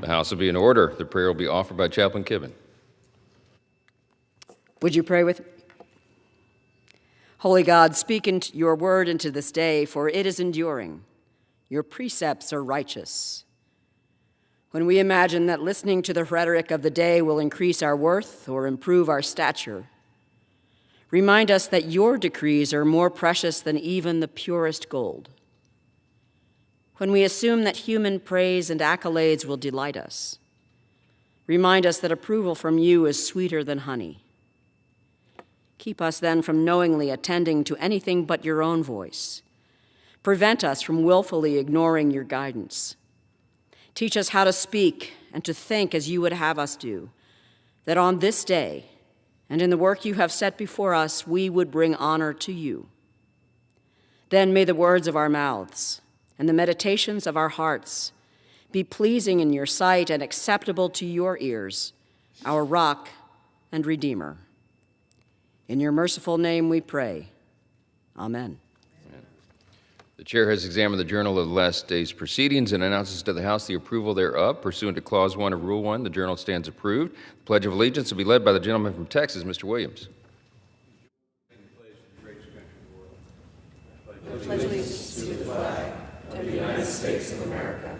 The House will be in order. The prayer will be offered by Chaplain Kibben. Would you pray with me? Holy God, speak your word into this day, for it is enduring. Your precepts are righteous. When we imagine that listening to the rhetoric of the day will increase our worth or improve our stature, remind us that your decrees are more precious than even the purest gold. When we assume that human praise and accolades will delight us, remind us that approval from you is sweeter than honey. Keep us then from knowingly attending to anything but your own voice. Prevent us from willfully ignoring your guidance. Teach us how to speak and to think as you would have us do, that on this day and in the work you have set before us, we would bring honor to you. Then may the words of our mouths and the meditations of our hearts be pleasing in your sight and acceptable to your ears, our rock and redeemer. In your merciful name we pray. Amen. The chair has examined the journal of the last day's proceedings and announces to the House the approval thereof. Pursuant to Clause 1 of Rule 1, the journal stands approved. The Pledge of Allegiance will be led by the gentleman from Texas, Mr. Williams. I pledge allegiance to the flag of the United States of America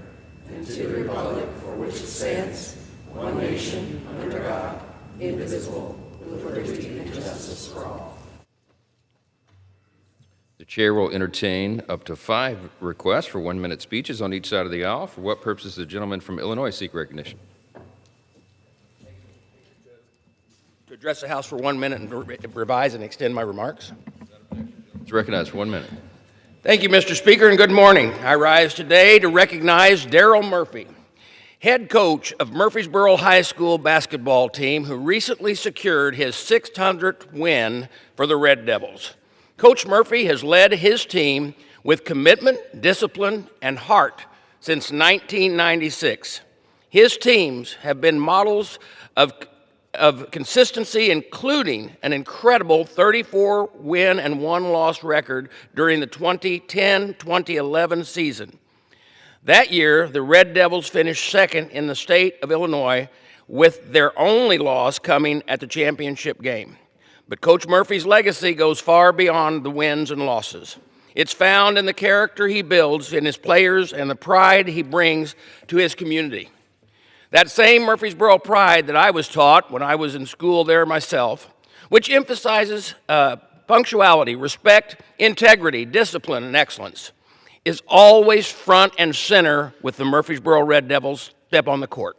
and to the republic for which it stands, one nation, under God, indivisible, with liberty and justice for all. The chair will entertain up to 5 requests for 1-minute speeches on each side of the aisle. For what purpose does the gentleman from Illinois seek recognition? To address the House for 1 minute and revise and extend my remarks. It's recognized for 1 minute. Thank you, Mr. Speaker, and good morning. I rise today to recognize Daryl Murphy, head coach of Murfreesboro High School basketball team, who recently secured his 600th win for the Red Devils. Coach Murphy has led his team with commitment, discipline, and heart since 1996. His teams have been models of consistency, including an incredible 34-win and 1-loss record during the 2010-2011 season. That year, the Red Devils finished second in the state of Illinois, with their only loss coming at the championship game. But Coach Murphy's legacy goes far beyond the wins and losses. It's found in the character he builds in his players and the pride he brings to his community. That same Murfreesboro pride that I was taught when I was in school there myself, which emphasizes punctuality, respect, integrity, discipline, and excellence, is always front and center with the Murfreesboro Red Devils step on the court.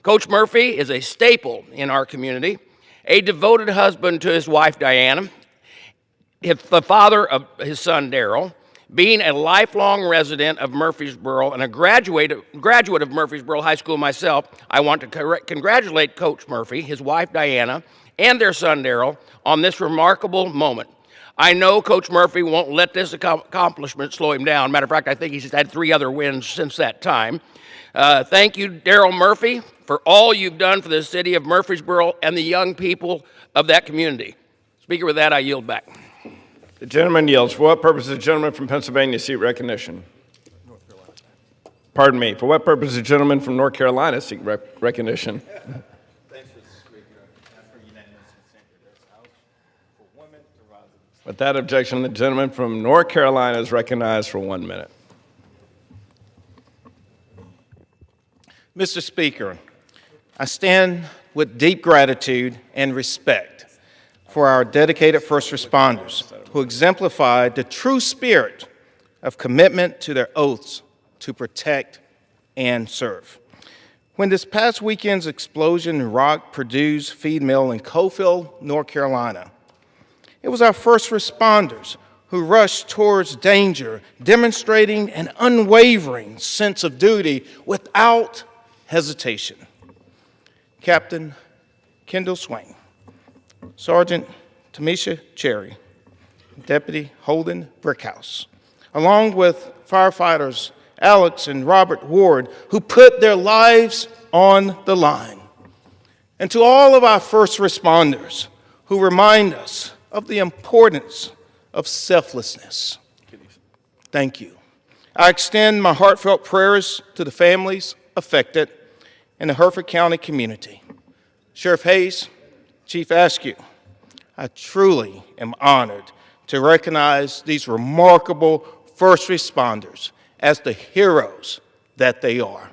Coach Murphy is a staple in our community, a devoted husband to his wife, Diana, the father of his son, Daryl. Being a lifelong resident of Murfreesboro and a graduate of Murfreesboro High School myself, I want to congratulate Coach Murphy, his wife, Diana, and their son, Daryl, on this remarkable moment. I know Coach Murphy won't let this accomplishment slow him down. Matter of fact, I think he's had 3 other wins since that time. Thank you, Daryl Murphy, for all you've done for the city of Murfreesboro and the young people of that community. Speaker, with that, I yield back. The gentleman yields. For what purpose does the gentleman from Pennsylvania seek recognition? North Carolina. Pardon me. For what purpose does the gentleman from North Carolina seek recognition? Thanks, Mr. Speaker. Ask for unanimous consent to this House for 1 minute to rise. With that objection, the gentleman from North Carolina is recognized for 1 minute. Mr. Speaker, I stand with deep gratitude and respect for our dedicated first responders who exemplified the true spirit of commitment to their oaths to protect and serve. When this past weekend's explosion rocked Purdue's feed mill in Coalfield, North Carolina, it was our first responders who rushed towards danger, demonstrating an unwavering sense of duty without hesitation. Captain Kendall Swain, Sergeant Tamisha Cherry, Deputy Holden Brickhouse, along with firefighters Alex and Robert Ward, who put their lives on the line. And to all of our first responders who remind us of the importance of selflessness, thank you. I extend my heartfelt prayers to the families affected and the Hereford County community. Sheriff Hayes, Chief Askew, I truly am honored to recognize these remarkable first responders as the heroes that they are.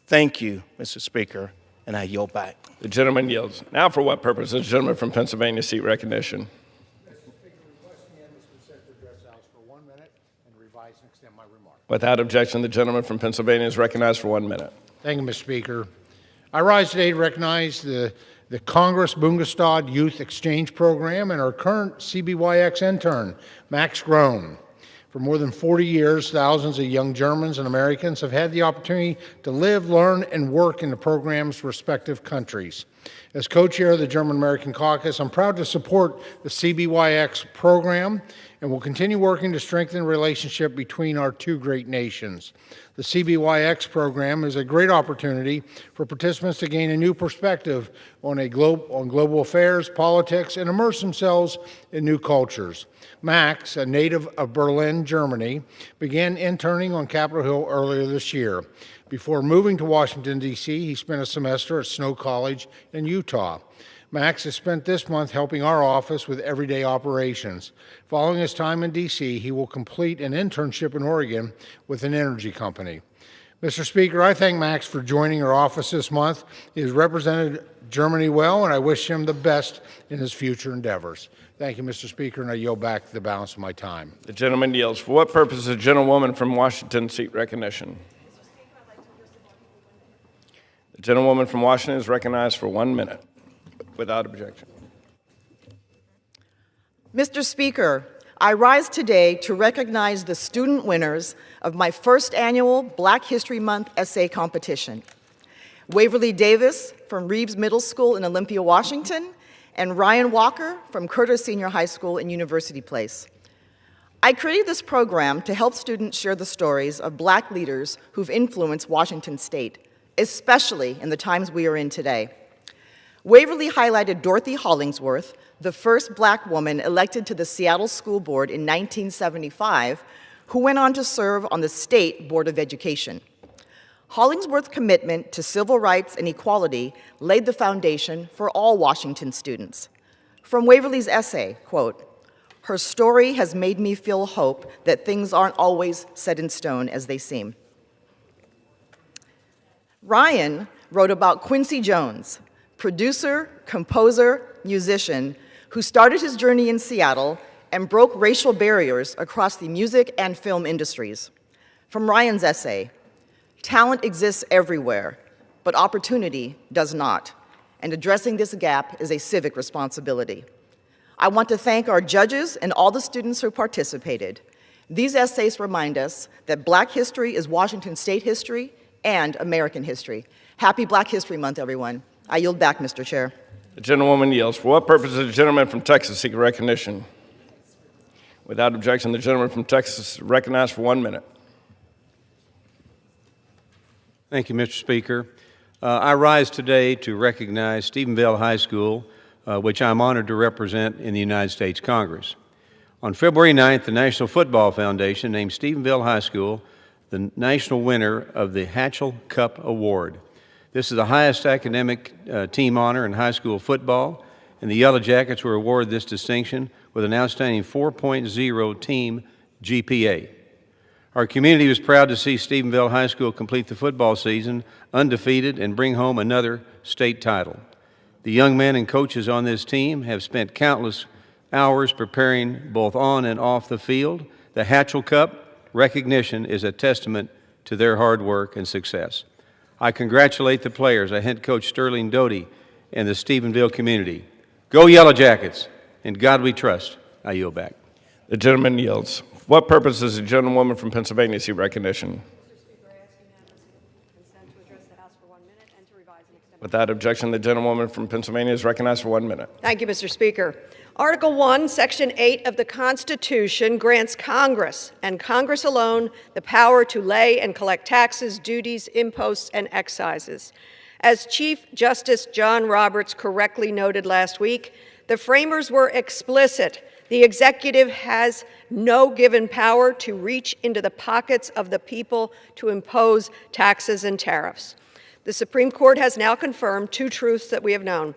Thank you, Mr. Speaker, and I yield back. The gentleman yields. Now for what purpose? The gentleman from Pennsylvania seek recognition. Without objection, the gentleman from Pennsylvania is recognized for 1 minute. Thank you, Mr. Speaker. I rise today to recognize the Congress Bundestag Youth Exchange Program and our current CBYX intern, Max Groen. For more than 40 years, thousands of young Germans and Americans have had the opportunity to live, learn, and work in the program's respective countries. As co-chair of the German-American Caucus, I'm proud to support the CBYX program and will continue working to strengthen the relationship between our two great nations. The CBYX program is a great opportunity for participants to gain a new perspective on global affairs, politics, and immerse themselves in new cultures. Max, a native of Berlin, Germany, began interning on Capitol Hill earlier this year. Before moving to Washington, D.C., he spent a semester at Snow College in Utah. Max has spent this month helping our office with everyday operations. Following his time in D.C., he will complete an internship in Oregon with an energy company. Mr. Speaker, I thank Max for joining our office this month. He has represented Germany well, and I wish him the best in his future endeavors. Thank you, Mr. Speaker, and I yield back the balance of my time. The gentleman yields. For what purpose does the gentlewoman from Washington seek recognition? The gentlewoman from Washington is recognized for 1 minute. Without objection. Mr. Speaker, I rise today to recognize the student winners of my first annual Black History Month essay competition. Waverly Davis from Reeves Middle School in Olympia, Washington, and Ryan Walker from Curtis Senior High School in University Place. I created this program to help students share the stories of Black leaders who've influenced Washington State, especially in the times we are in today. Waverly highlighted Dorothy Hollingsworth, the first Black woman elected to the Seattle School Board in 1975, who went on to serve on the State Board of Education. Hollingsworth's commitment to civil rights and equality laid the foundation for all Washington students. From Waverly's essay, quote, "Her story has made me feel hope that things aren't always set in stone as they seem." Ryan wrote about Quincy Jones, producer, composer, musician, who started his journey in Seattle and broke racial barriers across the music and film industries. From Ryan's essay, "Talent exists everywhere, but opportunity does not, and addressing this gap is a civic responsibility." I want to thank our judges and all the students who participated. These essays remind us that Black history is Washington State history and American history. Happy Black History Month, everyone. I yield back, Mr. Chair. The gentlewoman yields. For what purpose does the gentleman from Texas seek recognition? Without objection, the gentleman from Texas is recognized for 1 minute. Thank you, Mr. Speaker. I rise today to recognize Stephenville High School, which I'm honored to represent in the United States Congress. On February 9th, the National Football Foundation named Stephenville High School the national winner of the Hatchell Cup Award. This is the highest academic team honor in high school football, and the Yellow Jackets were awarded this distinction with an outstanding 4.0 team GPA. Our community was proud to see Stephenville High School complete the football season undefeated and bring home another state title. The young men and coaches on this team have spent countless hours preparing both on and off the field. The Hatchell Cup recognition is a testament to their hard work and success. I congratulate the players, head coach Sterling Doty, and the Stephenville community. Go Yellow Jackets! In God we trust. I yield back. The gentleman yields. What purpose does the gentlewoman from Pennsylvania seek recognition? Without objection, the gentlewoman from Pennsylvania is recognized for 1 minute. Thank you, Mr. Speaker. Article 1, Section 8 of the Constitution grants Congress, and Congress alone, the power to lay and collect taxes, duties, imposts, and excises. As Chief Justice John Roberts correctly noted last week, the framers were explicit. The executive has no given power to reach into the pockets of the people to impose taxes and tariffs. The Supreme Court has now confirmed two truths that we have known.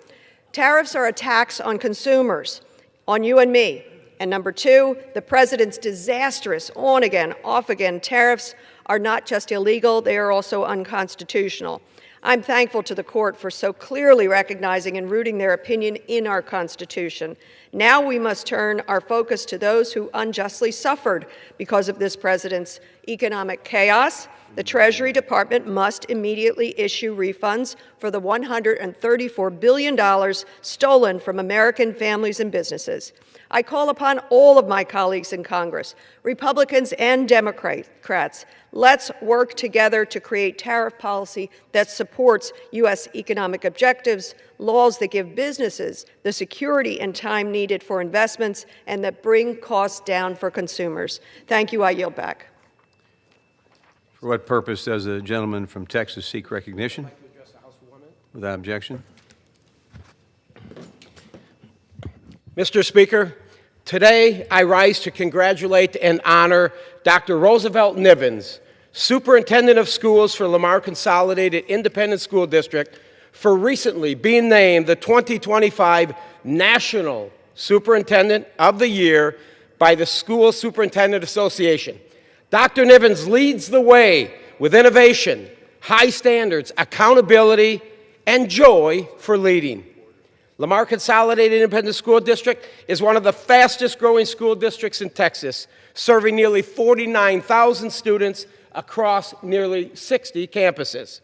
Tariffs are a tax on consumers, on you and me. And number two, the president's disastrous on-again, off-again tariffs are not just illegal, they are also unconstitutional. I'm thankful to the court for so clearly recognizing and rooting their opinion in our Constitution. Now we must turn our focus to those who unjustly suffered because of this president's economic chaos. The Treasury Department must immediately issue refunds for the $134 billion stolen from American families and businesses. I call upon all of my colleagues in Congress, Republicans and Democrats, let's work together to create tariff policy that supports U.S. economic objectives, laws that give businesses the security and time needed for investments, and that bring costs down for consumers. Thank you. I yield back. For what purpose does the gentleman from Texas seek recognition? Without objection. Mr. Speaker, today I rise to congratulate and honor Dr. Roosevelt Nivens, Superintendent of Schools for Lamar Consolidated Independent School District, for recently being named the 2025 National Superintendent of the Year by the School Superintendent Association. Dr. Nivens leads the way with innovation, high standards, accountability, and joy for leading. Lamar Consolidated Independent School District is one of the fastest growing school districts in Texas, serving nearly 49,000 students across nearly 60 campuses.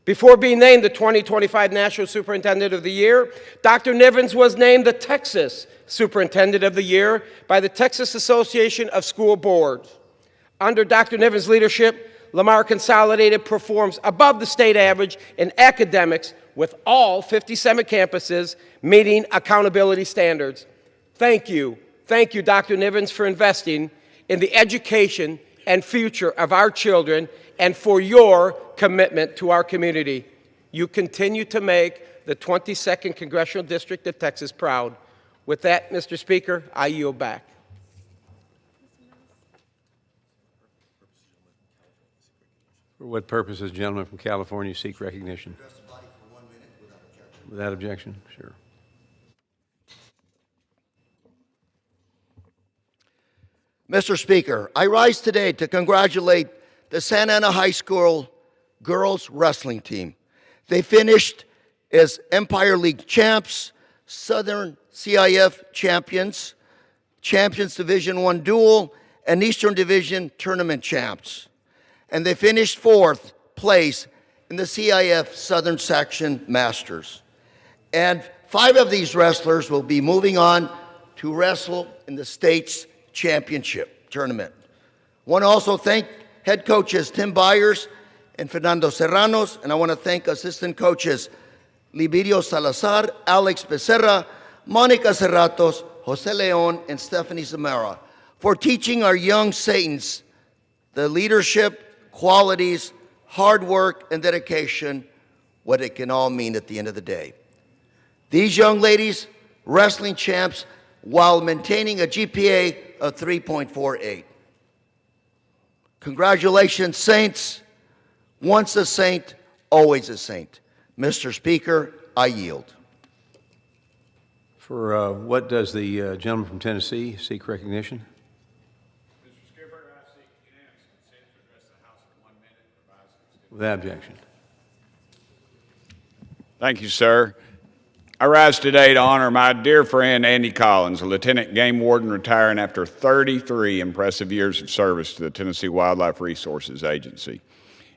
Before being named the 2025 National Superintendent of the Year, Dr. Nivens was named the Texas Superintendent of the Year by the Texas Association of School Boards. Under Dr. Nivens' leadership, Lamar Consolidated performs above the state average in academics, with all 57 campuses meeting accountability standards. Thank you, Dr. Nivens, for investing in the education and future of our children and for your commitment to our community. You continue to make the 22nd Congressional District of Texas proud. With that, Mr. Speaker, I yield back. For what purpose does the gentleman from California seek recognition? Without objection, sure. Mr. Speaker, I rise today to congratulate the Santa Ana High School girls wrestling team. They finished as Empire League champs, Southern CIF champions, Champions Division I dual, and Eastern Division tournament champs. And they finished fourth place in the CIF Southern Section Masters. And 5 of these wrestlers will be moving on to wrestle in the state's championship tournament. I want to also thank head coaches Tim Byers and Fernando Serranos, and I want to thank assistant coaches Libirio Salazar, Alex Becerra, Monica Serratos, Jose Leon, and Stephanie Zamora for teaching our young Saints the leadership, qualities, hard work, and dedication, what it can all mean at the end of the day. These young ladies, wrestling champs, while maintaining a GPA of 3.48. Congratulations, Saints. Once a saint, always a saint. Mr. Speaker, I yield. For what does the gentleman from Tennessee seek recognition? Mr. Skipper, I seek unanimous consent to address the House for 1 minute. Without objection. Thank you, sir. I rise today to honor my dear friend Andy Collins, a Lieutenant Game Warden retiring after 33 impressive years of service to the Tennessee Wildlife Resources Agency.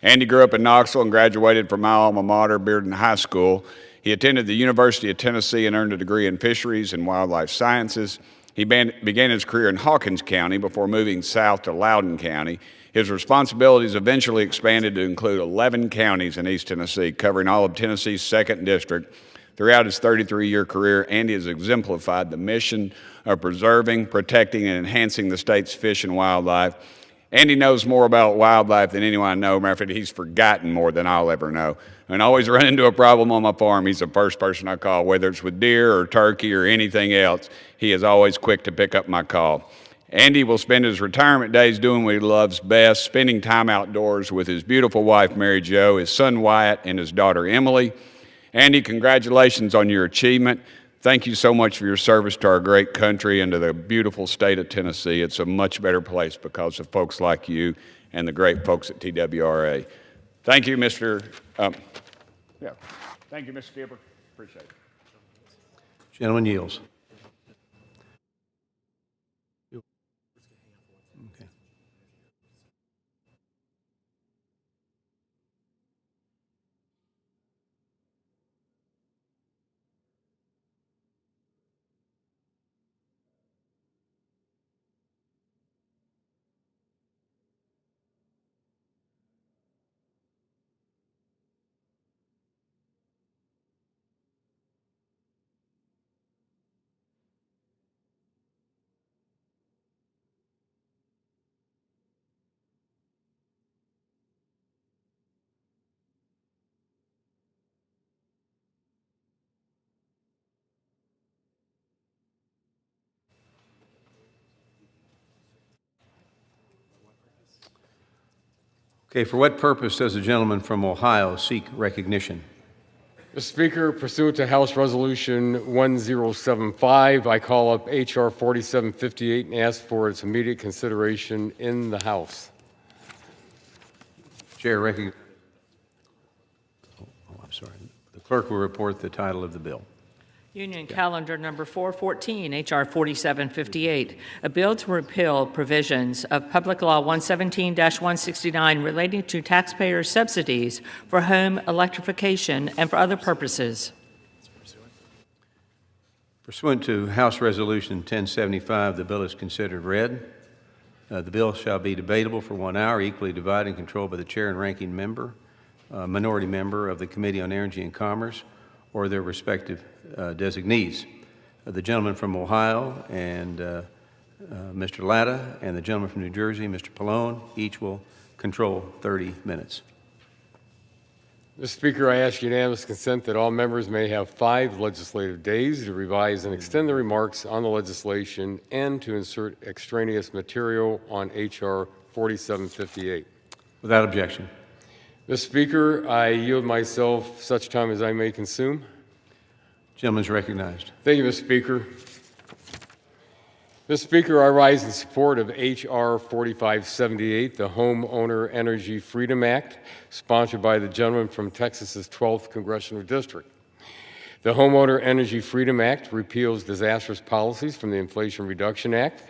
Andy grew up in Knoxville and graduated from my alma mater, Bearden High School. He attended the University of Tennessee and earned a degree in fisheries and wildlife sciences. He began his career in Hawkins County before moving south to Loudoun County. His responsibilities eventually expanded to include 11 counties in East Tennessee, covering all of Tennessee's 2nd District. Throughout his 33-year career, Andy has exemplified the mission of preserving, protecting, and enhancing the state's fish and wildlife. Andy knows more about wildlife than anyone I know. Matter of fact, he's forgotten more than I'll ever know. And I always run into a problem on my farm, he's the first person I call, whether it's with deer or turkey or anything else. He is always quick to pick up my call. Andy will spend his retirement days doing what he loves best, spending time outdoors with his beautiful wife, Mary Jo, his son, Wyatt, and his daughter, Emily. Andy, congratulations on your achievement. Thank you so much for your service to our great country and to the beautiful state of Tennessee. It's a much better place because of folks like you and the great folks at TWRA. Thank you, Mr. Thank you, Mr. Skipper. Appreciate it. Gentleman yields. Okay. Okay, for what purpose does the gentleman from Ohio seek recognition? Mr. Speaker, pursuant to House Resolution 1075, I call up H.R. 4758 and ask for its immediate consideration in the House. Chair recognizes. I'm sorry. The clerk will report the title of the bill. Union Calendar Number 414, H.R. 4758, a bill to repeal provisions of Public Law 117-169 relating to taxpayer subsidies for home electrification and for other purposes. Pursuant to House Resolution 1075, the bill is considered read. The bill shall be debatable for 1 hour, equally divided and controlled by the chair and ranking member, minority member of the Committee on Energy and Commerce, or their respective designees. The gentleman from Ohio and Mr. Latta, and the gentleman from New Jersey, Mr. Pallone, each will control 30 minutes. Mr. Speaker, I ask unanimous consent that all members may have 5 legislative days to revise and extend their remarks on the legislation and to insert extraneous material on H.R. 4758. Without objection. Mr. Speaker, I yield myself such time as I may consume. Gentleman is recognized. Thank you, Mr. Speaker. Mr. Speaker, I rise in support of H.R. 4578, the Homeowner Energy Freedom Act, sponsored by the gentleman from Texas's 12th Congressional District. The Homeowner Energy Freedom Act repeals disastrous policies from the Inflation Reduction Act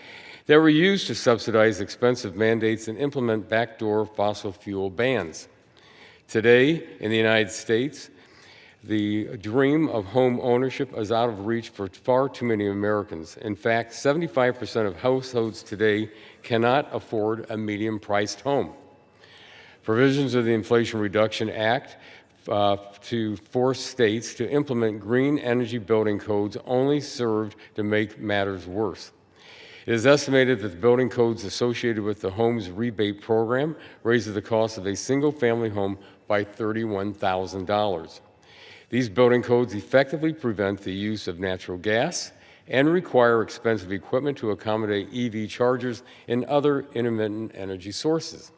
that were used to subsidize expensive mandates and implement backdoor fossil fuel bans. Today, in the United States, the dream of home ownership is out of reach for far too many Americans. In fact, 75% of households today cannot afford a medium-priced home. Provisions of the Inflation Reduction Act to force states to implement green energy building codes only served to make matters worse. It is estimated that the building codes associated with the home's rebate program raises the cost of a single-family home by $31,000. These building codes effectively prevent the use of natural gas and require expensive equipment to accommodate EV chargers and other intermittent energy sources.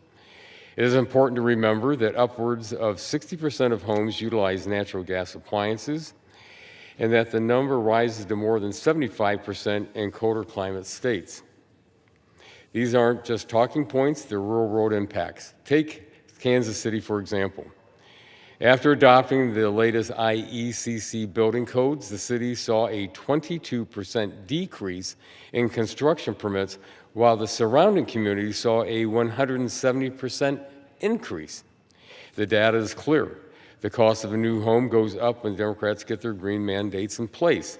It is important to remember that upwards of 60% of homes utilize natural gas appliances, and that the number rises to more than 75% in colder climate states. These aren't just talking points, they're real-world impacts. Take Kansas City, for example. After adopting the latest IECC building codes, the city saw a 22% decrease in construction permits, while the surrounding community saw a 170% increase. The data is clear. The cost of a new home goes up when Democrats get their green mandates in place.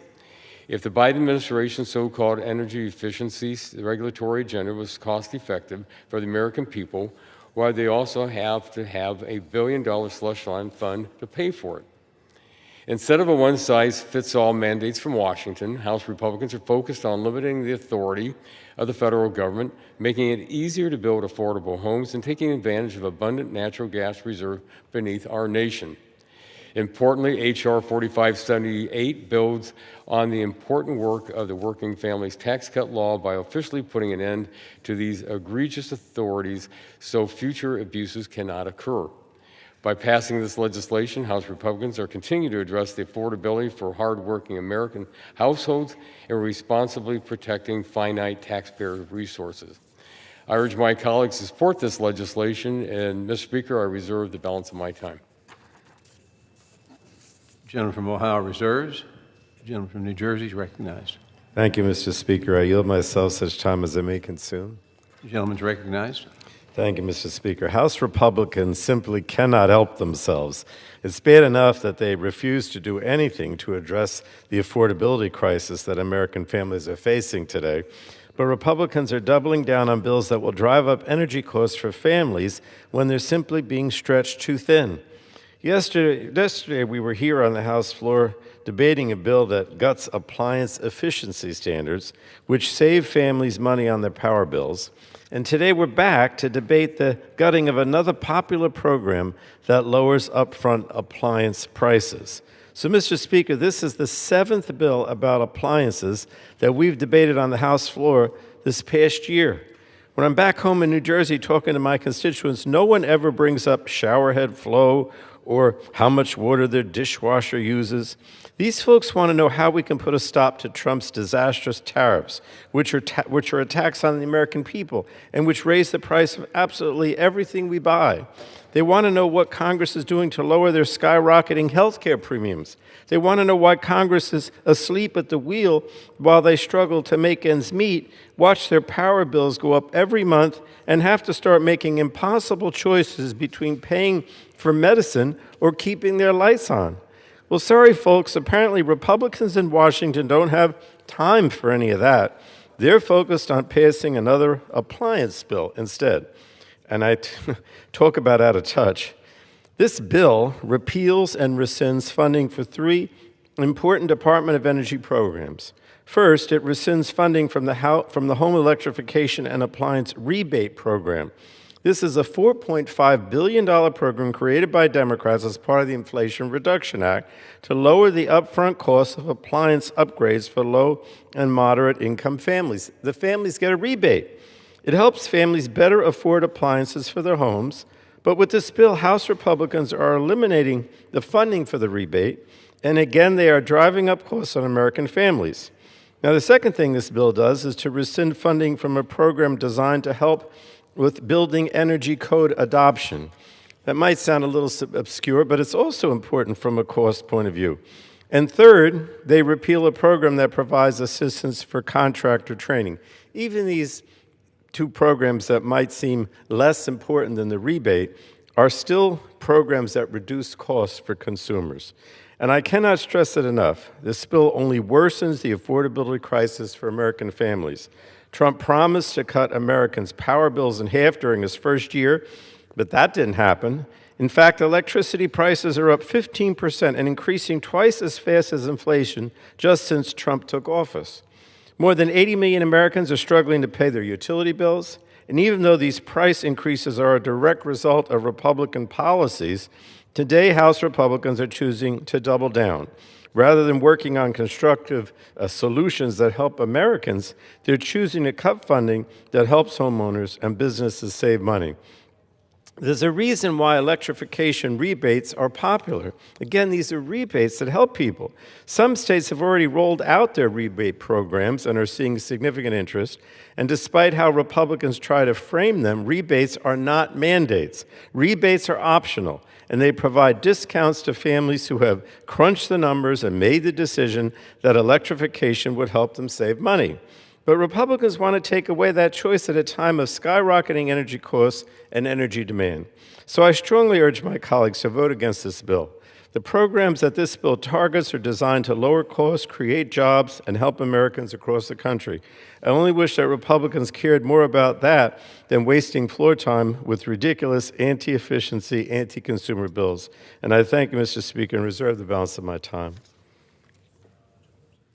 If the Biden administration's so-called energy efficiency regulatory agenda was cost-effective for the American people, why they also have to have $1 billion slush fund to pay for it. Instead of a one-size-fits-all mandates from Washington, House Republicans are focused on limiting the authority of the federal government, making it easier to build affordable homes, and taking advantage of abundant natural gas reserve beneath our nation. Importantly, H.R. 4578 builds on the important work of the Working Families Tax Cut Law by officially putting an end to these egregious authorities so future abuses cannot occur. By passing this legislation, House Republicans are continuing to address the affordability for hardworking American households and responsibly protecting finite taxpayer resources. I urge my colleagues to support this legislation, and, Mr. Speaker, I reserve the balance of my time. Gentleman from Ohio reserves. The gentleman from New Jersey is recognized. Thank you, Mr. Speaker. I yield myself such time as I may consume. The gentleman is recognized. Thank you, Mr. Speaker. House Republicans simply cannot help themselves. It's bad enough that they refuse to do anything to address the affordability crisis that American families are facing today. But Republicans are doubling down on bills that will drive up energy costs for families when they're simply being stretched too thin. Yesterday we were here on the House floor debating a bill that guts appliance efficiency standards, which save families money on their power bills. And today we're back to debate the gutting of another popular program that lowers upfront appliance prices. So, Mr. Speaker, this is the 7th bill about appliances that we've debated on the House floor this past year. When I'm back home in New Jersey talking to my constituents, no one ever brings up showerhead flow or how much water their dishwasher uses. These folks want to know how we can put a stop to Trump's disastrous tariffs, which are a tax on the American people and which raise the price of absolutely everything we buy. They want to know what Congress is doing to lower their skyrocketing health care premiums. They want to know why Congress is asleep at the wheel while they struggle to make ends meet, watch their power bills go up every month, and have to start making impossible choices between paying for medicine or keeping their lights on. Well, sorry, folks, apparently Republicans in Washington don't have time for any of that. They're focused on passing another appliance bill instead. And I talk about out of touch. This bill repeals and rescinds funding for 3 important Department of Energy programs. First, it rescinds funding from the Home Electrification and Appliance Rebate Program. This is a $4.5 billion program created by Democrats as part of the Inflation Reduction Act to lower the upfront costs of appliance upgrades for low and moderate income families. The families get a rebate. It helps families better afford appliances for their homes, but with this bill, House Republicans are eliminating the funding for the rebate, and again, they are driving up costs on American families. Now, the second thing this bill does is to rescind funding from a program designed to help with building energy code adoption. That might sound a little obscure, but it's also important from a cost point of view. And third, they repeal a program that provides assistance for contractor training. Even these 2 programs that might seem less important than the rebate are still programs that reduce costs for consumers. And I cannot stress it enough. This bill only worsens the affordability crisis for American families. Trump promised to cut Americans' power bills in half during his first year, but that didn't happen. In fact, electricity prices are up 15% and increasing twice as fast as inflation just since Trump took office. More than 80 million Americans are struggling to pay their utility bills, and even though these price increases are a direct result of Republican policies, today House Republicans are choosing to double down. Rather than working on constructive solutions that help Americans, they're choosing to cut funding that helps homeowners and businesses save money. There's a reason why electrification rebates are popular. Again, these are rebates that help people. Some states have already rolled out their rebate programs and are seeing significant interest. And despite how Republicans try to frame them, rebates are not mandates. Rebates are optional, and they provide discounts to families who have crunched the numbers and made the decision that electrification would help them save money. But Republicans want to take away that choice at a time of skyrocketing energy costs and energy demand. So I strongly urge my colleagues to vote against this bill. The programs that this bill targets are designed to lower costs, create jobs, and help Americans across the country. I only wish that Republicans cared more about that than wasting floor time with ridiculous anti-efficiency, anti-consumer bills. And I thank you, Mr. Speaker, and reserve the balance of my time.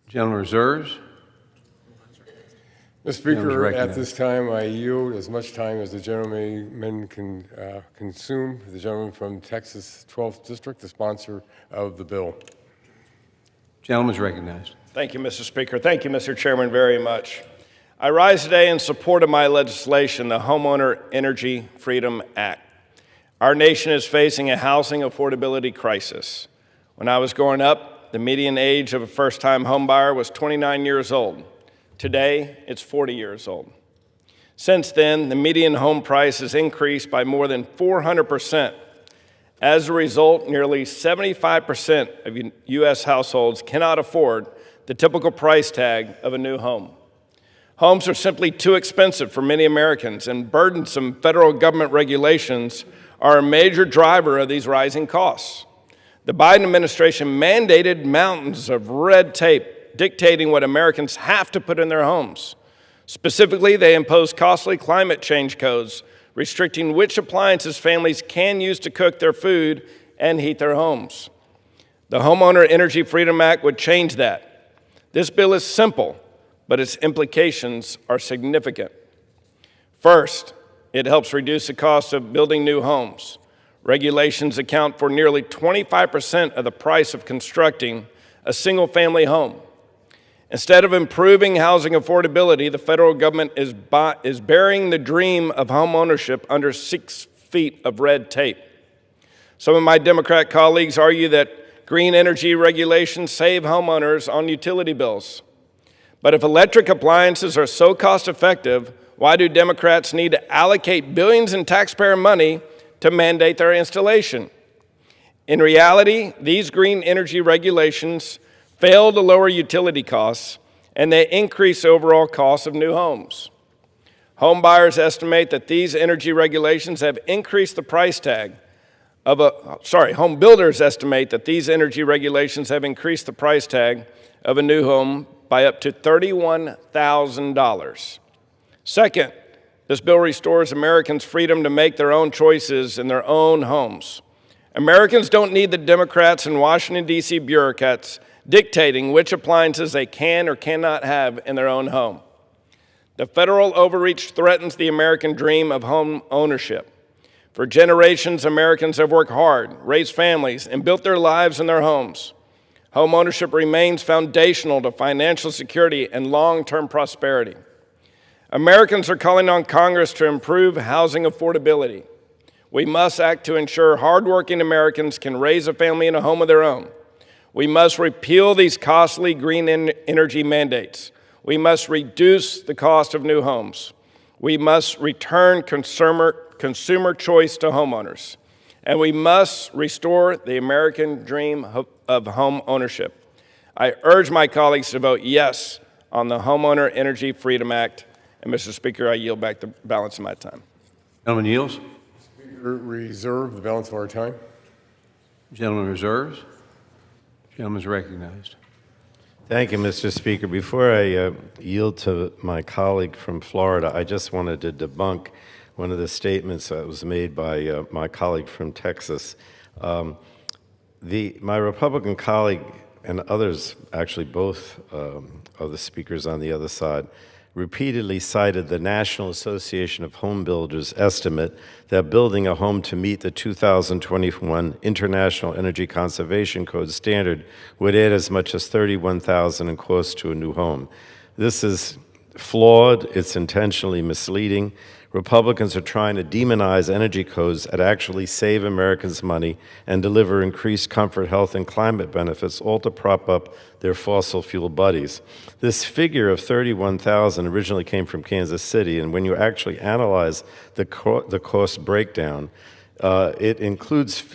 Gentleman reserves. Mr. Speaker, at this time, I yield as much time as the gentleman can consume. The gentleman from Texas 12th District, the sponsor of the bill. Gentleman is recognized. Thank you, Mr. Speaker. Thank you, Mr. Chairman, very much. I rise today in support of my legislation, the Homeowner Energy Freedom Act. Our nation is facing a housing affordability crisis. When I was growing up, the median age of a first-time homebuyer was 29 years old. Today, it's 40 years old. Since then, the median home price has increased by more than 400%. As a result, nearly 75% of U.S. households cannot afford the typical price tag of a new home. Homes are simply too expensive for many Americans, and burdensome federal government regulations are a major driver of these rising costs. The Biden administration mandated mountains of red tape dictating what Americans have to put in their homes. Specifically, they imposed costly climate change codes restricting which appliances families can use to cook their food and heat their homes. The Homeowner Energy Freedom Act would change that. This bill is simple, but its implications are significant. First, it helps reduce the cost of building new homes. Regulations account for nearly 25% of the price of constructing a single-family home. Instead of improving housing affordability, the federal government is burying the dream of home ownership under 6 feet of red tape. Some of my Democrat colleagues argue that green energy regulations save homeowners on utility bills. But if electric appliances are so cost-effective, why do Democrats need to allocate billions in taxpayer money to mandate their installation? In reality, these green energy regulations fail to lower utility costs, and they increase overall costs of new homes. Home builders estimate that these energy regulations have increased the price tag of a new home by up to $31,000. Second, this bill restores Americans' freedom to make their own choices in their own homes. Americans don't need the Democrats and Washington, D.C. bureaucrats dictating which appliances they can or cannot have in their own home. The federal overreach threatens the American dream of home ownership. For generations, Americans have worked hard, raised families, and built their lives in their homes. Home ownership remains foundational to financial security and long-term prosperity. Americans are calling on Congress to improve housing affordability. We must act to ensure hardworking Americans can raise a family in a home of their own. We must repeal these costly green energy mandates. We must reduce the cost of new homes. We must return consumer choice to homeowners. And we must restore the American dream of home ownership. I urge my colleagues to vote yes on the Homeowner Energy Freedom Act. And Mr. Speaker, I yield back the balance of my time. Gentleman yields. Speaker, reserve the balance of our time. Gentleman reserves. Gentleman is recognized. Thank you, Mr. Speaker. Before I yield to my colleague from Florida, I just wanted to debunk one of the statements that was made by my colleague from Texas. My Republican colleague and others, actually both of the speakers on the other side, repeatedly cited the National Association of Home Builders estimate that building a home to meet the 2021 International Energy Conservation Code standard would add as much as $31,000 in cost to a new home. This is flawed, it's intentionally misleading. Republicans are trying to demonize energy codes that actually save Americans money and deliver increased comfort, health, and climate benefits, all to prop up their fossil fuel buddies. This figure of 31,000 originally came from Kansas City, and when you actually analyze the cost breakdown, it includes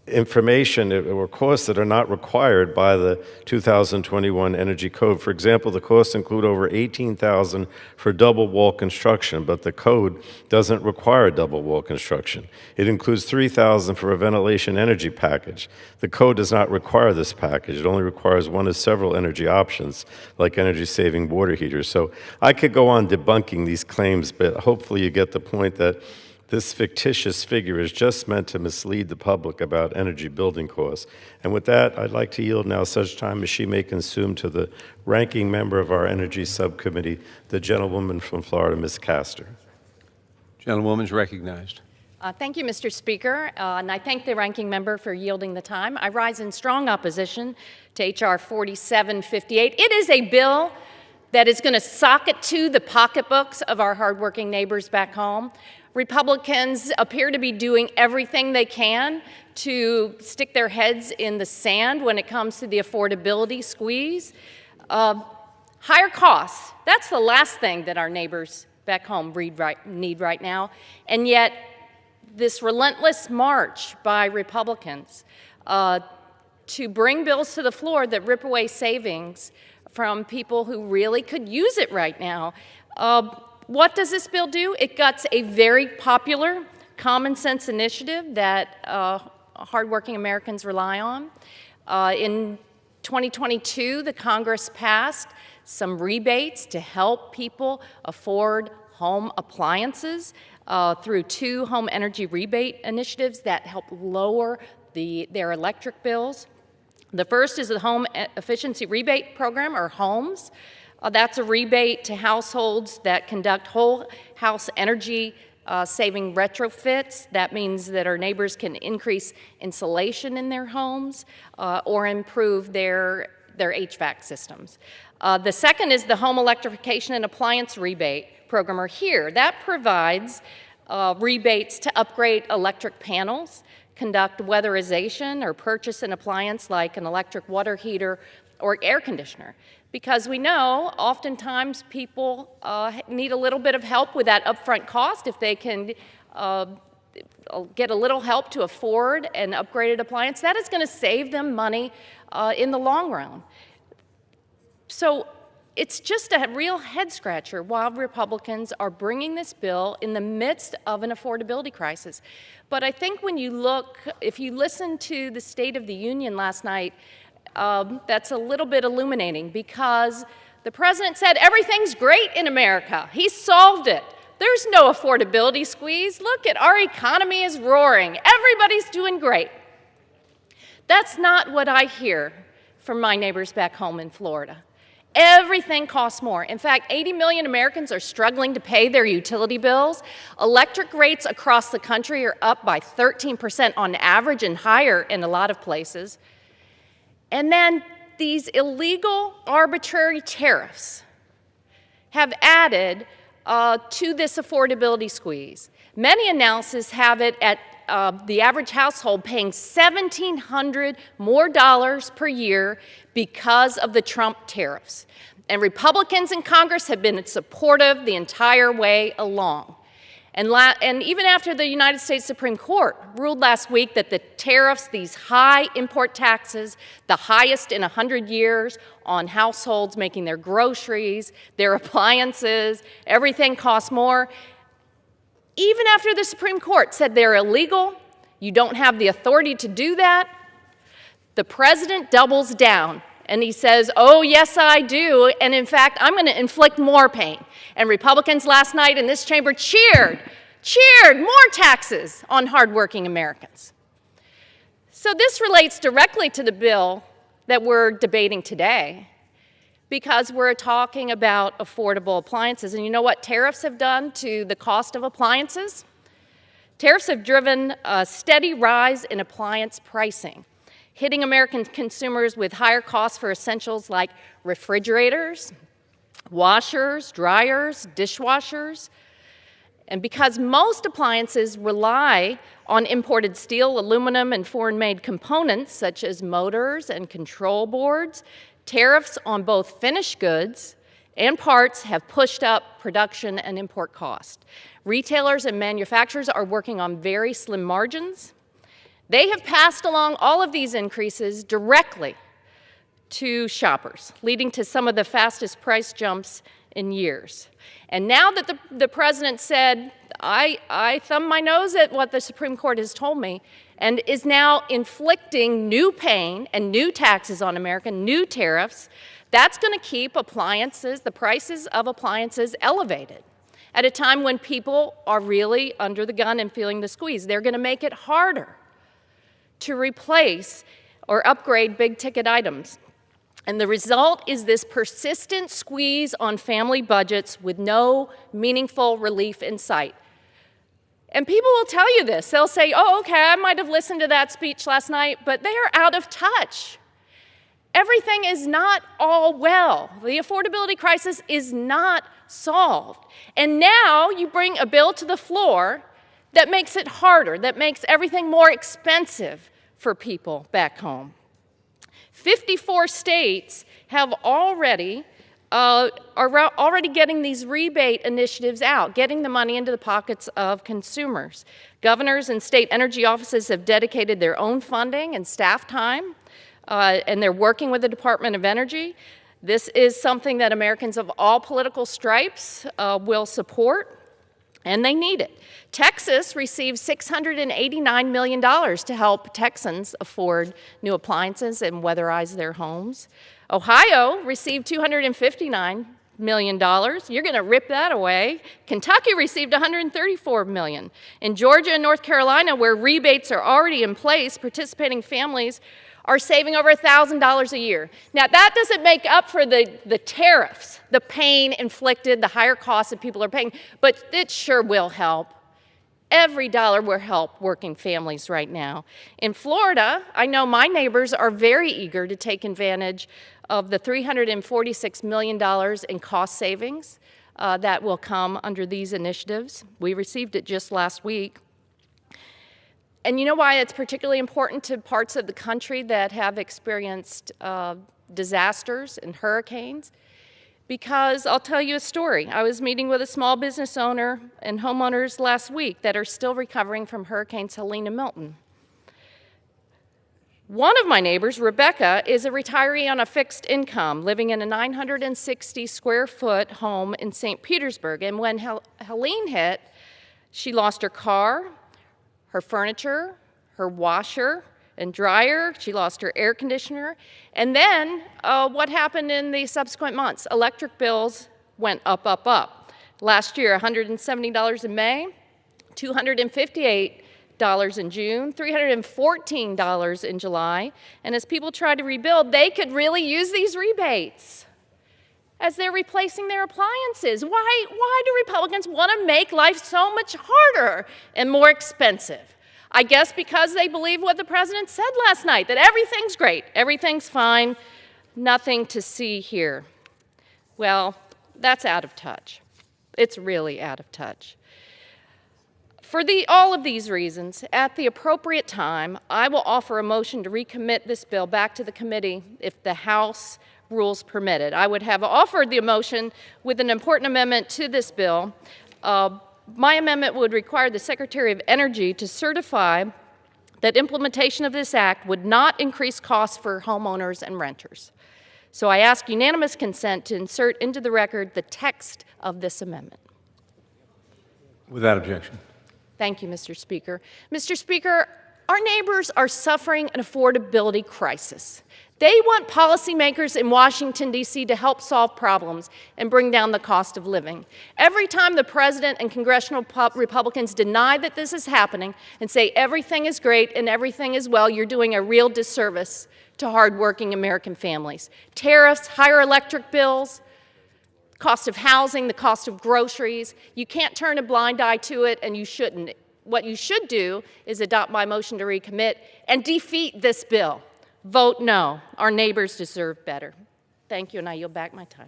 information or costs that are not required by the 2021 Energy Code. For example, the costs include over $18,000 for double wall construction, but the code doesn't require double wall construction. It includes $3,000 for a ventilation energy package. The code does not require this package. It only requires one of several energy options, like energy-saving water heaters. So I could go on debunking these claims, but hopefully you get the point that This fictitious figure is just meant to mislead the public about energy building costs. And with that, I'd like to yield now such time as she may consume to the ranking member of our Energy Subcommittee, the gentlewoman from Florida, Ms. Castor. Gentlewoman is recognized. Thank you, Mr. Speaker, and I thank the ranking member for yielding the time. I rise in strong opposition to H.R. 4758. It is a bill that is going to sock it to the pocketbooks of our hardworking neighbors back home. Republicans appear to be doing everything they can to stick their heads in the sand when it comes to the affordability squeeze. Higher costs, that's the last thing that our neighbors back home need right now. And yet, this relentless march by Republicans to bring bills to the floor that rip away savings from people who really could use it right now. What does this bill do? It guts a very popular common sense initiative that hardworking Americans rely on. In 2022, the Congress passed some rebates to help people afford home appliances through 2 home energy rebate initiatives that help lower their electric bills. The first is the Home Efficiency Rebate Program, or HOMES. That's a rebate to households that conduct whole house energy saving retrofits. That means that our neighbors can increase insulation in their homes or improve their HVAC systems. The second is the Home Electrification and Appliance Rebate Program, or HERE. That provides rebates to upgrade electric panels, conduct weatherization, or purchase an appliance like an electric water heater or air conditioner. Because we know oftentimes people need a little bit of help with that upfront cost. If they can get a little help to afford an upgraded appliance, that is going to save them money in the long run. So it's just a real head scratcher while Republicans are bringing this bill in the midst of an affordability crisis. But I think when you look, if you listen to the State of the Union last night, that's a little bit illuminating, because the president said everything's great in America. He solved it. There's no affordability squeeze. Look at our economy is roaring. Everybody's doing great. That's not what I hear from my neighbors back home in Florida. Everything costs more. In fact, 80 million Americans are struggling to pay their utility bills. Electric rates across the country are up by 13% on average and higher in a lot of places. And then these illegal, arbitrary tariffs have added to this affordability squeeze. Many analyses have it at the average household paying $1,700 more per year because of the Trump tariffs. And Republicans in Congress have been supportive the entire way along. And even after the United States Supreme Court ruled last week that the tariffs, these high import taxes, the highest in 100 years on households making their groceries, their appliances, everything costs more. Even after the Supreme Court said they're illegal, you don't have the authority to do that, the president doubles down and he says, oh, yes, I do, and in fact, I'm going to inflict more pain. And Republicans last night in this chamber cheered more taxes on hardworking Americans. So this relates directly to the bill that we're debating today, because we're talking about affordable appliances. And you know what tariffs have done to the cost of appliances? Tariffs have driven a steady rise in appliance pricing, hitting American consumers with higher costs for essentials like refrigerators, washers, dryers, dishwashers. And because most appliances rely on imported steel, aluminum, and foreign-made components such as motors and control boards, tariffs on both finished goods and parts have pushed up production and import costs. Retailers and manufacturers are working on very slim margins. They have passed along all of these increases directly to shoppers, leading to some of the fastest price jumps in years. And now that the president said, I thumb my nose at what the Supreme Court has told me, and is now inflicting new pain and new taxes on America, new tariffs, that's going to keep appliances, the prices of appliances, elevated. at a time when people are really under the gun and feeling the squeeze. They're going to make it harder to replace or upgrade big-ticket items. And the result is this persistent squeeze on family budgets with no meaningful relief in sight. And people will tell you this. They'll say, oh, okay, I might have listened to that speech last night, but they are out of touch. Everything is not all well. The affordability crisis is not solved. And now you bring a bill to the floor that makes it harder, that makes everything more expensive for people back home. 54 states have already are already getting these rebate initiatives out, getting the money into the pockets of consumers. Governors and state energy offices have dedicated their own funding and staff time, and they're working with the Department of Energy. This is something that Americans of all political stripes will support, and they need it. Texas received $689 million to help Texans afford new appliances and weatherize their homes. Ohio received $259 million. You're going to rip that away. Kentucky received $134 million. In Georgia and North Carolina, where rebates are already in place, participating families are saving over $1,000 a year. Now, that doesn't make up for the tariffs, the pain inflicted, the higher costs that people are paying, but it sure will help. Every dollar will help working families right now. In Florida, I know my neighbors are very eager to take advantage of the $346 million in cost savings that will come under these initiatives. We received it just last week. And you know why it's particularly important to parts of the country that have experienced disasters and hurricanes? Because I'll tell you a story. I was meeting with a small business owner and homeowners last week that are still recovering from Hurricanes Helene and Milton. One of my neighbors, Rebecca, is a retiree on a fixed income, living in a 960 square foot home in St. Petersburg. And when Helene hit, she lost her car, her furniture, her washer and dryer. She lost her air conditioner. And then what happened in the subsequent months? Electric bills went up, up, up. Last year, $170 in May, $258 in June, $314 in July. And as people try to rebuild, they could really use these rebates as they're replacing their appliances. Why do Republicans want to make life so much harder and more expensive? I guess because they believe what the president said last night, that everything's great, everything's fine, nothing to see here. Well, that's out of touch. It's really out of touch. For all of these reasons, at the appropriate time, I will offer a motion to recommit this bill back to the committee if the House rules permit it. I would have offered the motion with an important amendment to this bill. My amendment would require the Secretary of Energy to certify that implementation of this act would not increase costs for homeowners and renters. So I ask unanimous consent to insert into the record the text of this amendment. Without objection. Thank you, Mr. Speaker. Mr. Speaker, our neighbors are suffering an affordability crisis. They want policymakers in Washington, D.C. to help solve problems and bring down the cost of living. Every time the president and congressional Republicans deny that this is happening and say everything is great and everything is well, you're doing a real disservice to hardworking American families. Tariffs, higher electric bills, cost of housing, the cost of groceries. You can't turn a blind eye to it, and you shouldn't. What you should do is adopt my motion to recommit and defeat this bill. Vote no. Our neighbors deserve better. Thank you, and I yield back my time.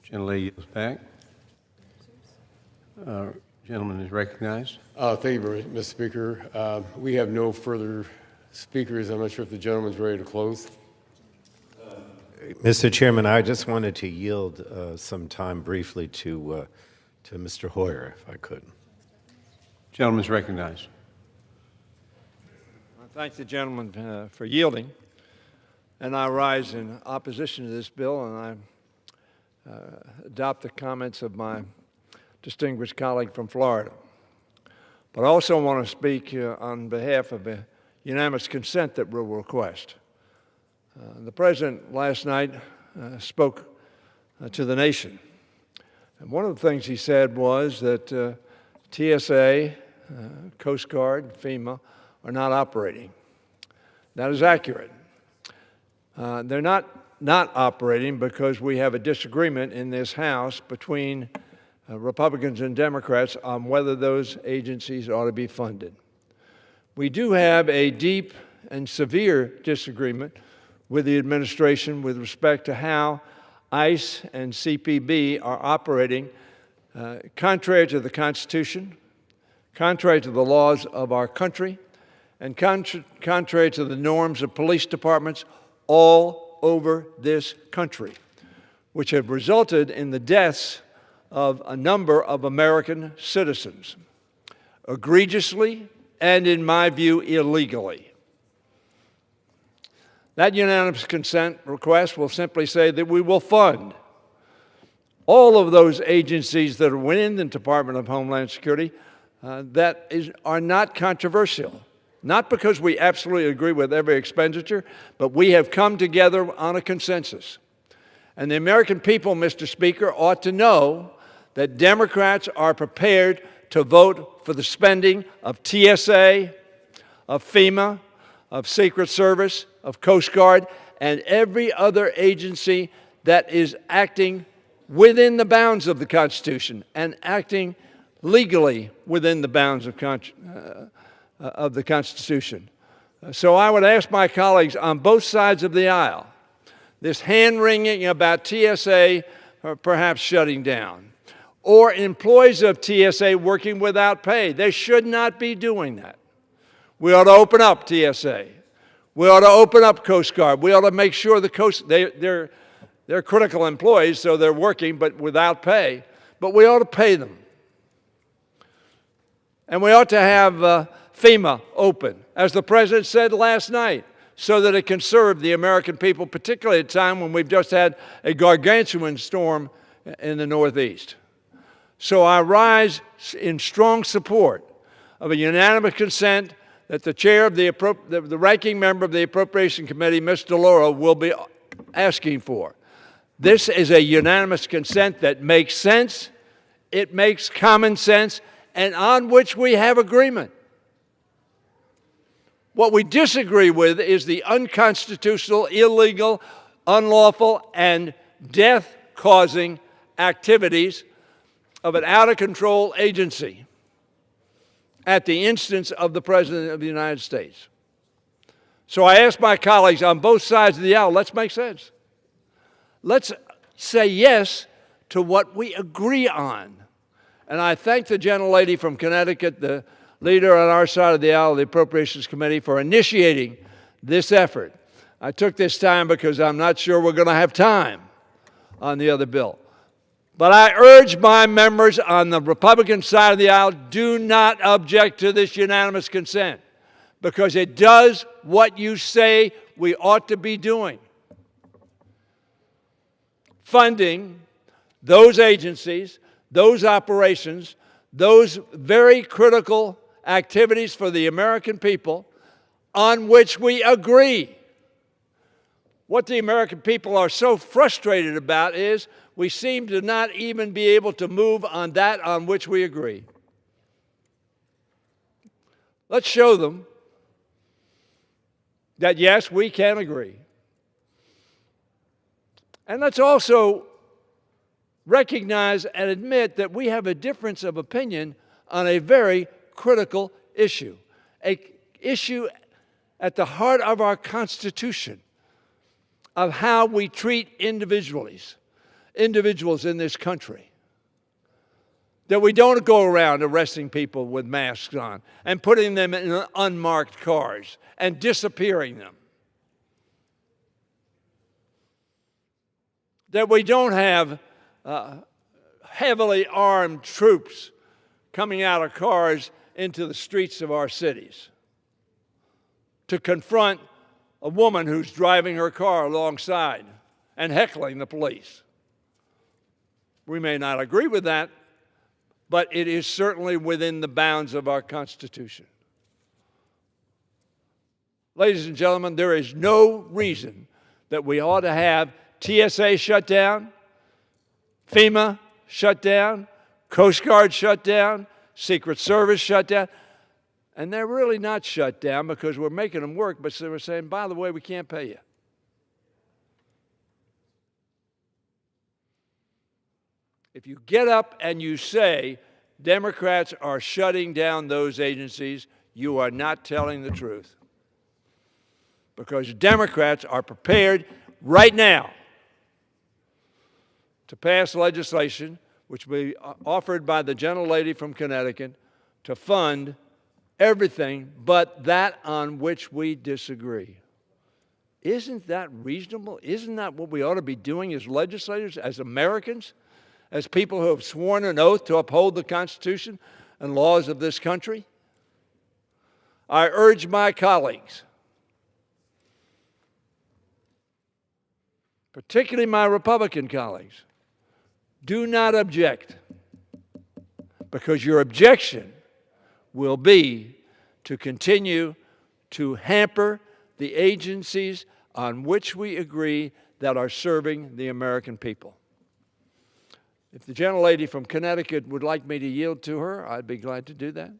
Gentlelady yields back. Gentleman is recognized. Thank you, Mr. Speaker. We have no further speakers. I'm not sure if the gentleman's ready to close. Mr. Chairman, I just wanted to yield some time briefly to Mr. Hoyer, if I could. Gentleman is recognized. I thank the gentleman for yielding, and I rise in opposition to this bill, and I adopt the comments of my distinguished colleague from Florida. But I also want to speak on behalf of a unanimous consent that we'll request. The President last night spoke to the nation, And one of the things he said was that TSA, Coast Guard, FEMA are not operating. That is accurate. They're not operating because we have a disagreement in this House between Republicans and Democrats on whether those agencies ought to be funded. We do have a deep and severe disagreement with the administration with respect to how ICE and CPB are operating contrary to the Constitution, contrary to the laws of our country, and contrary to the norms of police departments all over this country, which have resulted in the deaths of a number of American citizens, egregiously and, in my view, illegally. That unanimous consent request will simply say that we will fund all of those agencies that are within the Department of Homeland Security are not controversial. Not because we absolutely agree with every expenditure, but we have come together on a consensus. And the American people, Mr. Speaker, ought to know that Democrats are prepared to vote for the spending of TSA, of FEMA, of Secret Service, of Coast Guard, and every other agency that is acting within the bounds of the Constitution and acting legally within the bounds of the Constitution. So I would ask my colleagues on both sides of the aisle, this hand-wringing about TSA perhaps shutting down, or employees of TSA working without pay. They should not be doing that. We ought to open up TSA. We ought to open up Coast Guard. We ought to make sure they're critical employees, so they're working but without pay. But we ought to pay them. And we ought to have FEMA open, as the President said last night, so that it can serve the American people, particularly at a time when we've just had a gargantuan storm in the Northeast. So I rise in strong support of a unanimous consent that the chair of the ranking member of the Appropriation Committee, Ms. DeLauro, will be asking for. This is a unanimous consent that makes sense, it makes common sense, and on which we have agreement. What we disagree with is the unconstitutional, illegal, unlawful, and death-causing activities of an out-of-control agency at the instance of the President of the United States. So I ask my colleagues on both sides of the aisle, let's make sense. Let's say yes to what we agree on. And I thank the gentlelady from Connecticut, the leader on our side of the aisle of the Appropriations Committee, for initiating this effort. I took this time because I'm not sure we're going to have time on the other bill. But I urge my members on the Republican side of the aisle, do not object to this unanimous consent, because it does what you say we ought to be doing. Funding those agencies, those operations, those very critical activities for the American people on which we agree. What the American people are so frustrated about is we seem to not even be able to move on that on which we agree. Let's show them that, yes, we can agree. And let's also recognize and admit that we have a difference of opinion on a very critical issue, an issue at the heart of our Constitution, of how we treat individuals in this country. That we don't go around arresting people with masks on and putting them in unmarked cars and disappearing them. That we don't have heavily armed troops coming out of cars into the streets of our cities to confront a woman who's driving her car alongside and heckling the police. We may not agree with that, but it is certainly within the bounds of our Constitution. Ladies and gentlemen, there is no reason that we ought to have TSA shut down, FEMA shut down, Coast Guard shut down, Secret Service shut down. And they're really not shut down because we're making them work, but we're saying, by the way, we can't pay you. If you get up and you say Democrats are shutting down those agencies, you are not telling the truth. Because Democrats are prepared right now to pass legislation, which will be offered by the gentlelady from Connecticut, to fund everything but that on which we disagree. Isn't that reasonable? Isn't that what we ought to be doing as legislators, as Americans, as people who have sworn an oath to uphold the Constitution and laws of this country? I urge my colleagues, particularly my Republican colleagues, do not object, because your objection will be to continue to hamper the agencies on which we agree that are serving the American people. If the gentlelady from Connecticut would like me to yield to her, I'd be glad to do that.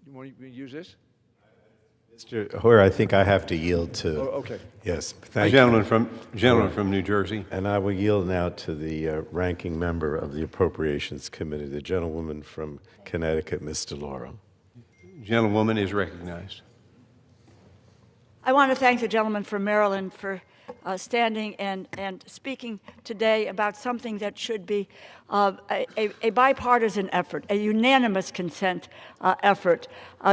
You want to use this? Mr. Hoyer, I think I have to yield to. Oh, okay. Yes, The thank gentleman from New Jersey. And I will yield now to the ranking member of the Appropriations Committee, the gentlewoman from Connecticut, Ms. DeLauro. Gentlewoman is recognized. I want to thank the gentleman from Maryland for standing and speaking today about something that should be a bipartisan effort, a unanimous consent effort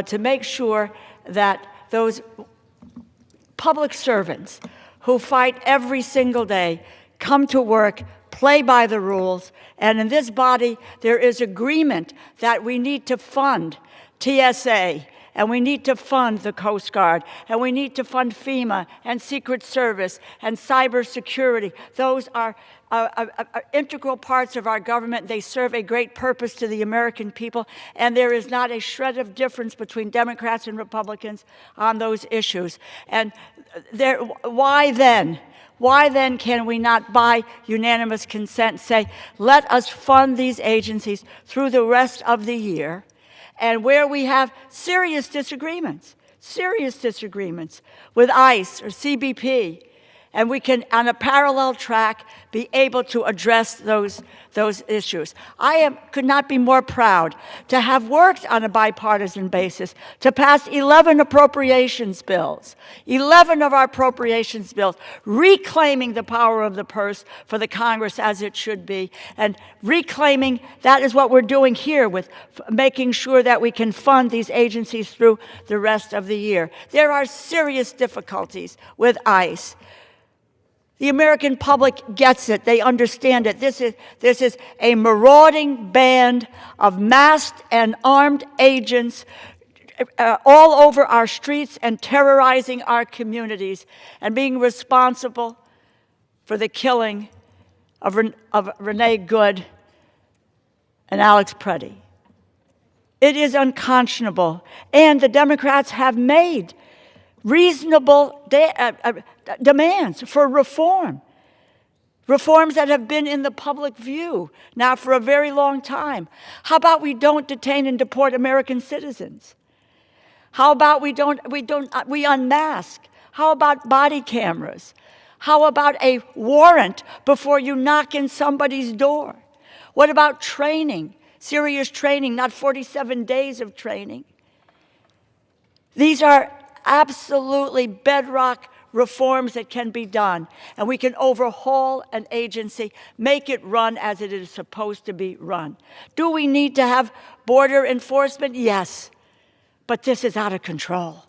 to make sure that those public servants who fight every single day come to work, play by the rules, and in this body there is agreement that we need to fund TSA, and we need to fund the Coast Guard, and we need to fund FEMA and Secret Service and cybersecurity. Those are integral parts of our government. They serve a great purpose to the American people, and there is not a shred of difference between Democrats and Republicans on those issues. And why then? Why then can we not, by unanimous consent, say, let us fund these agencies through the rest of the year? And where we have serious disagreements with ICE or CBP, and we can, on a parallel track, be able to address those issues. I could not be more proud to have worked on a bipartisan basis to pass 11 appropriations bills, 11 of our appropriations bills, reclaiming the power of the purse for the Congress as it should be, and reclaiming that is what we're doing here with making sure that we can fund these agencies through the rest of the year. There are serious difficulties with ICE. The American public gets it. They understand it. This is a marauding band of masked and armed agents all over our streets and terrorizing our communities and being responsible for the killing of Renee Good and Alex Preddy. It is unconscionable. And the Democrats have made reasonable demands for reform. Reforms that have been in the public view now for a very long time. How about we don't detain and deport American citizens? How about we unmask? How about body cameras? How about a warrant before you knock in somebody's door? What about training? Serious training, not 47 days of training. These are absolutely bedrock reforms that can be done, and we can overhaul an agency, make it run as it is supposed to be run. Do we need to have border enforcement? Yes, but this is out of control.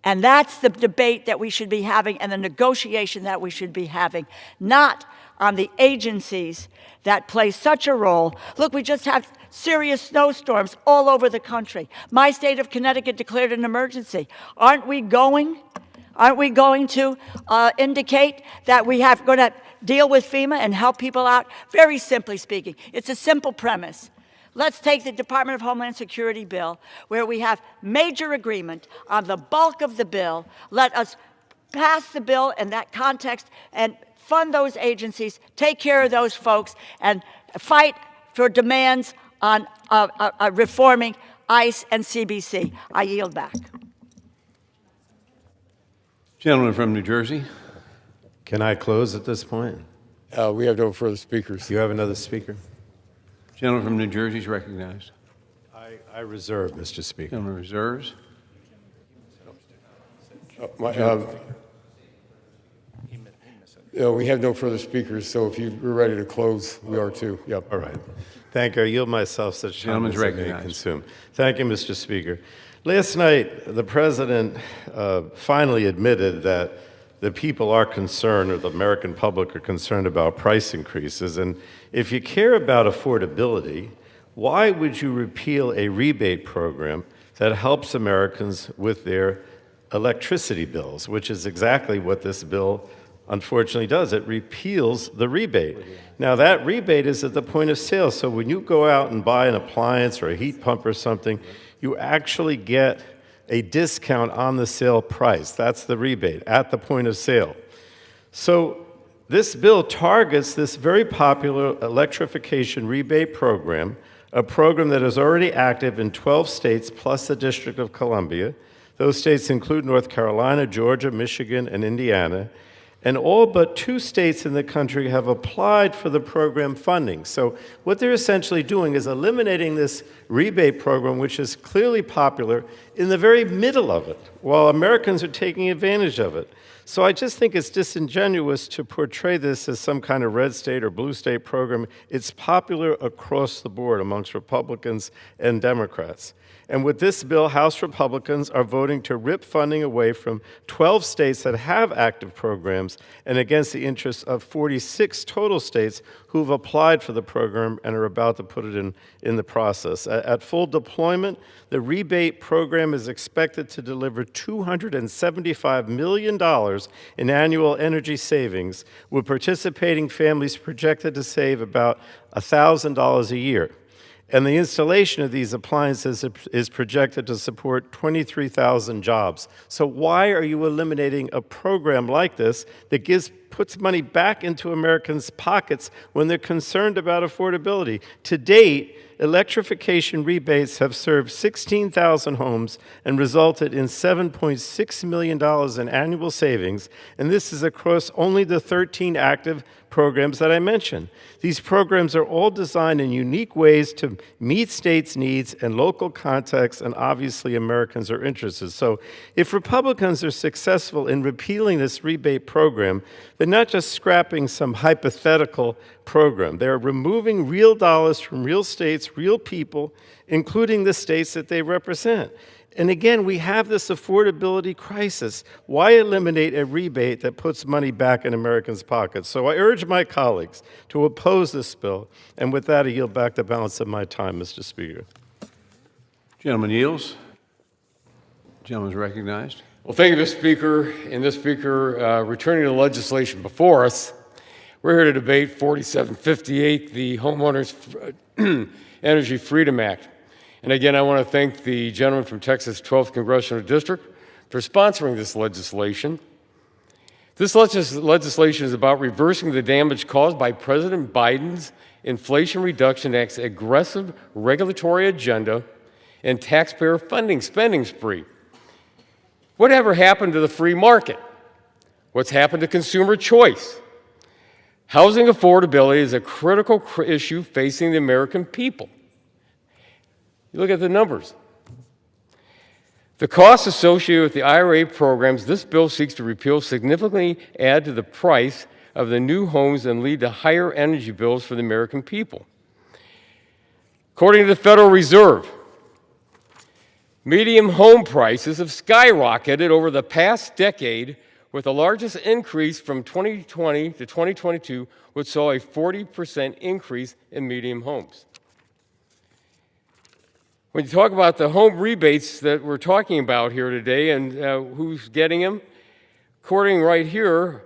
And that's the debate that we should be having and the negotiation that we should be having, not on the agencies that play such a role. Look, we just have serious snowstorms all over the country. My state of Connecticut declared an emergency. Aren't we going to indicate that we have going to deal with FEMA and help people out? Very simply speaking, it's a simple premise. Let's take the Department of Homeland Security bill, where we have major agreement on the bulk of the bill. Let us pass the bill in that context and fund those agencies, take care of those folks, and fight for demands on reforming ICE and CBC. I yield back. Gentleman from New Jersey. Can I close at this point? We have no further speakers. You have another speaker? Gentleman from New Jersey is recognized. I reserve, Mr. Speaker. Gentleman reserves. We have no further speakers, so if you're ready to close, we are too. Yep. All right. Thank you. I yield myself such time Gentleman's as I may recognized. consume. Thank you, Mr. Speaker. Last night, the President finally admitted that the people are concerned, or the American public are concerned about price increases. And if you care about affordability, why would you repeal a rebate program that helps Americans with their electricity bills, which is exactly what this bill unfortunately does. It repeals the rebate. Now, that rebate is at the point of sale, so when you go out and buy an appliance or a heat pump or something, you actually get a discount on the sale price. That's the rebate at the point of sale. So this bill targets this very popular electrification rebate program, a program that is already active in 12 states plus the District of Columbia. Those states include North Carolina, Georgia, Michigan, and Indiana. And all but 2 states in the country have applied for the program funding. So what they're essentially doing is eliminating this rebate program, which is clearly popular, in the very middle of it, while Americans are taking advantage of it. So I just think it's disingenuous to portray this as some kind of red state or blue state program. It's popular across the board amongst Republicans and Democrats. And with this bill, House Republicans are voting to rip funding away from 12 states that have active programs and against the interests of 46 total states who've applied for the program and are about to put it in the process. At full deployment, the rebate program is expected to deliver $275 million in annual energy savings, with participating families projected to save about $1,000 a year. And the installation of these appliances is projected to support 23,000 jobs. So why are you eliminating a program like this that puts money back into Americans' pockets when they're concerned about affordability? To date, electrification rebates have served 16,000 homes and resulted in $7.6 million in annual savings, and this is across only the 13 active programs that I mentioned. These programs are all designed in unique ways to meet states' needs and local contexts, and obviously Americans are interested. So if Republicans are successful in repealing this rebate program, they're not just scrapping some hypothetical program. They're removing real dollars from real states, real people, including the states that they represent. And again, we have this affordability crisis. Why eliminate a rebate that puts money back in Americans' pockets? So I urge my colleagues to oppose this bill. And with that, I yield back the balance of my time, Mr. Speaker. Gentleman yields. Gentleman is recognized. Well, thank you, Mr. Speaker. And Mr. Speaker, returning to the legislation before us, we're here to debate 4758, the Homeowners Energy Freedom Act. And again, I want to thank the gentleman from Texas' 12th Congressional District for sponsoring this legislation. This legislation is about reversing the damage caused by President Biden's Inflation Reduction Act's aggressive regulatory agenda and taxpayer funding spending spree. Whatever happened to the free market? What's happened to consumer choice? Housing affordability is a critical issue facing the American people. You look at the numbers. The costs associated with the IRA programs this bill seeks to repeal significantly add to the price of the new homes and lead to higher energy bills for the American people. According to the Federal Reserve, median home prices have skyrocketed over the past decade, with the largest increase from 2020 to 2022, which saw a 40% increase in median homes. When you talk about the home rebates that we're talking about here today and who's getting them, according right here,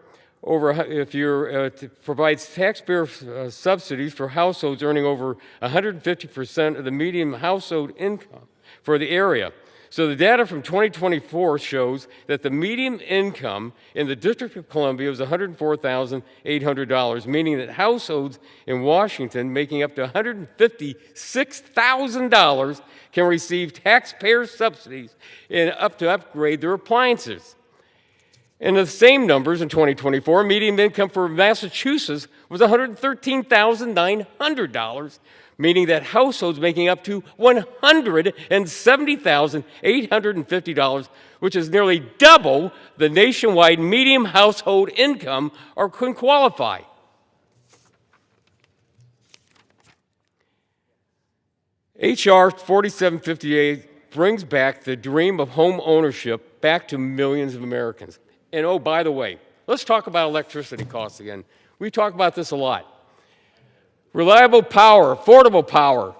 provides taxpayer subsidies for households earning over 150% of the median household income for the area. So the data from 2024 shows that the median income in the District of Columbia was $104,800, meaning that households in Washington making up to $156,000 can receive taxpayer subsidies to upgrade their appliances. And the same numbers in 2024, median income for Massachusetts was $113,900, meaning that households making up to $170,850, which is nearly double the nationwide median household income, can qualify. H.R. 4758 brings back the dream of home ownership back to millions of Americans. And oh, by the way, let's talk about electricity costs again. We talk about this a lot. Reliable power, affordable power.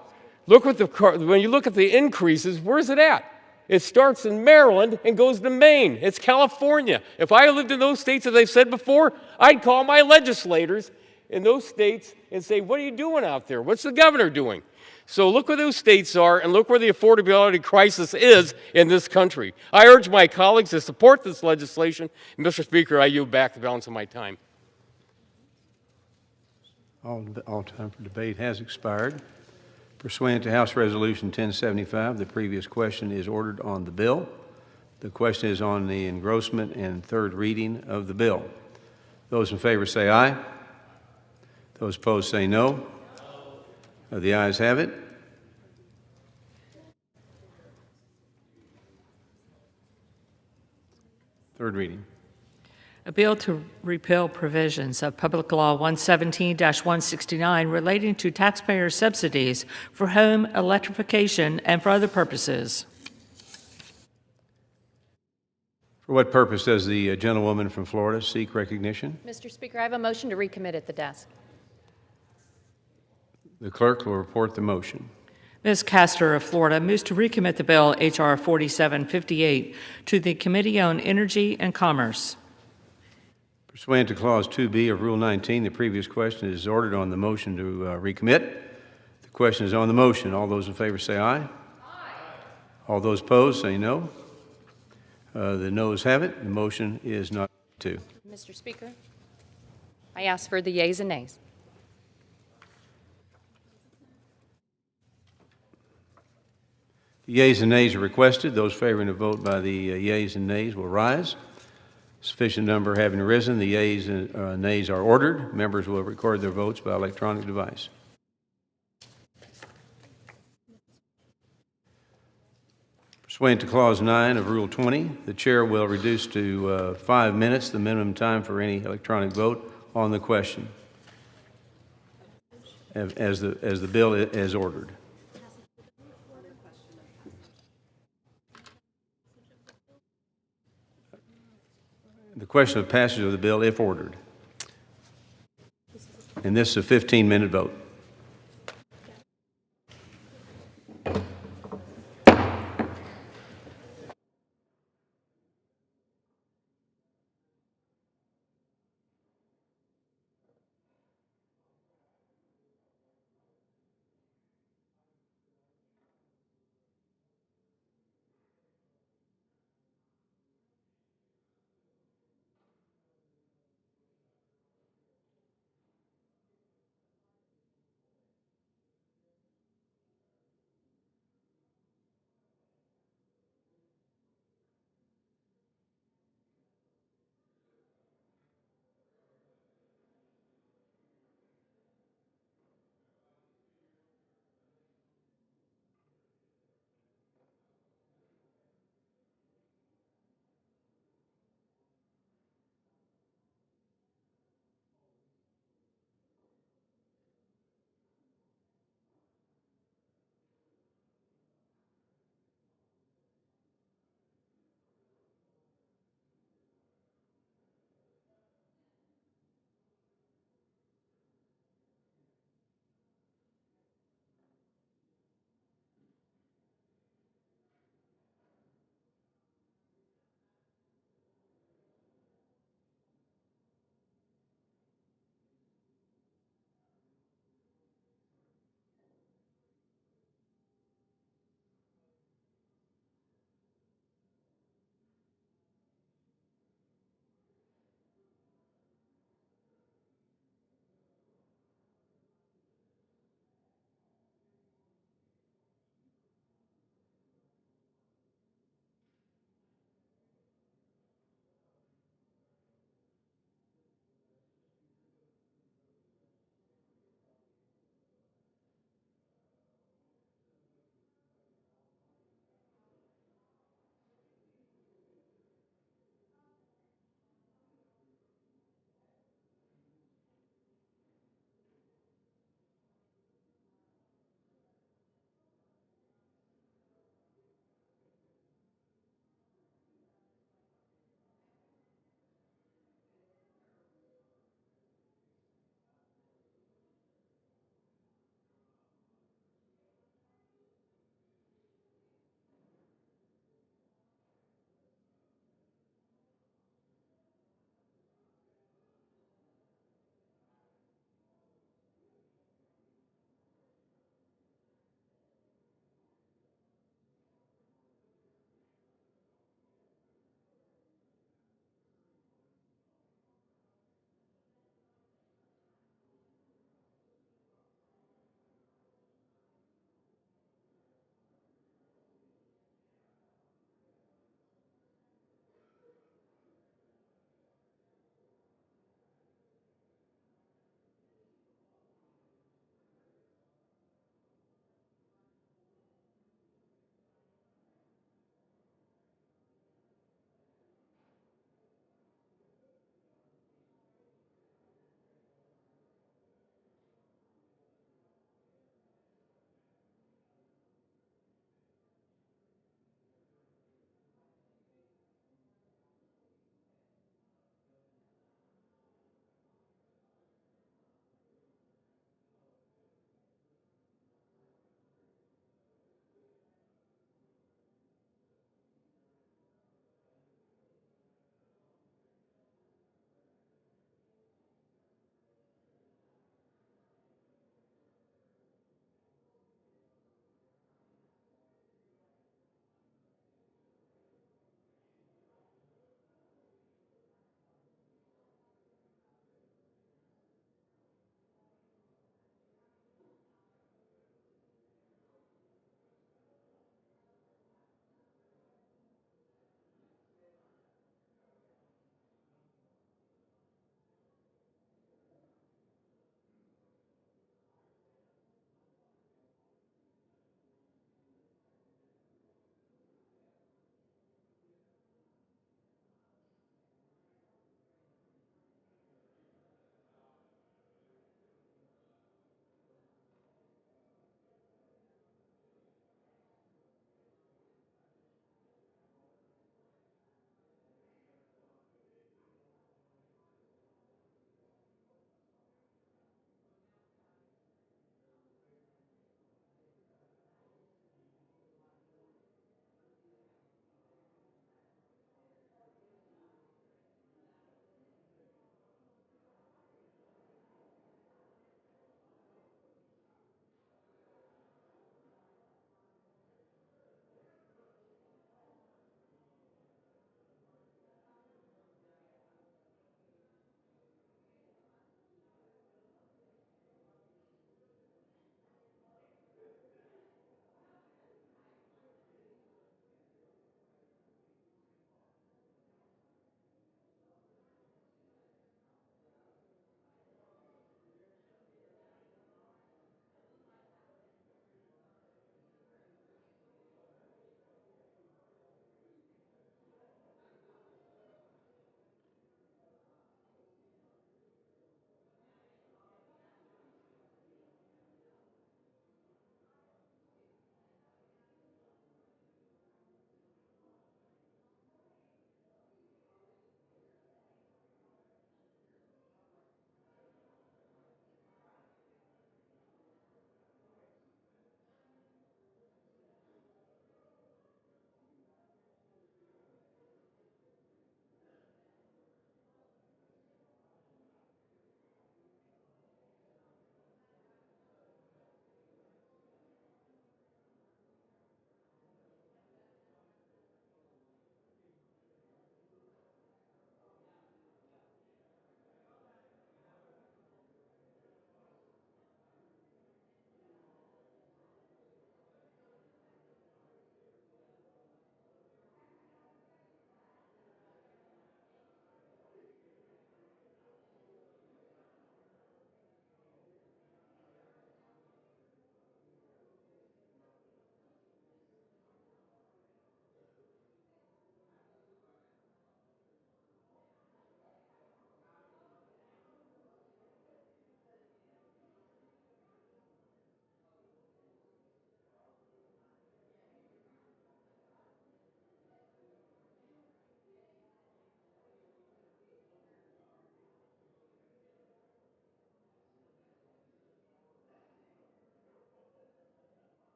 When you look at the increases, where's it at? It starts in Maryland and goes to Maine. It's California. If I lived in those states, as I've said before, I'd call my legislators in those states and say, what are you doing out there? What's the governor doing? So look where those states are and look where the affordability crisis is in this country. I urge my colleagues to support this legislation. Mr. Speaker, I yield back the balance of my time. All time for debate has expired. Pursuant to House Resolution 1075, the previous question is ordered on the bill. The question is on the engrossment and third reading of the bill. Those in favor say aye. Those opposed say no. The ayes have it. Third reading. A bill to repeal provisions of Public Law 117-169 relating to taxpayer subsidies for home electrification and for other purposes. For what purpose does the gentlewoman from Florida seek recognition? Mr. Speaker, I have a motion to recommit at the desk. The clerk will report the motion. Ms. Castor of Florida moves to recommit the bill H.R. 4758 to the Committee on Energy and Commerce. Pursuant to Clause 2B of Rule 19, the previous question is ordered on the motion to recommit. The question is on the motion. All those in favor say aye. Aye. All those opposed say no. The noes have it. The motion is not to. Mr. Speaker, I ask for the yeas and nays. The yeas and nays are requested. Those favoring a vote by the yeas and nays will rise. Sufficient number having risen, the yeas and nays are ordered. Members will record their votes by electronic device. Pursuant to Clause 9 of Rule 20, the Chair will reduce to 5 minutes the minimum time for any electronic vote on the question as the bill is ordered. The question of passage of the bill, if ordered. And this is a 15-minute vote.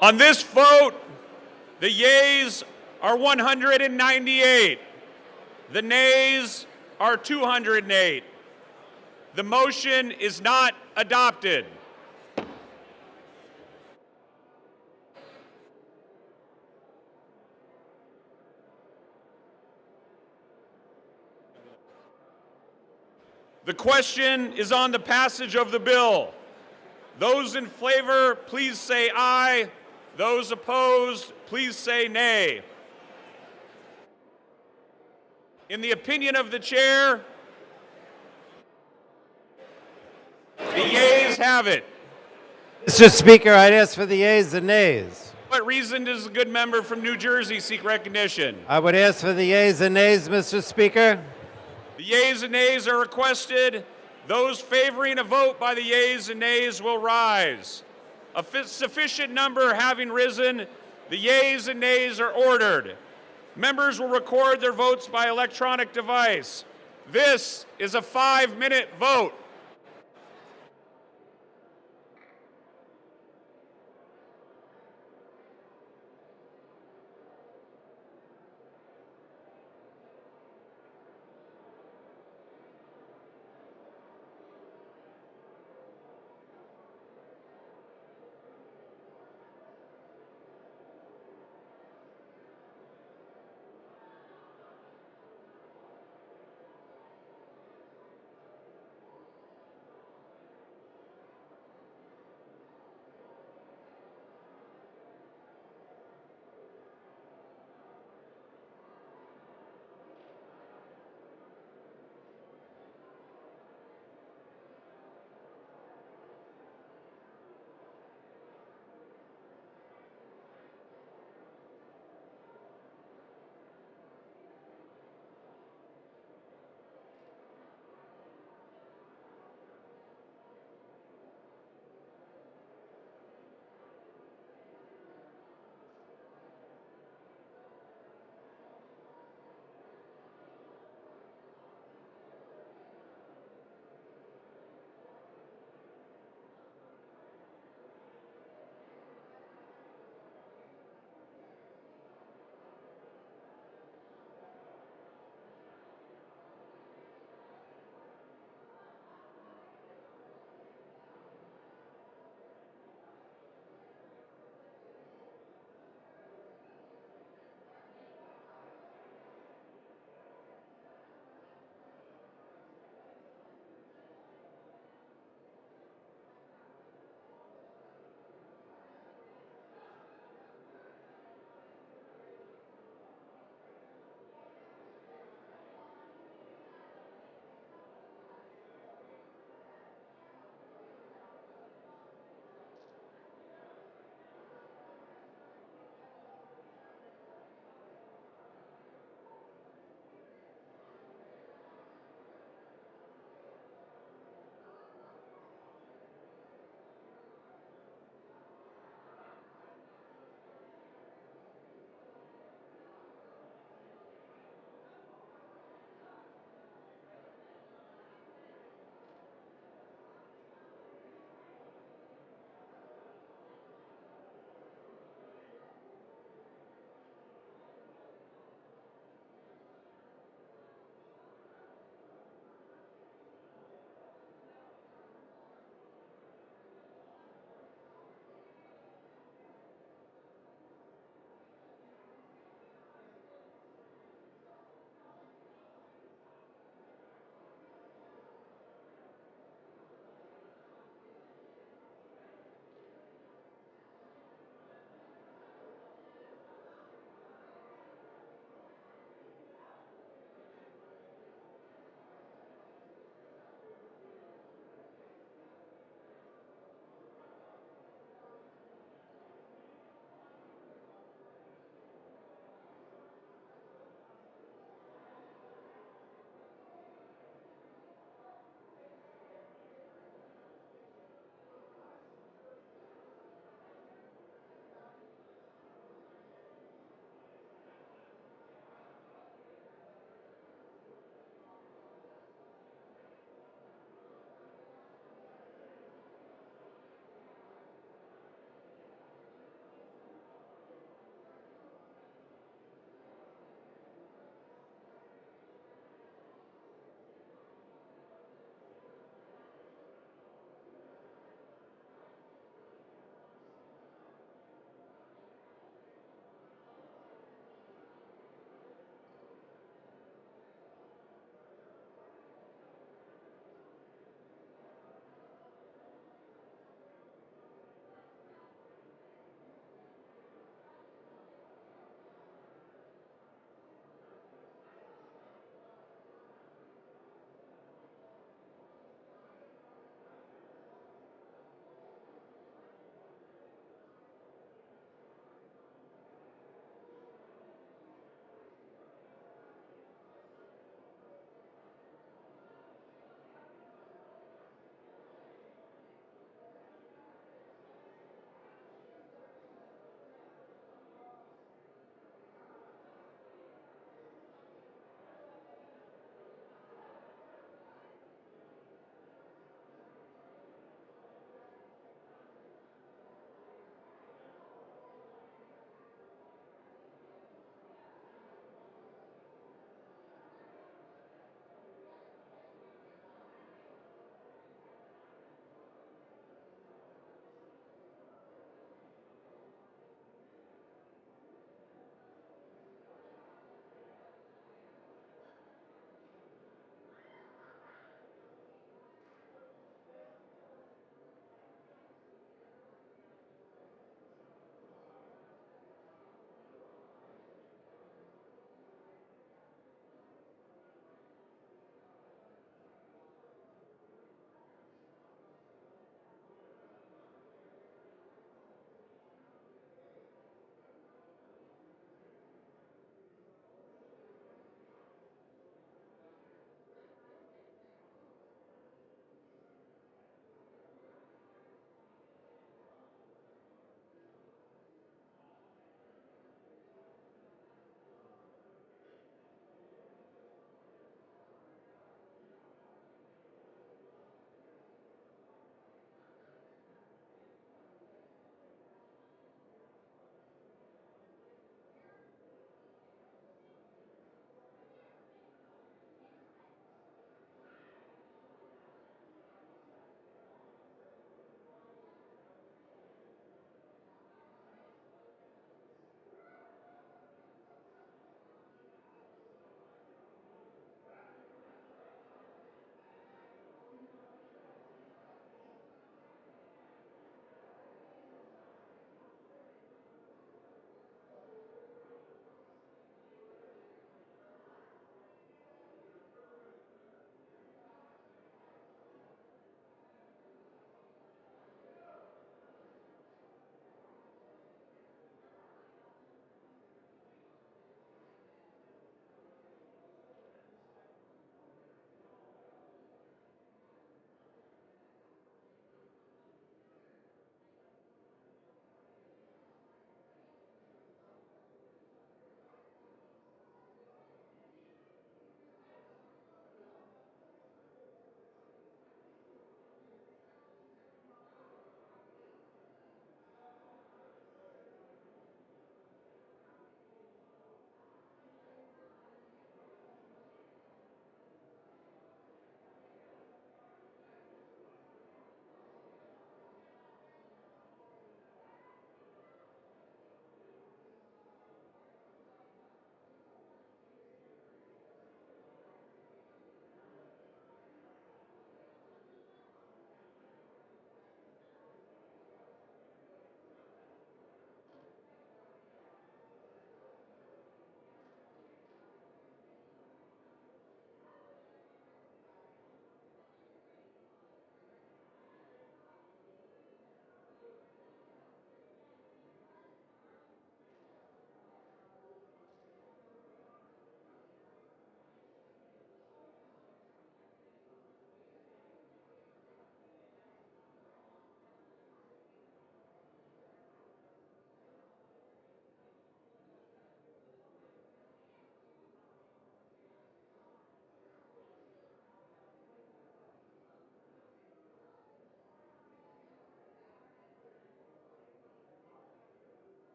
On this vote, the yeas are 198. The nays are 208. The motion is not adopted. The question is on the passage of the bill. Those in favor, please say aye. Those opposed, please say nay. In the opinion of the chair, the yeas have it. Mr. Speaker, I'd ask for the yeas and nays. What reason does the good member from New Jersey seek recognition? I would ask for the yeas and nays, Mr. Speaker. The yeas and nays are requested. Those favoring a vote by the yeas and nays will rise. A sufficient number having risen, the yeas and nays are ordered. Members will record their votes by electronic device. This is a 5-minute vote.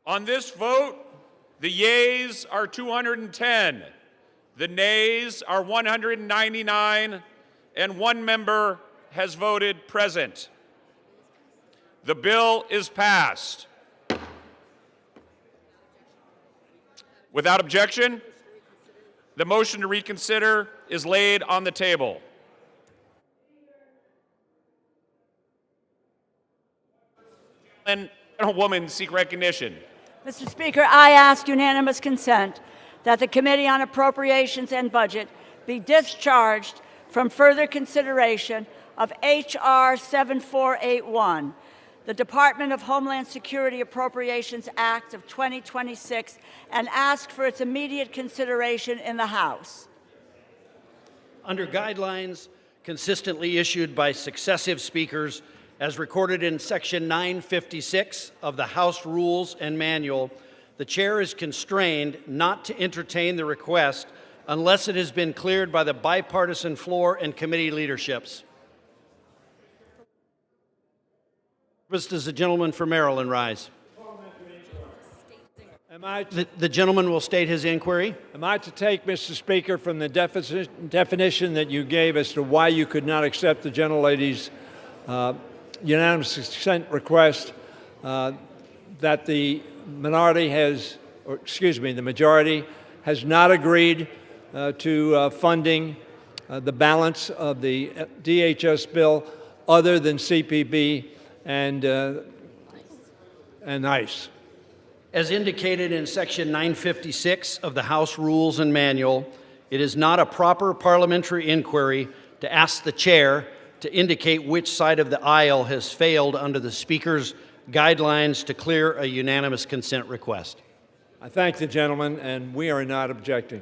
On this vote, the yeas are 210, the nays are 199, and one member has voted present. The bill is passed. Without objection, the motion to reconsider is laid on the table. And gentlewoman seek recognition. Mr. Speaker, I ask unanimous consent that the Committee on Appropriations and Budget be discharged from further consideration of H.R. 7481, the Department of Homeland Security Appropriations Act of 2026, and ask for its immediate consideration in the House. Under guidelines consistently issued by successive speakers, as recorded in Section 956 of the House Rules and Manual, the chair is constrained not to entertain the request unless it has been cleared by the bipartisan floor and committee leaderships. Does the gentleman from Maryland rise? The gentleman will state his inquiry. Am I to take, Mr. Speaker, from the definition that you gave as to why you could not accept the gentlelady's unanimous consent request that the majority has not agreed to funding the balance of the DHS bill other than CPB and ICE? As indicated in Section 956 of the House Rules and Manual, it is not a proper parliamentary inquiry to ask the chair to indicate which side of the aisle has failed under the Speaker's guidelines to clear a unanimous consent request. I thank the gentleman, and we are not objecting.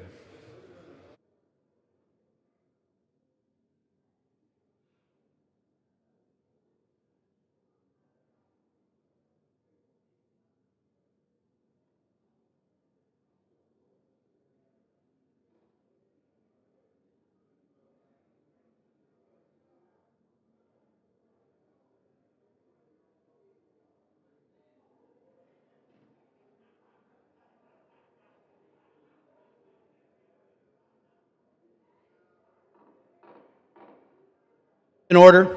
In order.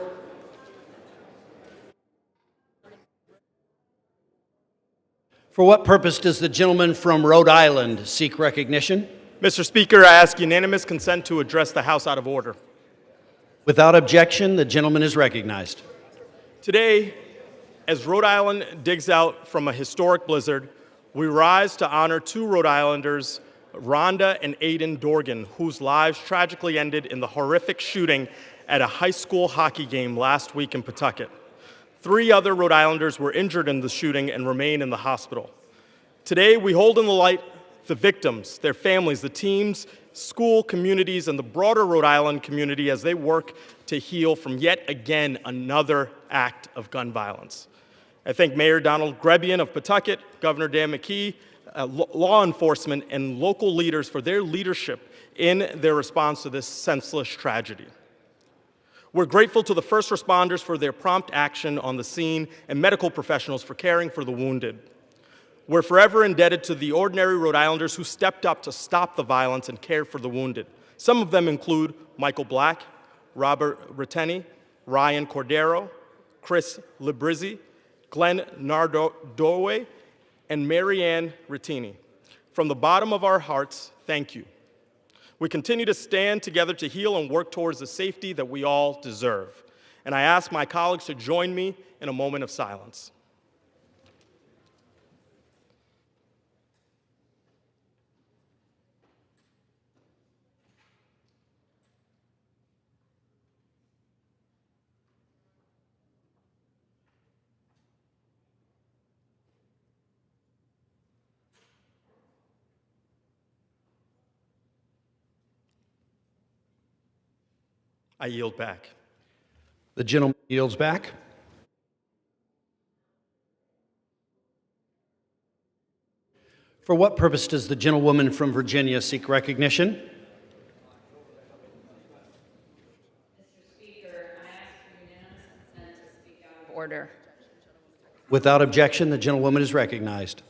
For what purpose does the gentleman from Rhode Island seek recognition? Mr. Speaker, I ask unanimous consent to address the House out of order. Without objection, the gentleman is recognized. Today, as Rhode Island digs out from a historic blizzard, we rise to honor two Rhode Islanders, Rhonda and Aiden Dorgan, whose lives tragically ended in the horrific shooting at a high school hockey game last week in Pawtucket. 3 other Rhode Islanders were injured in the shooting and remain in the hospital. Today, we hold in the light the victims, their families, the teams, school communities, and the broader Rhode Island community as they work to heal from yet again another act of gun violence. I thank Mayor Donald Grebian of Pawtucket, Governor Dan McKee, law enforcement, and local leaders for their leadership in their response to this senseless tragedy. We're grateful to the first responders for their prompt action on the scene and medical professionals for caring for the wounded. We're forever indebted to the ordinary Rhode Islanders who stepped up to stop the violence and care for the wounded. Some of them include Michael Black, Robert Ritteni, Ryan Cordero, Chris Librizzi, Glenn Nardoway, and Marianne Rittini. From the bottom of our hearts, thank you. We continue to stand together to heal and work towards the safety that we all deserve. And I ask my colleagues to join me in a moment of silence. I yield back. The gentleman yields back. For what purpose does the gentlewoman from Virginia seek recognition? Mr. Speaker, I ask for unanimous consent to speak out of order. Without objection, the gentlewoman is recognized.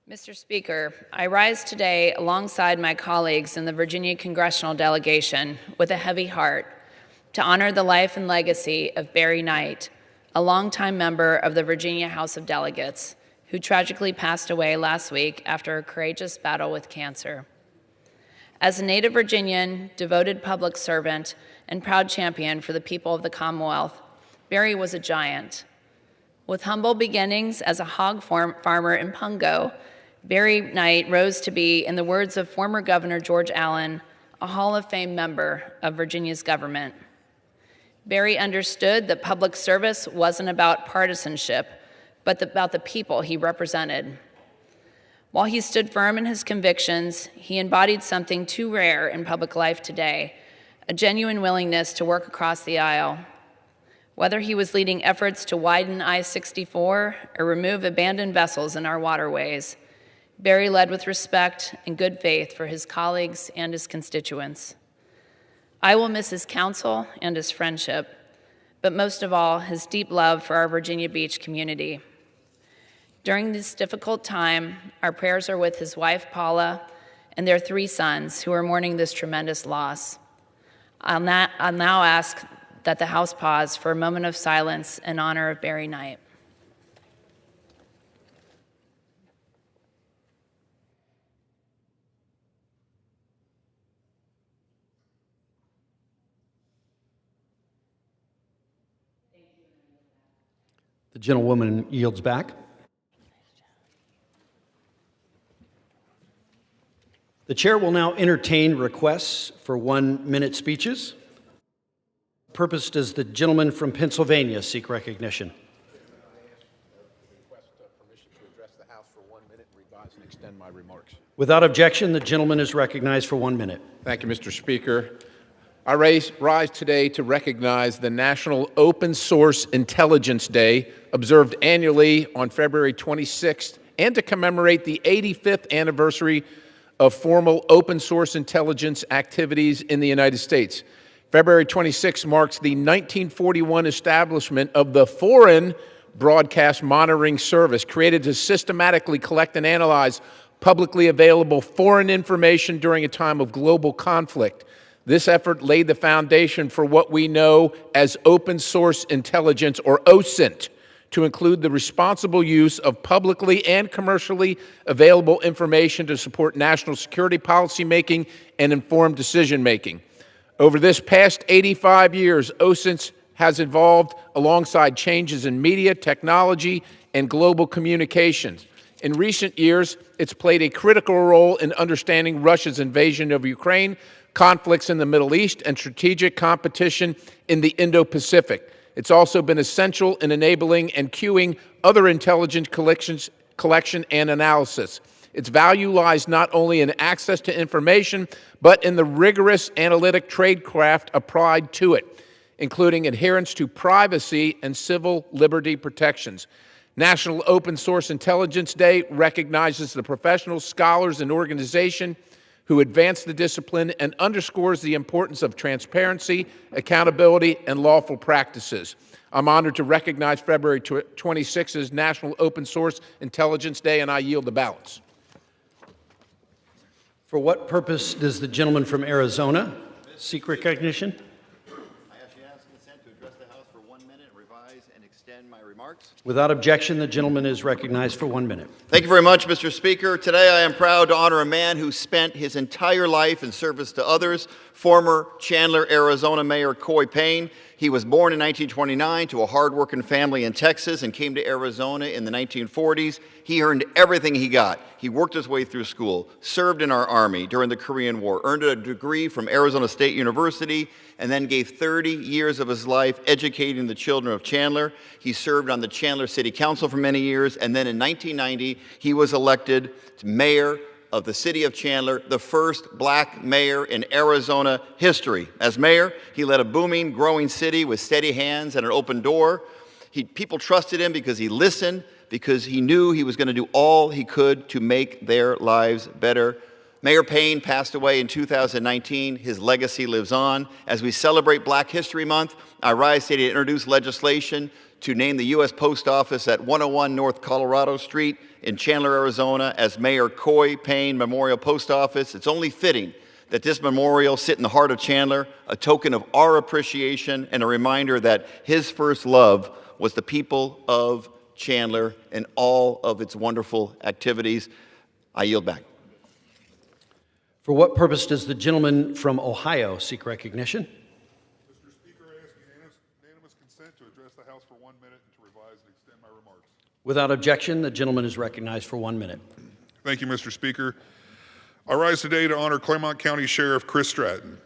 Mr. Speaker, I rise today alongside my colleagues in the Virginia Congressional Delegation with a heavy heart to honor the life and legacy of Barry Knight, a longtime member of the Virginia House of Delegates, who tragically passed away last week after a courageous battle with cancer. As a native Virginian, devoted public servant, and proud champion for the people of the Commonwealth, Barry was a giant. With humble beginnings as a hog farmer in Pungo, Barry Knight rose to be, in the words of former Governor George Allen, a Hall of Fame member of Virginia's government. Barry understood that public service wasn't about partisanship, but about the people he represented. While he stood firm in his convictions, he embodied something too rare in public life today, a genuine willingness to work across the aisle. Whether he was leading efforts to widen I-64 or remove abandoned vessels in our waterways, Barry led with respect and good faith for his colleagues and his constituents. I will miss his counsel and his friendship, but most of all, his deep love for our Virginia Beach community. During this difficult time, our prayers are with his wife, Paula, and their 3 sons who are mourning this tremendous loss. I'll now ask that the House pause for a moment of silence in honor of Barry Knight. The gentlewoman yields back. The chair will now entertain requests for 1-minute speeches. Purpose does the gentleman from Pennsylvania seek recognition? Without objection, the gentleman is recognized for 1 minute. Thank you, Mr. Speaker. I rise today to recognize the National Open Source Intelligence Day, observed annually on February 26th, and to commemorate the 85th anniversary of formal open source intelligence activities in the United States. February 26 marks the 1941 establishment of the Foreign Broadcast Monitoring Service, created to systematically collect and analyze publicly available foreign information during a time of global conflict. This effort laid the foundation for what we know as open source intelligence, or OSINT, to include the responsible use of publicly and commercially available information to support national security policy making and informed decision making. Over this past 85 years, OSINT has evolved alongside changes in media, technology, and global communications. In recent years, it's played a critical role in understanding Russia's invasion of Ukraine, conflicts in the Middle East, and strategic competition in the Indo-Pacific. It's also been essential in enabling and queuing other intelligence collection and analysis. Its value lies not only in access to information, but in the rigorous analytic tradecraft applied to it, including adherence to privacy and civil liberty protections. National Open Source Intelligence Day recognizes the professionals, scholars, and organizations who advance the discipline and underscores the importance of transparency, accountability, and lawful practices. I'm honored to recognize February 26th as National Open Source Intelligence Day, and I yield the balance. For what purpose does the gentleman from Arizona seek recognition? I ask unanimous consent to address the House for 1 minute, revise and extend my remarks. Without objection, the gentleman is recognized for 1 minute. Thank you very much, Mr. Speaker. Today I am proud to honor a man who spent his entire life in service to others, former Chandler, Arizona Mayor Coy Payne. He was born in 1929 to a hard-working family in Texas and came to Arizona in the 1940s. He earned everything he got. He worked his way through school, served in our Army during the Korean War, earned a degree from Arizona State University, and then gave 30 years of his life educating the children of Chandler. He served on the Chandler City Council for many years, and then in 1990, he was elected mayor of the city of Chandler, the first black mayor in Arizona history. As mayor, he led a booming, growing city with steady hands and an open door. People trusted him because he listened, because he knew he was going to do all he could to make their lives better. Mayor Payne passed away in 2019. His legacy lives on. As we celebrate Black History Month, I rise today to introduce legislation to name the U.S. Post Office at 101 North Colorado Street in Chandler, Arizona as Mayor Coy Payne Memorial Post Office. It's only fitting that this memorial sit in the heart of Chandler, a token of our appreciation and a reminder that his first love was the people of Chandler and all of its wonderful activities. I yield back. For what purpose does the gentleman from Ohio seek recognition? Mr. Speaker, I ask unanimous consent to address the House for 1 minute and to revise and extend my remarks. Without objection, the gentleman is recognized for 1 minute. Thank you, Mr. Speaker. I rise today to honor Claremont County Sheriff Chris Stratton.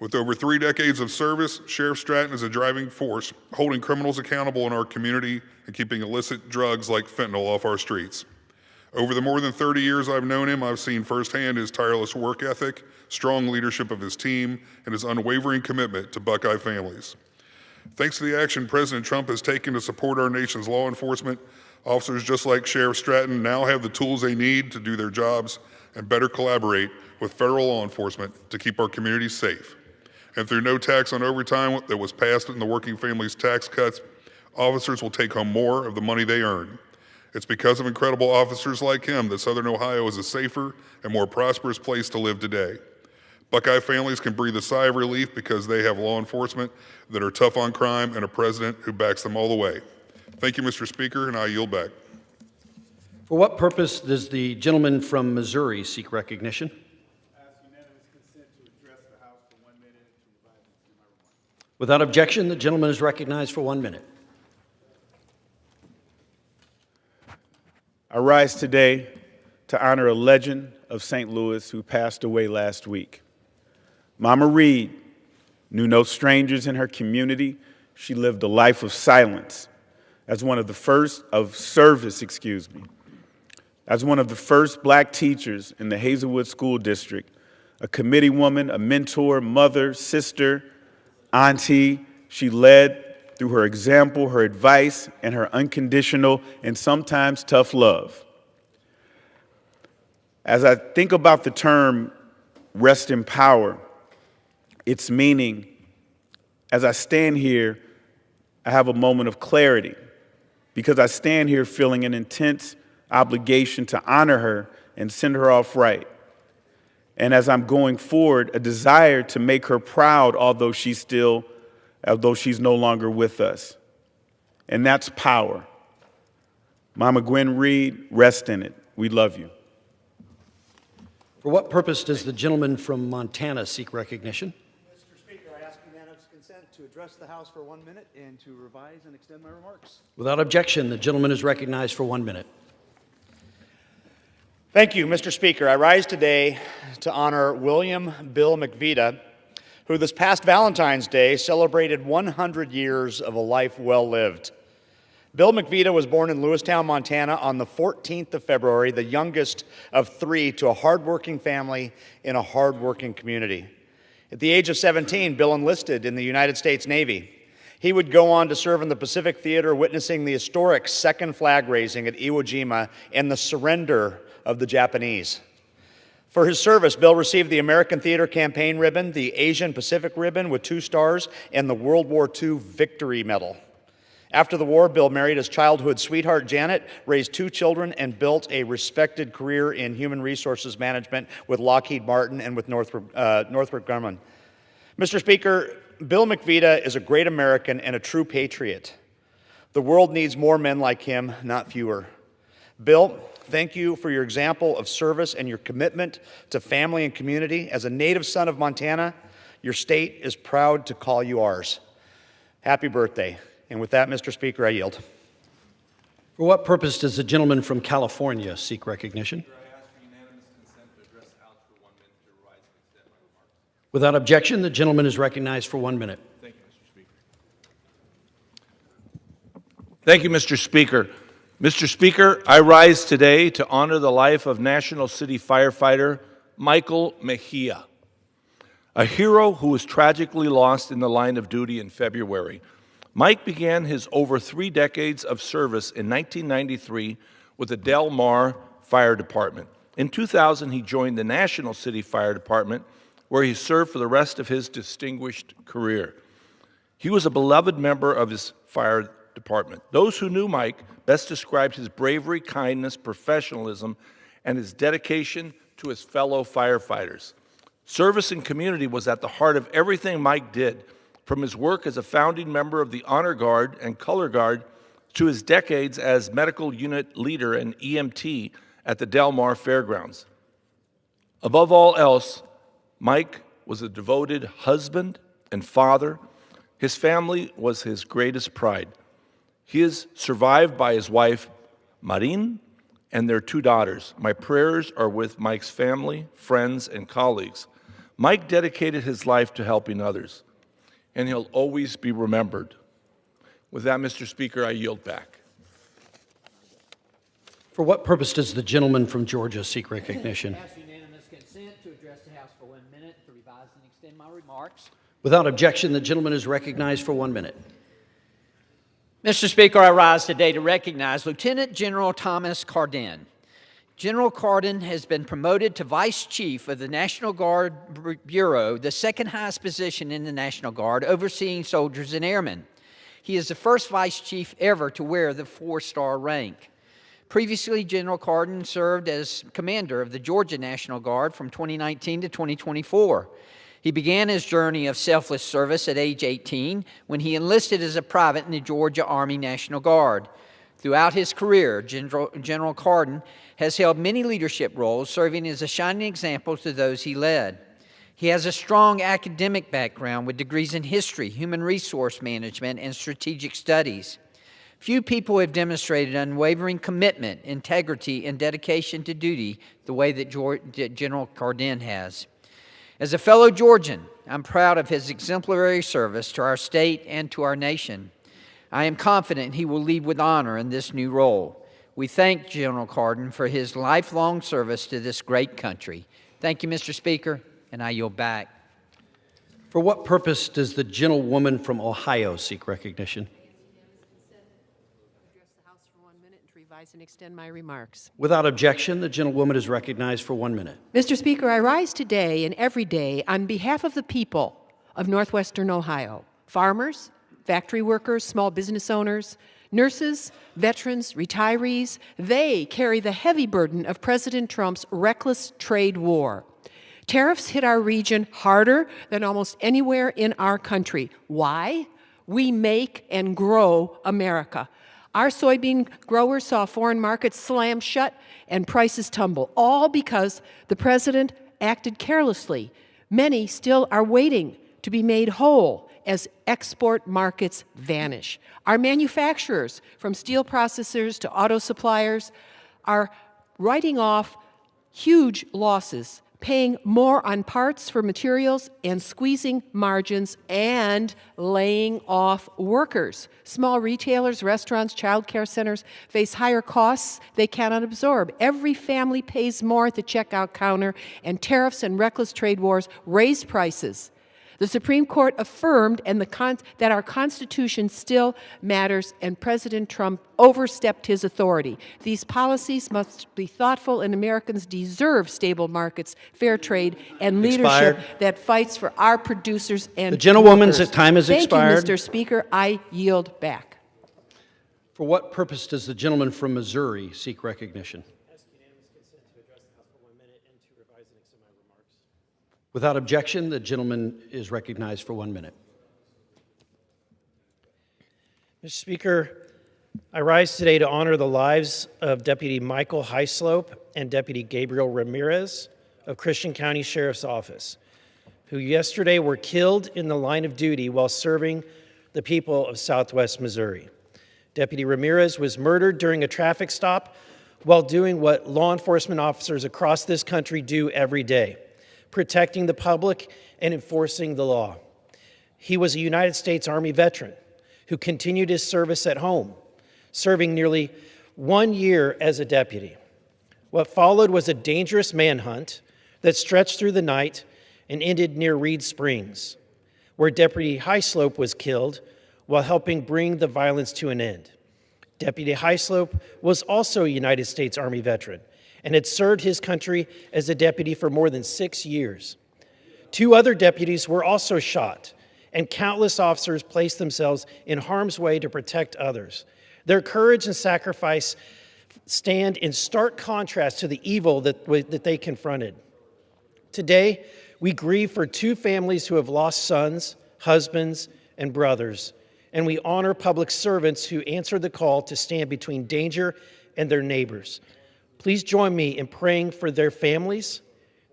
With over 3 decades of service, Sheriff Stratton is a driving force, holding criminals accountable in our community and keeping illicit drugs like fentanyl off our streets. Over the more than 30 years I've known him, I've seen firsthand his tireless work ethic, strong leadership of his team, and his unwavering commitment to Buckeye families. Thanks to the action President Trump has taken to support our nation's law enforcement, officers just like Sheriff Stratton now have the tools they need to do their jobs and better collaborate with federal law enforcement to keep our communities safe. And through no tax on overtime that was passed in the Working Families Tax Cuts, officers will take home more of the money they earn. It's because of incredible officers like him that Southern Ohio is a safer and more prosperous place to live today. Buckeye families can breathe a sigh of relief because they have law enforcement that are tough on crime and a president who backs them all the way. Thank you, Mr. Speaker, and I yield back. For what purpose does the gentleman from Missouri seek recognition? Without objection, the gentleman is recognized for 1 minute. I rise today to honor a legend of St. Louis who passed away last week. Mama Reed knew no strangers in her community. She lived a life of silence. As one of the first black teachers in the Hazelwood School District, a committee woman, a mentor, mother, sister, auntie, she led through her example, her advice, and her unconditional and sometimes tough love. As I think about the term rest in power, its meaning, as I stand here, I have a moment of clarity because I stand here feeling an intense obligation to honor her and send her off right. And as I'm going forward, a desire to make her proud, although she's no longer with us. And that's power. Mama Gwen Reed, rest in it. We love you. For what purpose does the gentleman from Montana seek recognition? Mr. Speaker, I ask unanimous consent to address the House for 1 minute and to revise and extend my remarks. Without objection, the gentleman is recognized for 1 minute. Thank you, Mr. Speaker. I rise today to honor William Bill McVita, who this past Valentine's Day celebrated 100 years of a life well lived. Bill McVita was born in Lewistown, Montana on the 14th of February, the youngest of 3 to a hardworking family in a hardworking community. At the age of 17, Bill enlisted in the United States Navy. He would go on to serve in the Pacific Theater, witnessing the historic second flag raising at Iwo Jima and the surrender of the Japanese. For his service, Bill received the American Theater Campaign Ribbon, the Asian Pacific Ribbon with 2 stars, and the World War II Victory Medal. After the war, Bill married his childhood sweetheart, Janet, raised 2 children, and built a respected career in human resources management with Lockheed Martin and with Northrop Grumman. Mr. Speaker, Bill McVita is a great American and a true patriot. The world needs more men like him, not fewer. Bill, thank you for your example of service and your commitment to family and community. As a native son of Montana, your state is proud to call you ours. Happy birthday. And with that, Mr. Speaker, I yield. For what purpose does the gentleman from California seek recognition? Without objection, the gentleman is recognized for 1 minute. Thank you, Mr. Speaker. Thank you, Mr. Speaker. Mr. Speaker, I rise today to honor the life of National City firefighter Michael Mejia, a hero who was tragically lost in the line of duty in February. Mike began his over 3 decades of service in 1993 with the Del Mar Fire Department. In 2000, he joined the National City Fire Department, where he served for the rest of his distinguished career. He was a beloved member of his fire department. Those who knew Mike best described his bravery, kindness, professionalism, and his dedication to his fellow firefighters. Service and community was at the heart of everything Mike did, from his work as a founding member of the Honor Guard and Color Guard to his decades as medical unit leader and EMT at the Del Mar Fairgrounds. Above all else, Mike was a devoted husband and father. His family was his greatest pride. He is survived by his wife, Marin, and their 2 daughters. My prayers are with Mike's family, friends, and colleagues. Mike dedicated his life to helping others, and he'll always be remembered. With that, Mr. Speaker, I yield back. For what purpose does the gentleman from Georgia seek recognition? Ask unanimous consent to address the House for 1 minute to revise and extend my remarks. Without objection, the gentleman is recognized for 1 minute. Mr. Speaker, I rise today to recognize Lieutenant General Thomas Cardin. General Cardin has been promoted to Vice Chief of the National Guard Bureau, the second highest position in the National Guard, overseeing soldiers and airmen. He is the first Vice Chief ever to wear the 4-star rank. Previously, General Cardin served as commander of the Georgia National Guard from 2019 to 2024. He began his journey of selfless service at age 18 when he enlisted as a private in the Georgia Army National Guard. Throughout his career, General Cardin has held many leadership roles, serving as a shining example to those he led. He has a strong academic background with degrees in history, human resource management, and strategic studies. Few people have demonstrated unwavering commitment, integrity, and dedication to duty the way that General Cardin has. As a fellow Georgian, I'm proud of his exemplary service to our state and to our nation. I am confident he will lead with honor in this new role. We thank General Cardin for his lifelong service to this great country. Thank you, Mr. Speaker, and I yield back. For what purpose does the gentlewoman from Ohio seek recognition? Revise and extend my remarks. Without objection, the gentlewoman is recognized for 1 minute. Mr. Speaker, I rise today and every day on behalf of the people of Northwestern Ohio, farmers, factory workers, small business owners, nurses, veterans, retirees. They carry the heavy burden of President Trump's reckless trade war. Tariffs hit our region harder than almost anywhere in our country. Why? We make and grow America. Our soybean growers saw foreign markets slam shut and prices tumble, all because the president acted carelessly. Many still are waiting to be made whole as export markets vanish. Our manufacturers, from steel processors to auto suppliers, are writing off huge losses, paying more on parts for materials and squeezing margins and laying off workers. Small retailers, restaurants, child care centers face higher costs they cannot absorb. Every family pays more at the checkout counter, and tariffs and reckless trade wars raise prices. The Supreme Court affirmed that our Constitution still matters, and President Trump overstepped his authority. These policies must be thoughtful, and Americans deserve stable markets, fair trade, and leadership that fights for our producers and the gentlewoman's workers. time has expired. Thank you, Mr. Speaker. I yield back. For what purpose does the gentleman from Missouri seek recognition? Without objection, the gentleman is recognized for 1 minute. Mr. Speaker, I rise today to honor the lives of Deputy Michael Hyslop and Deputy Gabriel Ramirez of Christian County Sheriff's Office, who yesterday were killed in the line of duty while serving the people of Southwest Missouri. Deputy Ramirez was murdered during a traffic stop while doing what law enforcement officers across this country do every day: protecting the public and enforcing the law. He was a United States Army veteran who continued his service at home, serving nearly 1 year as a deputy. What followed was a dangerous manhunt that stretched through the night and ended near Reed Springs, where Deputy Hyslop was killed while helping bring the violence to an end. Deputy Hyslop was also a United States Army veteran and had served his country as a deputy for more than 6 years. 2 other deputies were also shot and countless officers placed themselves in harm's way to protect others. Their courage and sacrifice stand in stark contrast to the evil that they confronted. Today, we grieve for two families who have lost sons, husbands, and brothers, and we honor public servants who answered the call to stand between danger and their neighbors. Please join me in praying for their families,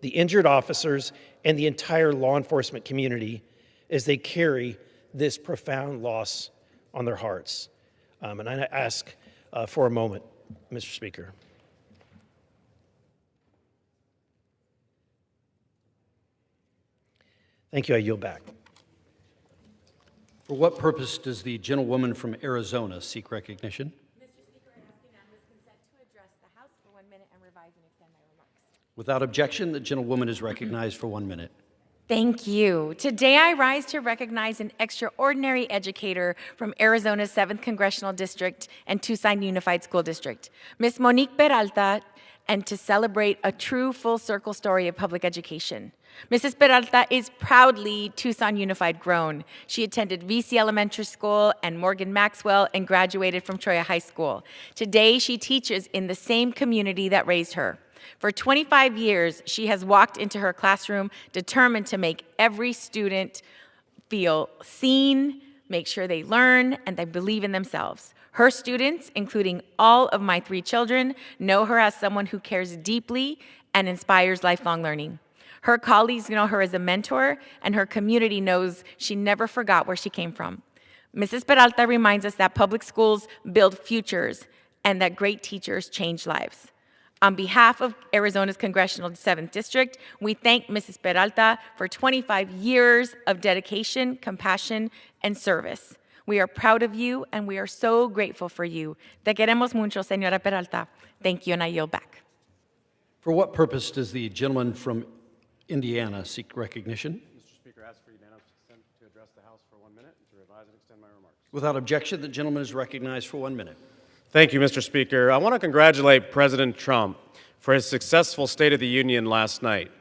the injured officers, and the entire law enforcement community as they carry this profound loss on their hearts. And I ask for a moment, Mr. Speaker. Thank you. I yield back. For what purpose does the gentlewoman from Arizona seek recognition? Mr. Speaker, I ask unanimous consent to address the House for 1 minute and revise and extend my remarks. Without objection, the gentlewoman is recognized for 1 minute. Thank you. Today I rise to recognize an extraordinary educator from Arizona's 7th Congressional District and Tucson Unified School District, Ms. Monique Peralta, and to celebrate a true full-circle story of public education. Mrs. Peralta is proudly Tucson Unified grown. She attended VC Elementary School and Morgan Maxwell and graduated from Troya High School. Today, she teaches in the same community that raised her. For 25 years, she has walked into her classroom determined to make every student feel seen, make sure they learn, and they believe in themselves. Her students, including all of my 3 children, know her as someone who cares deeply and inspires lifelong learning. Her colleagues know her as a mentor, and her community knows she never forgot where she came from. Mrs. Peralta reminds us that public schools build futures and that great teachers change lives. On behalf of Arizona's Congressional 7th District, we thank Mrs. Peralta for 25 years of dedication, compassion, and service. We are proud of you, and we are so grateful for you. Te queremos mucho, Señora Peralta. Thank you, and I yield back. For what purpose does the gentleman from Indiana seek recognition? Mr. Speaker, I ask for unanimous consent to address the House for 1 minute and to revise and extend my remarks. Without objection, the gentleman is recognized for 1 minute. Thank you, Mr. Speaker. I want to congratulate President Trump for his successful State of the Union last night.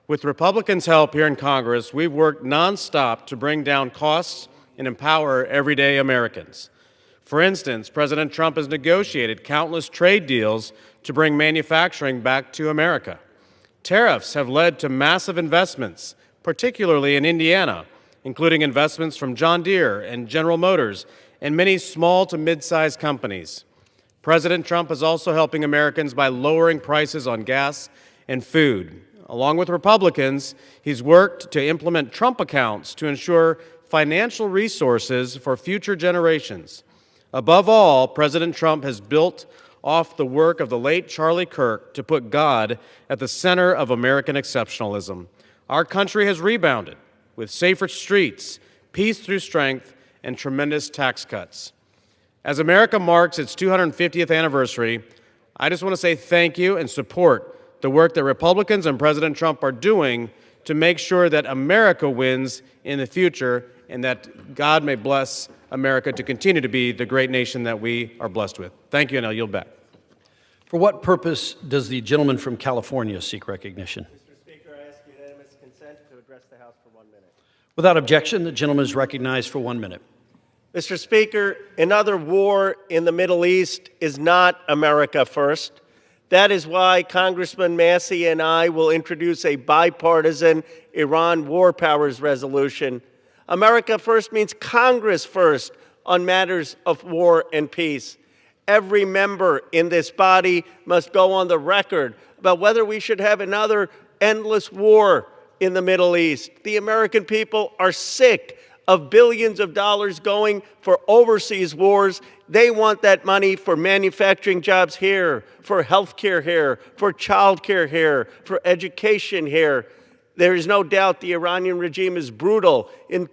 With Republicans' help here in Congress, we've worked nonstop to bring down costs and empower everyday Americans. For instance, President Trump has negotiated countless trade deals to bring manufacturing back to America. Tariffs have led to massive investments, particularly in Indiana, including investments from John Deere and General Motors and many small to mid-sized companies. President Trump is also helping Americans by lowering prices on gas and food. Along with Republicans, he's worked to implement Trump accounts to ensure financial resources for future generations. Above all, President Trump has built off the work of the late Charlie Kirk to put God at the center of American exceptionalism. Our country has rebounded with safer streets, peace through strength, and tremendous tax cuts. As America marks its 250th anniversary, I just want to say thank you and support the work that Republicans and President Trump are doing to make sure that America wins in the future and that God may bless America to continue to be the great nation that we are blessed with. Thank you, and I'll yield back. For what purpose does the gentleman from California seek recognition? Mr. Speaker, I ask unanimous consent to address the House for 1 minute. Without objection, the gentleman is recognized for 1 minute. Mr. Speaker, another war in the Middle East is not America first. That is why Congressman Massey and I will introduce a bipartisan Iran war powers resolution. America first means Congress first on matters of war and peace. Every member in this body must go on the record about whether we should have another endless war in the Middle East. The American people are sick of billions of dollars going for overseas wars. They want that money for manufacturing jobs here, for health care here, for child care here, for education here. There is no doubt the Iranian regime is brutal in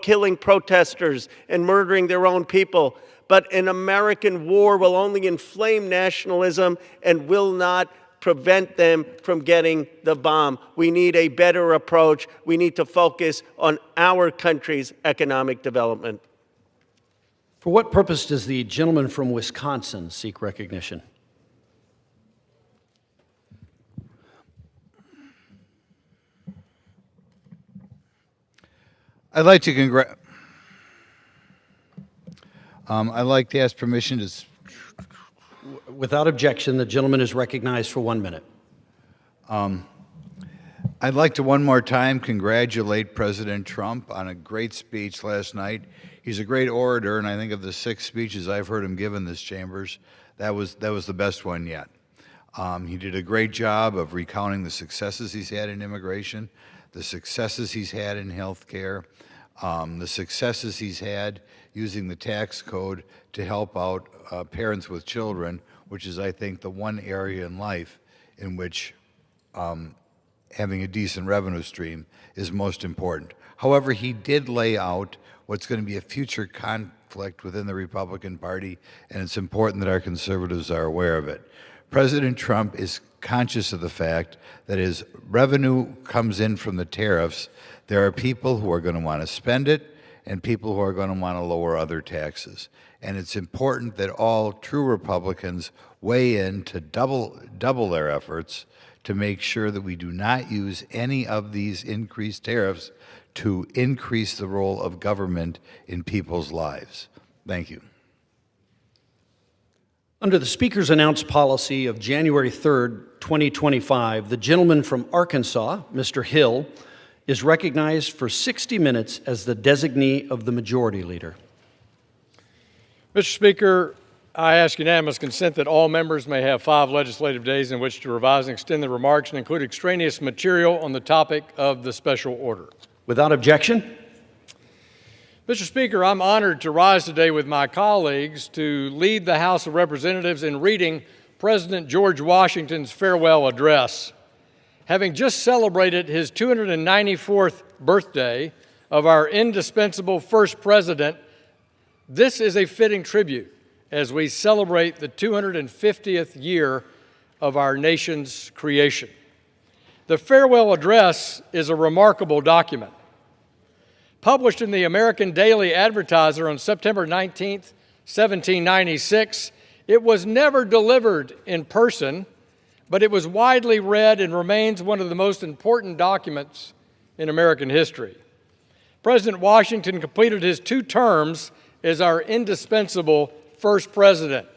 killing protesters and murdering their own people. But an American war will only inflame nationalism and will not prevent them from getting the bomb. We need a better approach. We need to focus on our country's economic development. For what purpose does the gentleman from Wisconsin seek recognition? I'd like to I'd like to ask permission to. Without objection, the gentleman is recognized for 1 minute. I'd like to one more time congratulate President Trump on a great speech last night. He's a great orator, and I think of the 6 speeches I've heard him give in this chambers, that was the best one yet. He did a great job of recounting the successes he's had in immigration, the successes he's had in health care, the successes he's had using the tax code to help out parents with children, which is, I think, the one area in life in which having a decent revenue stream is most important. However, he did lay out what's going to be a future conflict within the Republican Party, and it's important that our conservatives are aware of it. President Trump is conscious of the fact that as revenue comes in from the tariffs, there are people who are going to want to spend it and people who are going to want to lower other taxes. And it's important that all true Republicans weigh in to double their efforts to make sure that we do not use any of these increased tariffs to increase the role of government in people's lives. Thank you. Under the Speaker's announced policy of January 3rd, 2025, the gentleman from Arkansas, Mr. Hill, is recognized for 60 minutes as the designee of the Majority Leader. Mr. Speaker, I ask unanimous consent that all members may have 5 legislative days in which to revise and extend their remarks and include extraneous material on the topic of the special order. Without objection. Mr. Speaker, I'm honored to rise today with my colleagues to lead the House of Representatives in reading President George Washington's farewell address. Having just celebrated his 294th birthday of our indispensable first president, this is a fitting tribute as we celebrate the 250th year of our nation's creation. The farewell address is a remarkable document. Published in the American Daily Advertiser on September 19, 1796, it was never delivered in person, but it was widely read and remains one of the most important documents in American history. President Washington completed his 2 terms as our indispensable first president.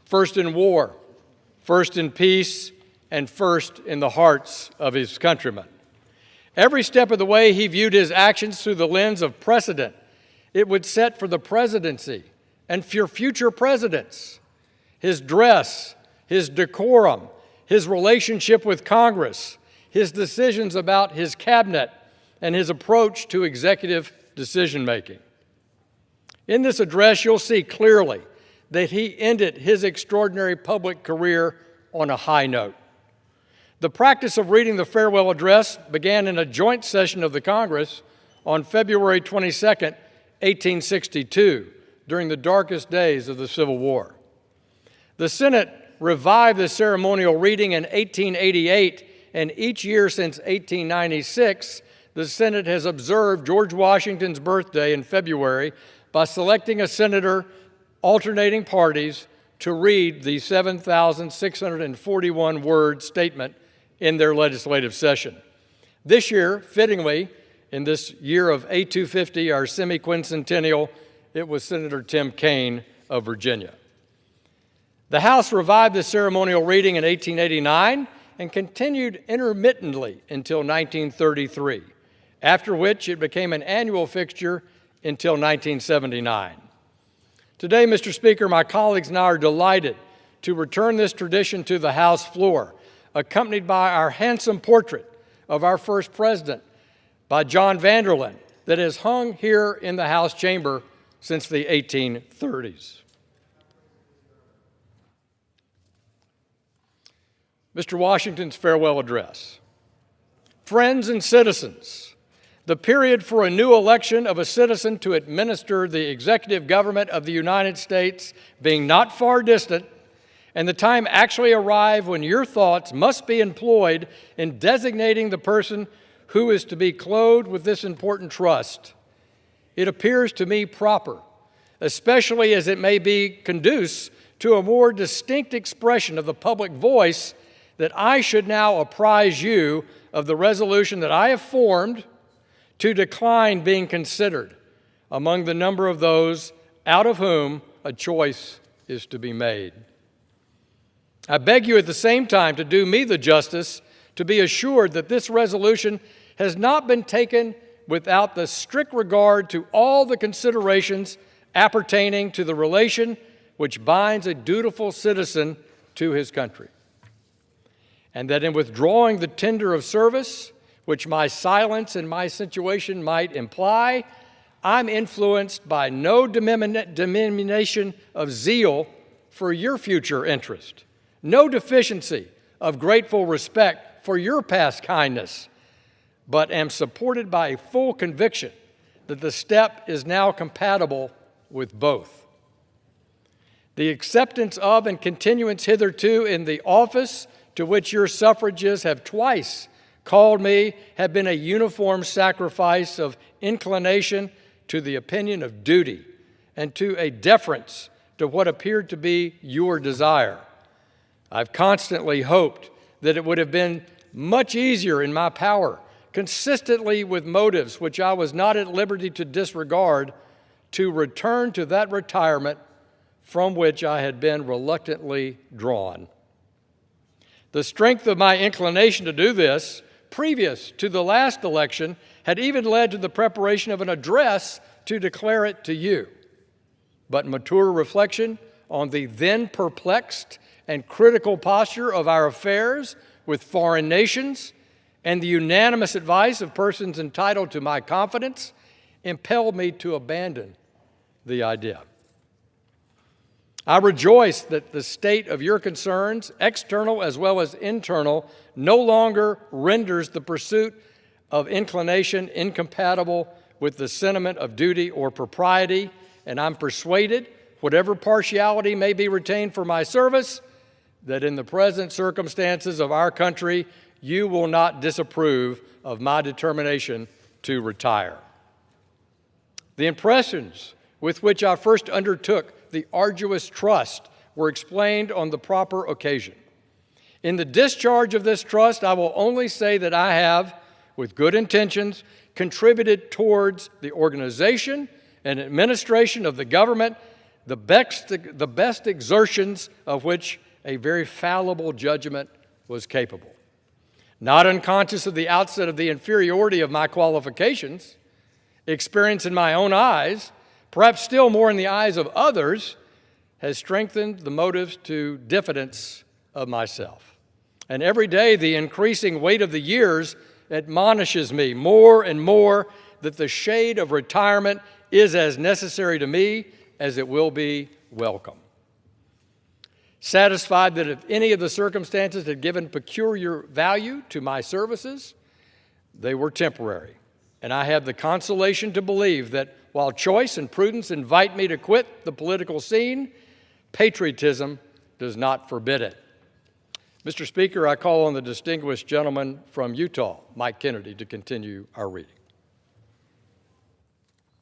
First in war, first in peace, and first in the hearts of his countrymen. Every step of the way, he viewed his actions through the lens of precedent it would set for the presidency and for future presidents. His dress, his decorum, his relationship with Congress, his decisions about his cabinet, and his approach to executive decision-making. In this address, you'll see clearly that he ended his extraordinary public career on a high note. The practice of reading the farewell address began in a joint session of the Congress on February 22, 1862, during the darkest days of the Civil War. The Senate revived the ceremonial reading in 1888, and each year since 1896, the Senate has observed George Washington's birthday in February by selecting a senator alternating parties to read the 7,641-word statement in their legislative session. This year, fittingly, in this year of A250, our semi-quincentennial, it was Senator Tim Kaine of Virginia. The House revived the ceremonial reading in 1889 and continued intermittently until 1933, after which it became an annual fixture until 1979. Today, Mr. Speaker, my colleagues and I are delighted to return this tradition to the House floor, accompanied by our handsome portrait of our first president by John Vanderlyn that has hung here in the House chamber since the 1830s. Mr. Washington's farewell address. Friends and citizens, the period for a new election of a citizen to administer the executive government of the United States being not far distant, and the time actually arrived when your thoughts must be employed in designating the person who is to be clothed with this important trust. It appears to me proper, especially as it may be conducive to a more distinct expression of the public voice, that I should now apprise you of the resolution that I have formed to decline being considered among the number of those out of whom a choice is to be made. I beg you at the same time to do me the justice to be assured that this resolution has not been taken without the strict regard to all the considerations appertaining to the relation which binds a dutiful citizen to his country, and that in withdrawing the tender of service, which my silence and my situation might imply, I'm influenced by no diminution of zeal for your future interest, no deficiency of grateful respect for your past kindness, but am supported by a full conviction that the step is now compatible with both. The acceptance of and continuance hitherto in the office to which your suffrages have twice called me have been a uniform sacrifice of inclination to the opinion of duty and to a deference to what appeared to be your desire. I've constantly hoped that it would have been much easier in my power, consistently with motives which I was not at liberty to disregard, to return to that retirement from which I had been reluctantly drawn. The strength of my inclination to do this, previous to the last election, had even led to the preparation of an address to declare it to you. But mature reflection on the then perplexed and critical posture of our affairs with foreign nations and the unanimous advice of persons entitled to my confidence impelled me to abandon the idea. I rejoice that the state of your concerns, external as well as internal, no longer renders the pursuit of inclination incompatible with the sentiment of duty or propriety, and I'm persuaded, whatever partiality may be retained for my service, that in the present circumstances of our country, you will not disapprove of my determination to retire. The impressions with which I first undertook the arduous trust were explained on the proper occasion. In the discharge of this trust, I will only say that I have, with good intentions, contributed towards the organization and administration of the government, the best exertions of which a very fallible judgment was capable. Not unconscious of the outset of the inferiority of my qualifications, experience in my own eyes, perhaps still more in the eyes of others, has strengthened the motives to diffidence of myself. And every day the increasing weight of the years admonishes me more and more that the shade of retirement is as necessary to me as it will be welcome. Satisfied that if any of the circumstances had given peculiar value to my services, they were temporary. And I have the consolation to believe that while choice and prudence invite me to quit the political scene, patriotism does not forbid it. Mr. Speaker, I call on the distinguished gentleman from Utah, Mike Kennedy, to continue our reading.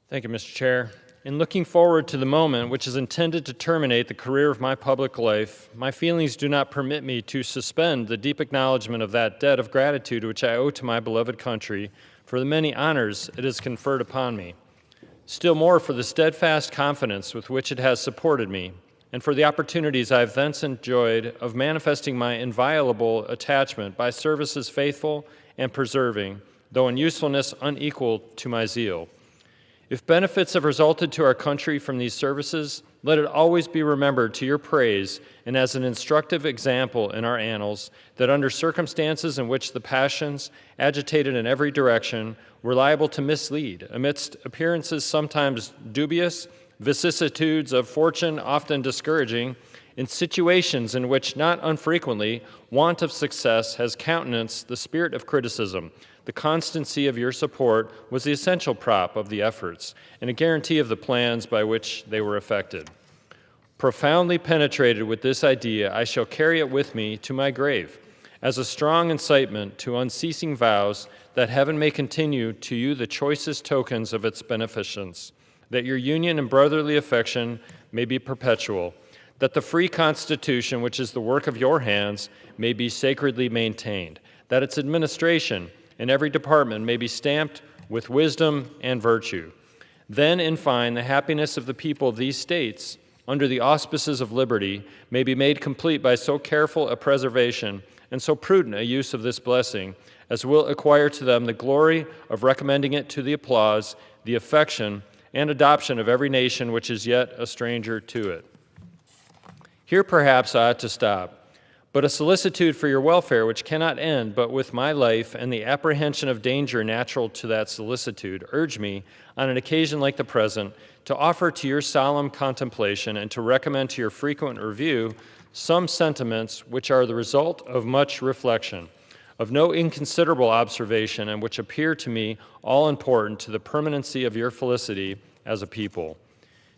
Thank you, Mr. Chair. In looking forward to the moment which is intended to terminate the career of my public life, my feelings do not permit me to suspend the deep acknowledgement of that debt of gratitude which I owe to my beloved country for the many honors it has conferred upon me, still more for the steadfast confidence with which it has supported me, and for the opportunities I have thence enjoyed of manifesting my inviolable attachment by services faithful and persevering, though in usefulness unequal to my zeal. If benefits have resulted to our country from these services, let it always be remembered to your praise and as an instructive example in our annals that under circumstances in which the passions, agitated in every direction, were liable to mislead, amidst appearances sometimes dubious, vicissitudes of fortune often discouraging, in situations in which not unfrequently want of success has countenanced the spirit of criticism, the constancy of your support was the essential prop of the efforts and a guarantee of the plans by which they were effected. Profoundly penetrated with this idea, I shall carry it with me to my grave as a strong incitement to unceasing vows that heaven may continue to you the choicest tokens of its beneficence, that your union and brotherly affection may be perpetual, that the free Constitution, which is the work of your hands, may be sacredly maintained, that its administration in every department may be stamped with wisdom and virtue. Then, in fine, the happiness of the people of these states, under the auspices of liberty, may be made complete by so careful a preservation and so prudent a use of this blessing as will acquire to them the glory of recommending it to the applause, the affection, and adoption of every nation which is yet a stranger to it. Here perhaps I ought to stop, but a solicitude for your welfare which cannot end but with my life and the apprehension of danger natural to that solicitude urge me, on an occasion like the present, to offer to your solemn contemplation and to recommend to your frequent review some sentiments which are the result of much reflection, of no inconsiderable observation, and which appear to me all important to the permanency of your felicity as a people.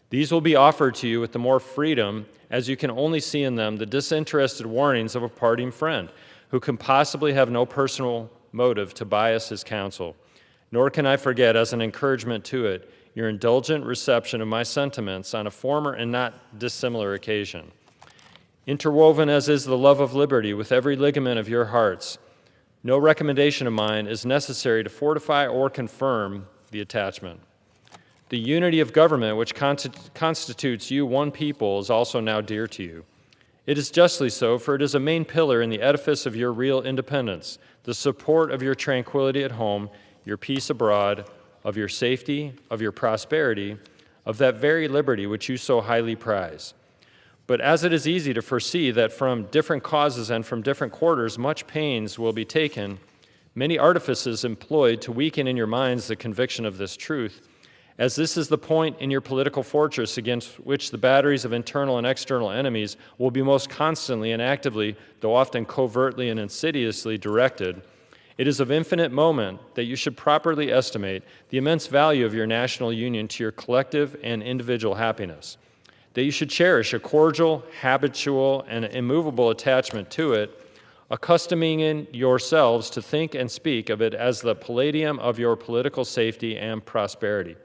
These will be offered to you with the more freedom as you can only see in them the disinterested warnings of a parting friend who can possibly have no personal motive to bias his counsel. Nor can I forget, as an encouragement to it, your indulgent reception of my sentiments on a former and not dissimilar occasion. Interwoven as is the love of liberty with every ligament of your hearts, no recommendation of mine is necessary to fortify or confirm the attachment. The unity of government which constitutes you one people is also now dear to you. It is justly so, for it is a main pillar in the edifice of your real independence, the support of your tranquility at home, your peace abroad, of your safety, of your prosperity, of that very liberty which you so highly prize. But as it is easy to foresee that from different causes and from different quarters much pains will be taken, many artifices employed to weaken in your minds the conviction of this truth, as this is the point in your political fortress against which the batteries of internal and external enemies will be most constantly and actively, though often covertly and insidiously directed, it is of infinite moment that you should properly estimate the immense value of your national union to your collective and individual happiness, that you should cherish a cordial, habitual, and immovable attachment to it, accustoming yourselves to think and speak of it as the palladium of your political safety and prosperity,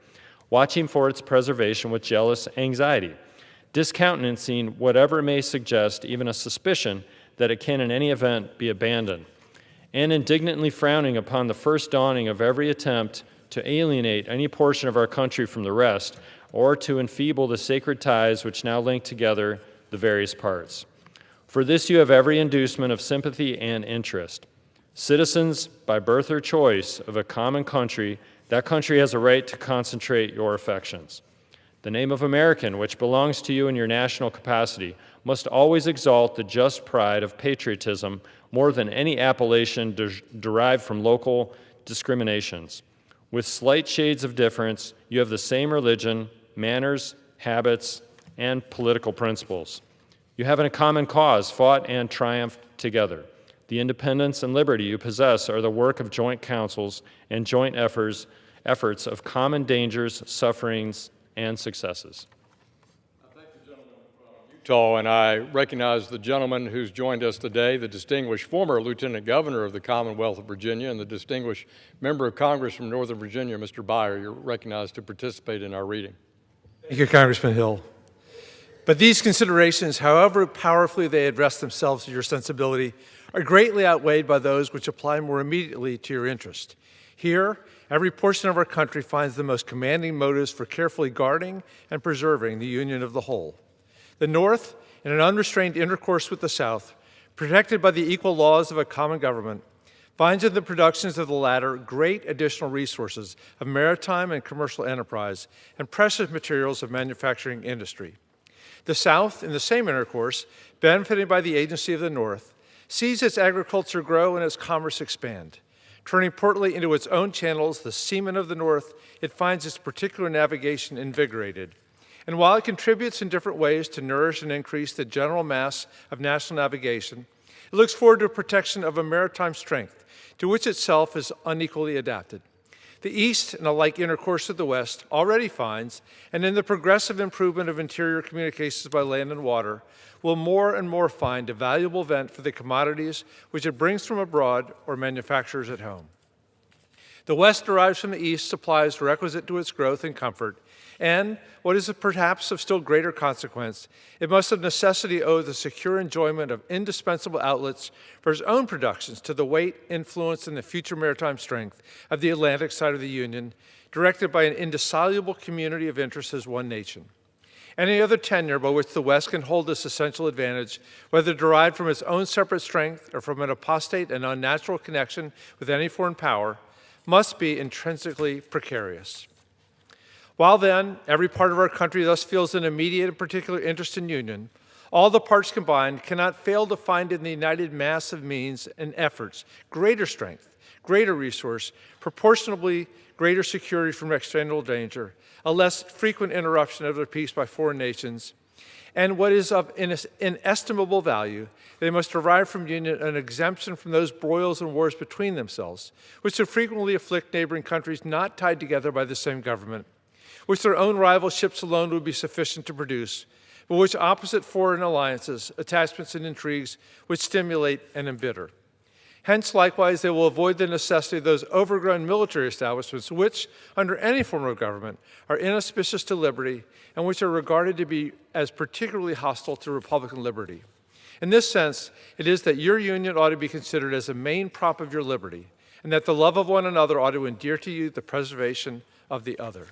watching for its preservation with jealous anxiety, discountenancing whatever may suggest even a suspicion that it can in any event be abandoned, and indignantly frowning upon the first dawning of every attempt to alienate any portion of our country from the rest, or to enfeeble the sacred ties which now link together the various parts. For this you have every inducement of sympathy and interest. Citizens, by birth or choice, of a common country, that country has a right to concentrate your affections. The name of American, which belongs to you in your national capacity, must always exalt the just pride of patriotism more than any appellation derived from local discriminations. With slight shades of difference, you have the same religion, manners, habits, and political principles. You have in a common cause fought and triumphed together. The independence and liberty you possess are the work of joint councils and joint efforts of common dangers, sufferings, and successes. Utah, and I recognize the gentleman who's joined us today, the distinguished former Lieutenant Governor of the Commonwealth of Virginia and the distinguished Member of Congress from Northern Virginia, Mr. Byer. You're recognized to participate in our reading. Thank you, Congressman Hill. But these considerations, however powerfully they address themselves to your sensibility, are greatly outweighed by those which apply more immediately to your interest. Here, every portion of our country finds the most commanding motives for carefully guarding and preserving the union of the whole. The North, in an unrestrained intercourse with the South, protected by the equal laws of a common government, finds in the productions of the latter great additional resources of maritime and commercial enterprise and precious materials of manufacturing industry. The South, in the same intercourse, benefiting by the agency of the North, sees its agriculture grow and its commerce expand. Turning portly into its own channels, the seamen of the North, it finds its particular navigation invigorated. And while it contributes in different ways to nourish and increase the general mass of national navigation, it looks forward to protection of a maritime strength to which itself is unequally adapted. The East, in a like intercourse with the West, already finds, and in the progressive improvement of interior communications by land and water, will more and more find a valuable vent for the commodities which it brings from abroad or manufactures at home. The West derives from the East supplies requisite to its growth and comfort, and, what is perhaps of still greater consequence, it must of necessity owe the secure enjoyment of indispensable outlets for its own productions to the weight, influence, and the future maritime strength of the Atlantic side of the Union, directed by an indissoluble community of interests as one nation. Any other tenure by which the West can hold this essential advantage, whether derived from its own separate strength or from an apostate and unnatural connection with any foreign power, must be intrinsically precarious. While then, every part of our country thus feels an immediate and particular interest in union, all the parts combined cannot fail to find in the united mass of means and efforts greater strength, greater resource, proportionably greater security from external danger, a less frequent interruption of their peace by foreign nations, and what is of inestimable value, they must derive from union an exemption from those broils and wars between themselves, which so frequently afflict neighboring countries not tied together by the same government, which their own rival ships alone would be sufficient to produce, but which opposite foreign alliances, attachments, and intrigues would stimulate and embitter. Hence, likewise, they will avoid the necessity of those overgrown military establishments which, under any form of government, are inauspicious to liberty and which are regarded to be as particularly hostile to Republican liberty. In this sense, it is that your union ought to be considered as a main prop of your liberty, and that the love of one another ought to endear to you the preservation of the other.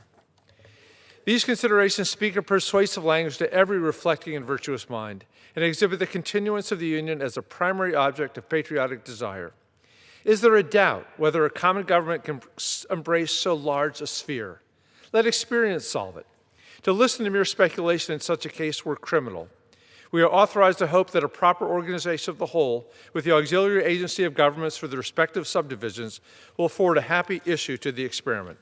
These considerations speak a persuasive language to every reflecting and virtuous mind, and exhibit the continuance of the Union as a primary object of patriotic desire. Is there a doubt whether a common government can embrace so large a sphere? Let experience solve it. To listen to mere speculation in such a case were criminal. We are authorized to hope that a proper organization of the whole, with the auxiliary agency of governments for the respective subdivisions, will afford a happy issue to the experiment.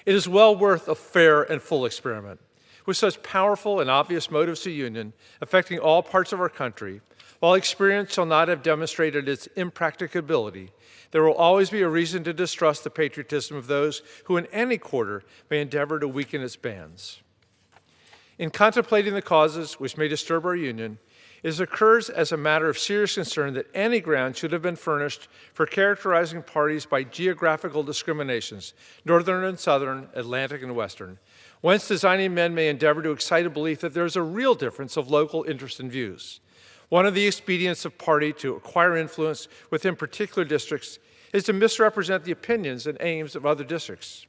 It is well worth a fair and full experiment. With such powerful and obvious motives to union, affecting all parts of our country, while experience shall not have demonstrated its impracticability, there will always be a reason to distrust the patriotism of those who in any quarter may endeavor to weaken its bands. In contemplating the causes which may disturb our union, it occurs as a matter of serious concern that any ground should have been furnished for characterizing parties by geographical discriminations, northern and southern, Atlantic and western, whence designing men may endeavor to excite a belief that there is a real difference of local interest and views. One of the expedients of party to acquire influence within particular districts is to misrepresent the opinions and aims of other districts.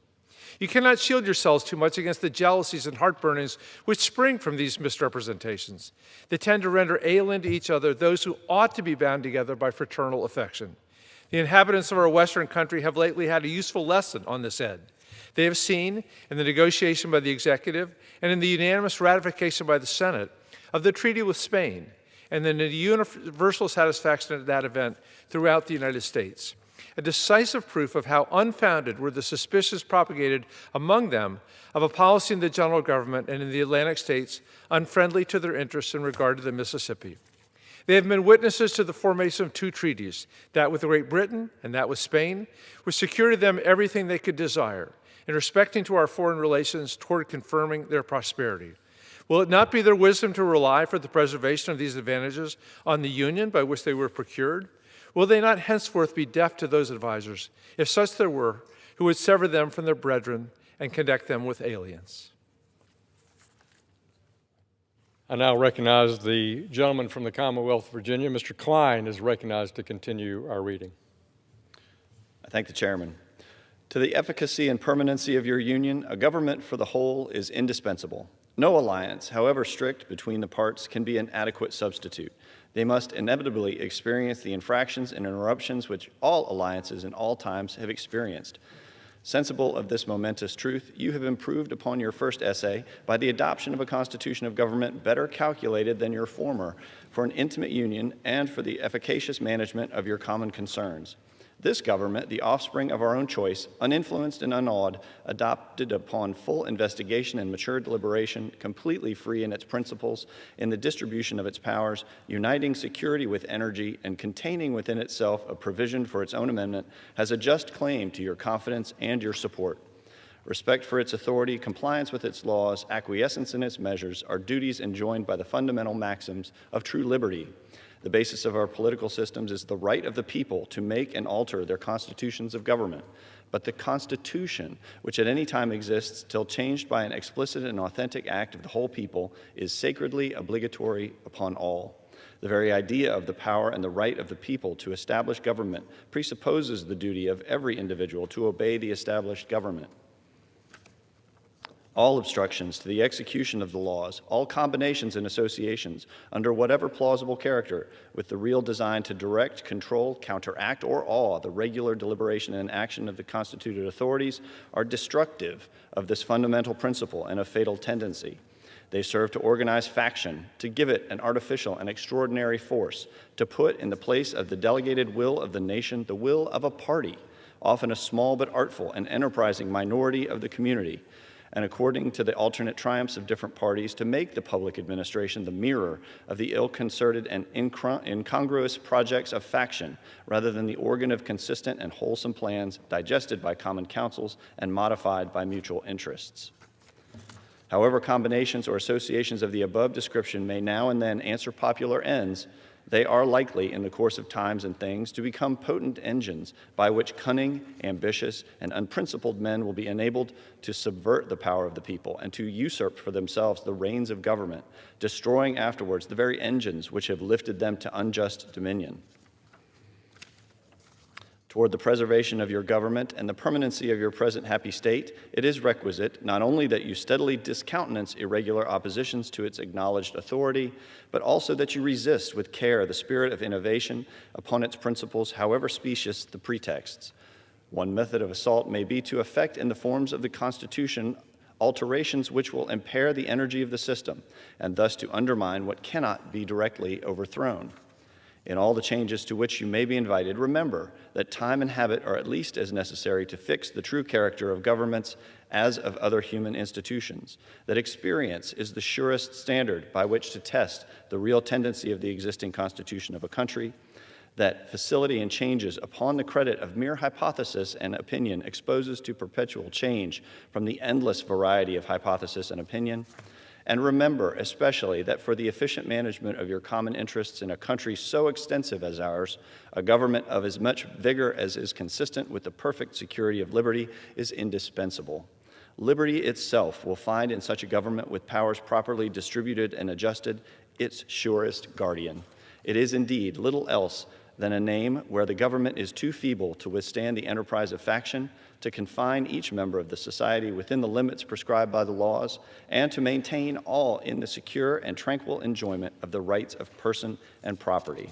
You cannot shield yourselves too much against the jealousies and heartburnings which spring from these misrepresentations. They tend to render alien to each other those who ought to be bound together by fraternal affection. The inhabitants of our Western country have lately had a useful lesson on this head. They have seen, in the negotiation by the executive and in the unanimous ratification by the Senate of the treaty with Spain, and in the universal satisfaction of that event throughout the United States, a decisive proof of how unfounded were the suspicions propagated among them of a policy in the general government and in the Atlantic states unfriendly to their interests in regard to the Mississippi. They have been witnesses to the formation of two treaties, that with Great Britain and that with Spain, which secured to them everything they could desire in respecting to our foreign relations toward confirming their prosperity. Will it not be their wisdom to rely for the preservation of these advantages on the union by which they were procured? Will they not henceforth be deaf to those advisers, if such there were, who would sever them from their brethren and connect them with aliens? I now recognize the gentleman from the Commonwealth of Virginia. Mr. Klein is recognized to continue our reading. I thank the chairman. To the efficacy and permanency of your union, a government for the whole is indispensable. No alliance, however strict between the parts, can be an adequate substitute. They must inevitably experience the infractions and interruptions which all alliances in all times have experienced. Sensible of this momentous truth, you have improved upon your first essay by the adoption of a constitution of government better calculated than your former for an intimate union and for the efficacious management of your common concerns. This government, the offspring of our own choice, uninfluenced and unawed, adopted upon full investigation and mature deliberation, completely free in its principles, in the distribution of its powers, uniting security with energy, and containing within itself a provision for its own amendment, has a just claim to your confidence and your support. Respect for its authority, compliance with its laws, acquiescence in its measures are duties enjoined by the fundamental maxims of true liberty. The basis of our political systems is the right of the people to make and alter their constitutions of government. But the Constitution, which at any time exists till changed by an explicit and authentic act of the whole people, is sacredly obligatory upon all. The very idea of the power and the right of the people to establish government presupposes the duty of every individual to obey the established government. All obstructions to the execution of the laws, all combinations and associations, under whatever plausible character, with the real design to direct, control, counteract, or awe the regular deliberation and action of the constituted authorities, are destructive of this fundamental principle and of fatal tendency. They serve to organize faction, to give it an artificial and extraordinary force, to put in the place of the delegated will of the nation the will of a party, often a small but artful and enterprising minority of the community, and according to the alternate triumphs of different parties, to make the public administration the mirror of the ill-concerted and incongruous projects of faction, rather than the organ of consistent and wholesome plans digested by common councils and modified by mutual interests. However combinations or associations of the above description may now and then answer popular ends, they are likely, in the course of times and things, to become potent engines by which cunning, ambitious, and unprincipled men will be enabled to subvert the power of the people and to usurp for themselves the reins of government, destroying afterwards the very engines which have lifted them to unjust dominion. Toward the preservation of your government and the permanency of your present happy state, it is requisite not only that you steadily discountenance irregular oppositions to its acknowledged authority, but also that you resist with care the spirit of innovation upon its principles, however specious the pretexts. One method of assault may be to effect in the forms of the Constitution alterations which will impair the energy of the system, and thus to undermine what cannot be directly overthrown. In all the changes to which you may be invited, remember that time and habit are at least as necessary to fix the true character of governments as of other human institutions, that experience is the surest standard by which to test the real tendency of the existing constitution of a country, that facility in changes upon the credit of mere hypothesis and opinion exposes to perpetual change from the endless variety of hypothesis and opinion. And remember, especially, that for the efficient management of your common interests in a country so extensive as ours, a government of as much vigor as is consistent with the perfect security of liberty is indispensable. Liberty itself will find in such a government, with powers properly distributed and adjusted, its surest guardian. It is indeed little else than a name where the government is too feeble to withstand the enterprise of faction, to confine each member of the society within the limits prescribed by the laws, and to maintain all in the secure and tranquil enjoyment of the rights of person and property.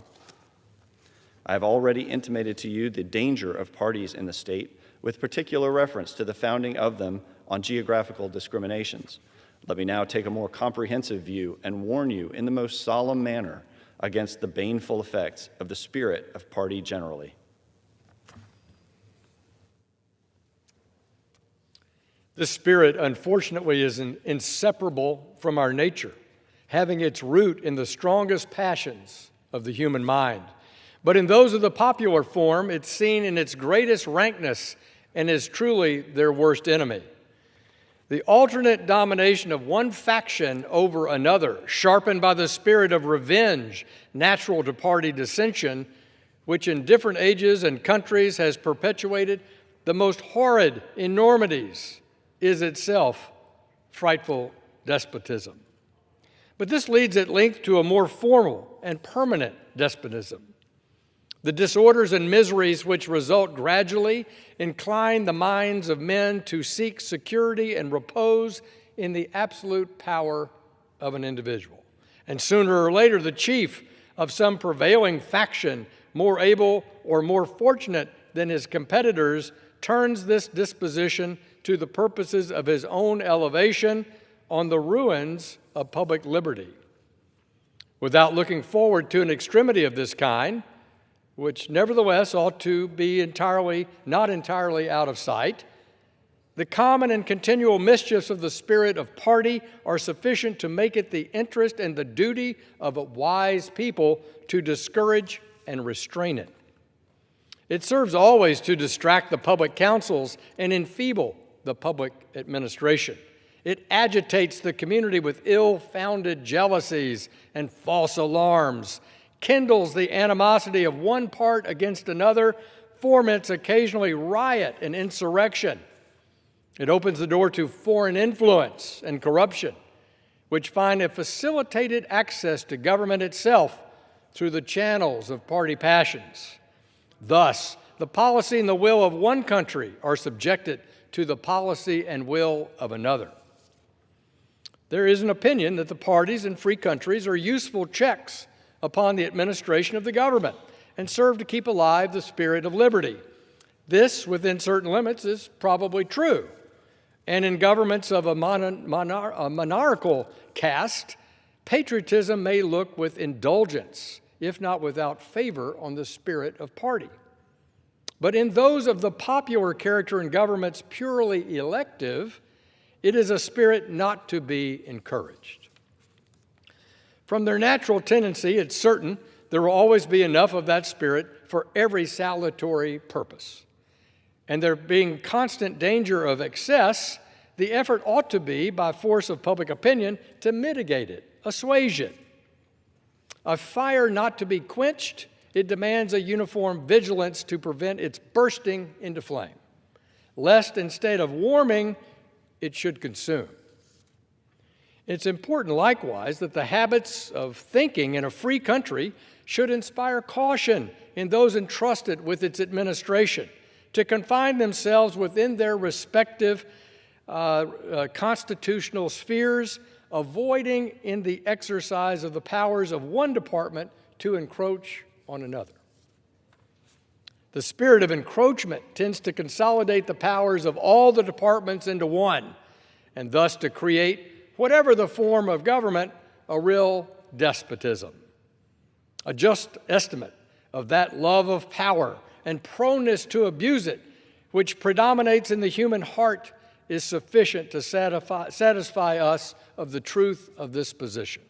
I have already intimated to you the danger of parties in the state, with particular reference to the founding of them on geographical discriminations. Let me now take a more comprehensive view and warn you in the most solemn manner against the baneful effects of the spirit of party generally. This spirit, unfortunately, is inseparable from our nature, having its root in the strongest passions of the human mind. But in those of the popular form, it's seen in its greatest rankness and is truly their worst enemy. The alternate domination of one faction over another, sharpened by the spirit of revenge natural to party dissension, which in different ages and countries has perpetuated the most horrid enormities, is itself frightful despotism. But this leads at length to a more formal and permanent despotism. The disorders and miseries which result gradually incline the minds of men to seek security and repose in the absolute power of an individual. And sooner or later, the chief of some prevailing faction, more able or more fortunate than his competitors, turns this disposition to the purposes of his own elevation on the ruins of public liberty. Without looking forward to an extremity of this kind, which nevertheless ought to be not entirely out of sight, the common and continual mischiefs of the spirit of party are sufficient to make it the interest and the duty of a wise people to discourage and restrain it. It serves always to distract the public councils and enfeeble the public administration. It agitates the community with ill-founded jealousies and false alarms, kindles the animosity of one part against another, foments occasionally riot and insurrection. It opens the door to foreign influence and corruption, which find a facilitated access to government itself through the channels of party passions. Thus, the policy and the will of one country are subjected to the policy and will of another. There is an opinion that the parties in free countries are useful checks upon the administration of the government and serve to keep alive the spirit of liberty. This, within certain limits, is probably true. And in governments of a monarchical caste, patriotism may look with indulgence, if not without favor, on the spirit of party. But in those of the popular character in governments purely elective, it is a spirit not to be encouraged. From their natural tendency, it's certain there will always be enough of that spirit for every salutary purpose. And there being constant danger of excess, the effort ought to be, by force of public opinion, to mitigate it, assuage it. A fire not to be quenched, it demands a uniform vigilance to prevent its bursting into flame, lest instead of warming, it should consume. It's important, likewise, that the habits of thinking in a free country should inspire caution in those entrusted with its administration to confine themselves within their respective constitutional spheres, avoiding in the exercise of the powers of one department to encroach on another. The spirit of encroachment tends to consolidate the powers of all the departments into one, and thus to create, whatever the form of government, a real despotism. A just estimate of that love of power and proneness to abuse it, which predominates in the human heart, is sufficient to satisfy us of the truth of this position.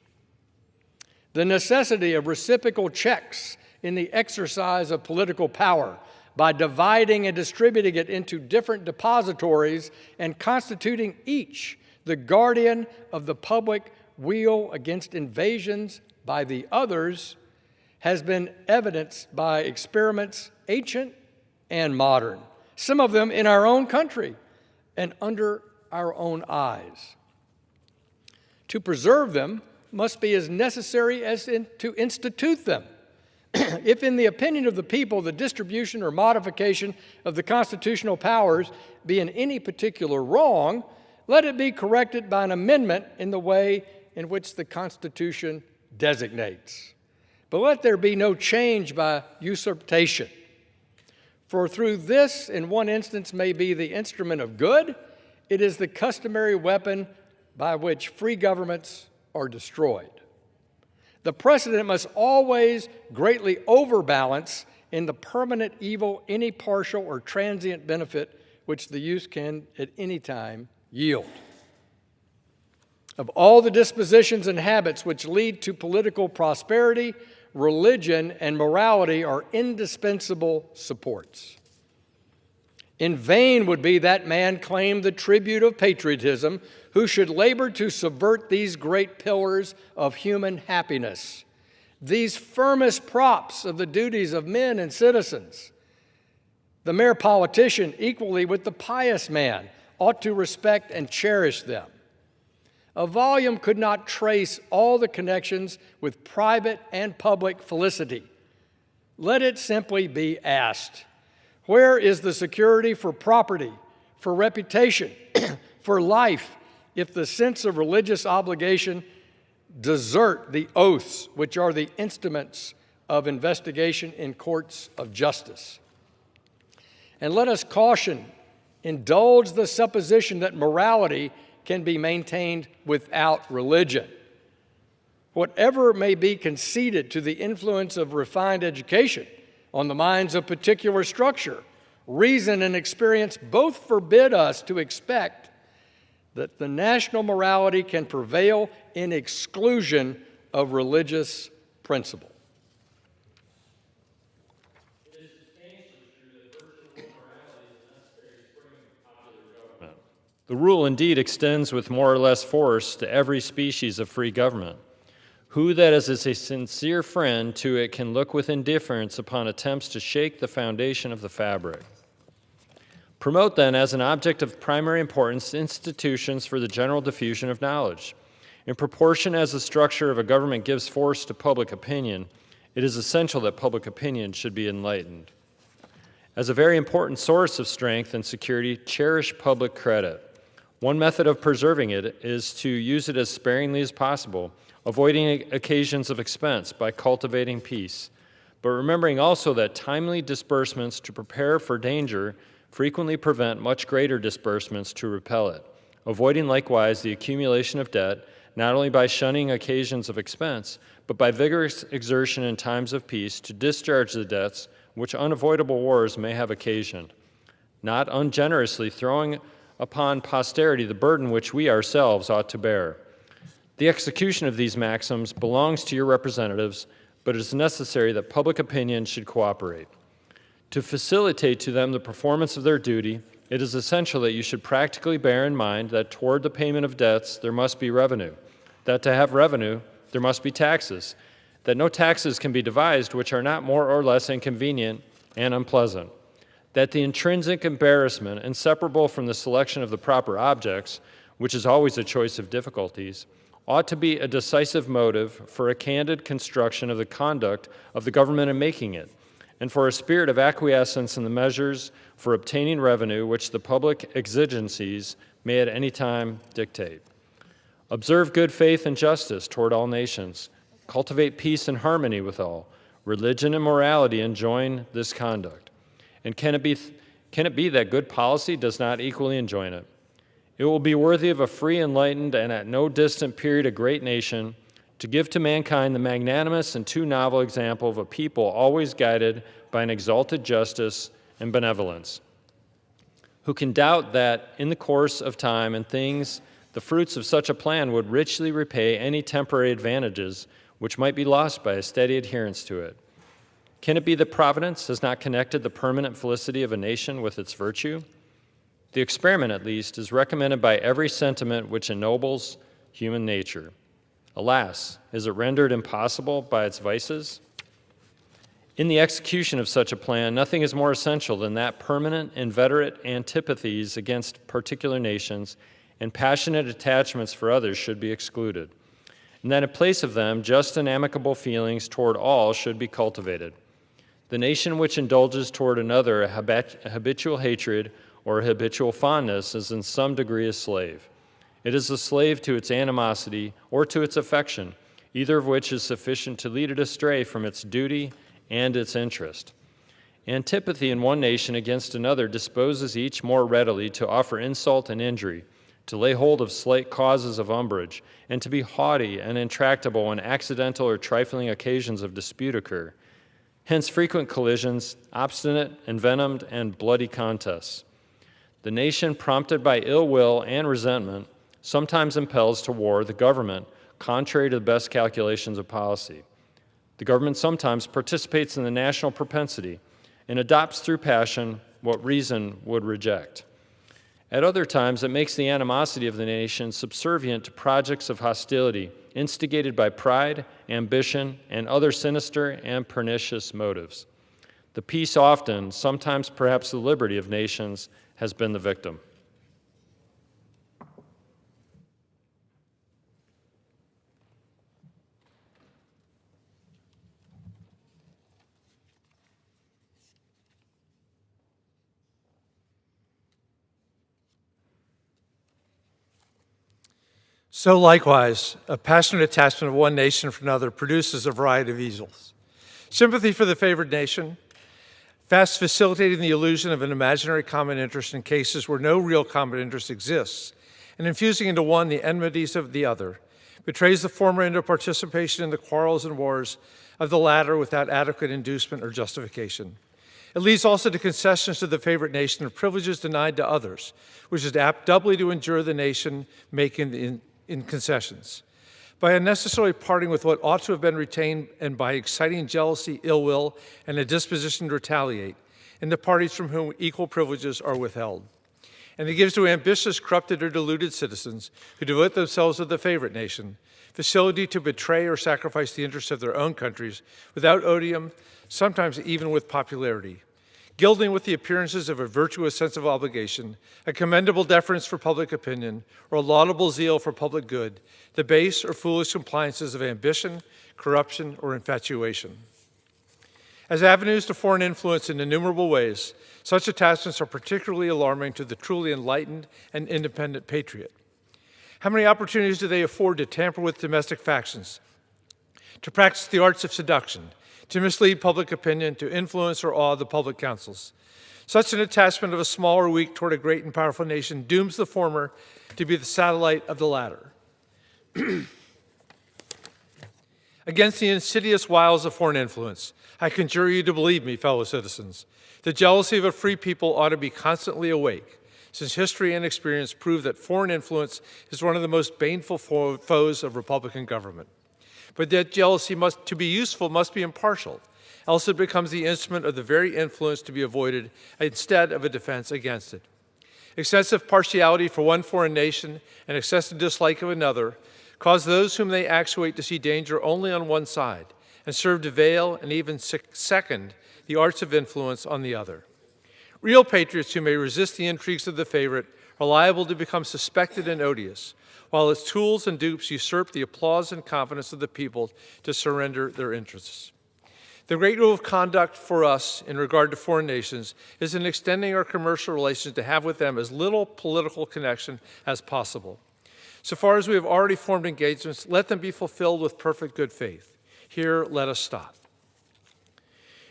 The necessity of reciprocal checks in the exercise of political power by dividing and distributing it into different depositories and constituting each the guardian of the public weal against invasions by the others has been evidenced by experiments ancient and modern, some of them in our own country and under our own eyes. To preserve them must be as necessary as to institute them. If, in the opinion of the people, the distribution or modification of the constitutional powers be in any particular wrong, let it be corrected by an amendment in the way in which the Constitution designates. But let there be no change by usurpation. For through this, in one instance, may be the instrument of good, it is the customary weapon by which free governments are destroyed. The precedent must always greatly overbalance in the permanent evil any partial or transient benefit which the use can at any time yield. Of all the dispositions and habits which lead to political prosperity, religion and morality are indispensable supports. In vain would be that man claim the tribute of patriotism who should labor to subvert these great pillars of human happiness, these firmest props of the duties of men and citizens. The mere politician, equally with the pious man, ought to respect and cherish them. A volume could not trace all the connections with private and public felicity. Let it simply be asked, where is the security for property, for reputation, for life, if the sense of religious obligation desert the oaths which are the instruments of investigation in courts of justice? And let us caution, indulge the supposition that morality can be maintained without religion. Whatever may be conceded to the influence of refined education on the minds of particular structure, reason and experience both forbid us to expect that the national morality can prevail in exclusion of religious principle. The rule indeed extends with more or less force to every species of free government. Who that is a sincere friend to it can look with indifference upon attempts to shake the foundation of the fabric. Promote then as an object of primary importance institutions for the general diffusion of knowledge. In proportion as the structure of a government gives force to public opinion, it is essential that public opinion should be enlightened. As a very important source of strength and security, cherish public credit. One method of preserving it is to use it as sparingly as possible, avoiding occasions of expense by cultivating peace, but remembering also that timely disbursements to prepare for danger frequently prevent much greater disbursements to repel it, avoiding likewise the accumulation of debt, not only by shunning occasions of expense, but by vigorous exertion in times of peace to discharge the debts which unavoidable wars may have occasioned, not ungenerously throwing upon posterity the burden which we ourselves ought to bear. The execution of these maxims belongs to your representatives, but it is necessary that public opinion should cooperate. To facilitate to them the performance of their duty, it is essential that you should practically bear in mind that toward the payment of debts there must be revenue, that to have revenue there must be taxes, that no taxes can be devised which are not more or less inconvenient and unpleasant, that the intrinsic embarrassment inseparable from the selection of the proper objects, which is always a choice of difficulties, ought to be a decisive motive for a candid construction of the conduct of the government in making it, and for a spirit of acquiescence in the measures for obtaining revenue which the public exigencies may at any time dictate. Observe good faith and justice toward all nations. Cultivate peace and harmony with all. Religion and morality enjoin this conduct. And can it be that good policy does not equally enjoin it? It will be worthy of a free, enlightened, and at no distant period a great nation to give to mankind the magnanimous and too novel example of a people always guided by an exalted justice and benevolence. Who can doubt that in the course of time and things, the fruits of such a plan would richly repay any temporary advantages which might be lost by a steady adherence to it? Can it be that Providence has not connected the permanent felicity of a nation with its virtue? The experiment, at least, is recommended by every sentiment which ennobles human nature. Alas, is it rendered impossible by its vices? In the execution of such a plan, nothing is more essential than that permanent, inveterate antipathies against particular nations and passionate attachments for others should be excluded, and that in place of them, just and amicable feelings toward all should be cultivated. The nation which indulges toward another a habitual hatred or a habitual fondness is in some degree a slave. It is a slave to its animosity or to its affection, either of which is sufficient to lead it astray from its duty and its interest. Antipathy in one nation against another disposes each more readily to offer insult and injury, to lay hold of slight causes of umbrage, and to be haughty and intractable when accidental or trifling occasions of dispute occur. Hence frequent collisions, obstinate, envenomed, and bloody contests. The nation, prompted by ill will and resentment, sometimes impels to war the government, contrary to the best calculations of policy. The government sometimes participates in the national propensity and adopts through passion what reason would reject. At other times, it makes the animosity of the nation subservient to projects of hostility instigated by pride, ambition, and other sinister and pernicious motives. The peace often, sometimes perhaps the liberty of nations, has been the victim. So likewise, a passionate attachment of one nation for another produces a variety of evils. Sympathy for the favored nation, fast facilitating the illusion of an imaginary common interest in cases where no real common interest exists, and infusing into one the enmities of the other, betrays the former into participation in the quarrels and wars of the latter without adequate inducement or justification. It leads also to concessions to the favorite nation of privileges denied to others, which is apt doubly to injure the nation making in concessions. By unnecessarily parting with what ought to have been retained and by exciting jealousy, ill will, and a disposition to retaliate in the parties from whom equal privileges are withheld. and it gives to ambitious, corrupted, or deluded citizens who devote themselves to the favorite nation facility to betray or sacrifice the interests of their own countries without odium, sometimes even with popularity, gilding with the appearances of a virtuous sense of obligation, a commendable deference for public opinion, or a laudable zeal for public good, the base or foolish compliances of ambition, corruption, or infatuation. As avenues to foreign influence in innumerable ways, such attachments are particularly alarming to the truly enlightened and independent patriot. How many opportunities do they afford to tamper with domestic factions, to practice the arts of seduction, to mislead public opinion, to influence or awe the public councils? Such an attachment of a small or weak toward a great and powerful nation dooms the former to be the satellite of the latter. Against the insidious wiles of foreign influence, I conjure you to believe me, fellow citizens. The jealousy of a free people ought to be constantly awake, since history and experience prove that foreign influence is one of the most baneful foes of Republican government. But that jealousy, to be useful, must be impartial, else it becomes the instrument of the very influence to be avoided instead of a defense against it. Excessive partiality for one foreign nation and excessive dislike of another cause those whom they actuate to see danger only on one side and serve to veil and even second the arts of influence on the other. Real patriots who may resist the intrigues of the favorite are liable to become suspected and odious, while its tools and dupes usurp the applause and confidence of the people to surrender their interests. The great rule of conduct for us in regard to foreign nations is in extending our commercial relations to have with them as little political connection as possible. So far as we have already formed engagements, let them be fulfilled with perfect good faith. Here, let us stop.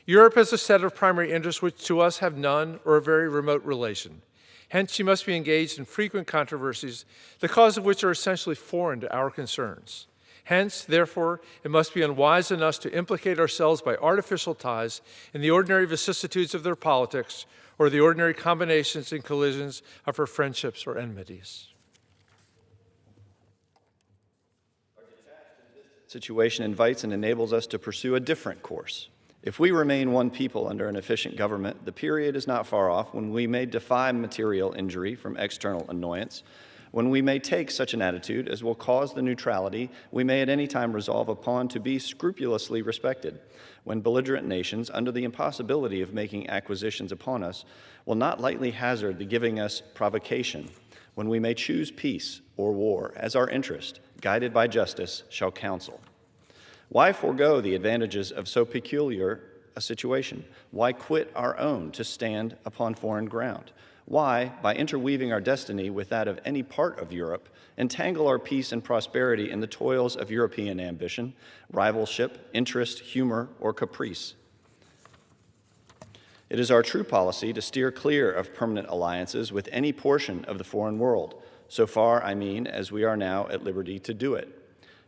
Europe has a set of primary interests which to us have none or a very remote relation. Hence, she must be engaged in frequent controversies, the cause of which are essentially foreign to our concerns. Hence, therefore, it must be unwise in us to implicate ourselves by artificial ties in the ordinary vicissitudes of their politics or the ordinary combinations and collisions of her friendships or enmities. Situation invites and enables us to pursue a different course. If we remain one people under an efficient government, the period is not far off when we may defy material injury from external annoyance, when we may take such an attitude as will cause the neutrality we may at any time resolve upon to be scrupulously respected, when belligerent nations, under the impossibility of making acquisitions upon us, will not lightly hazard the giving us provocation, when we may choose peace or war as our interest, guided by justice, shall counsel. Why forego the advantages of so peculiar a situation? Why quit our own to stand upon foreign ground? Why, by interweaving our destiny with that of any part of Europe, entangle our peace and prosperity in the toils of European ambition, rivalship, interest, humor, or caprice? It is our true policy to steer clear of permanent alliances with any portion of the foreign world, so far, I mean, as we are now at liberty to do it.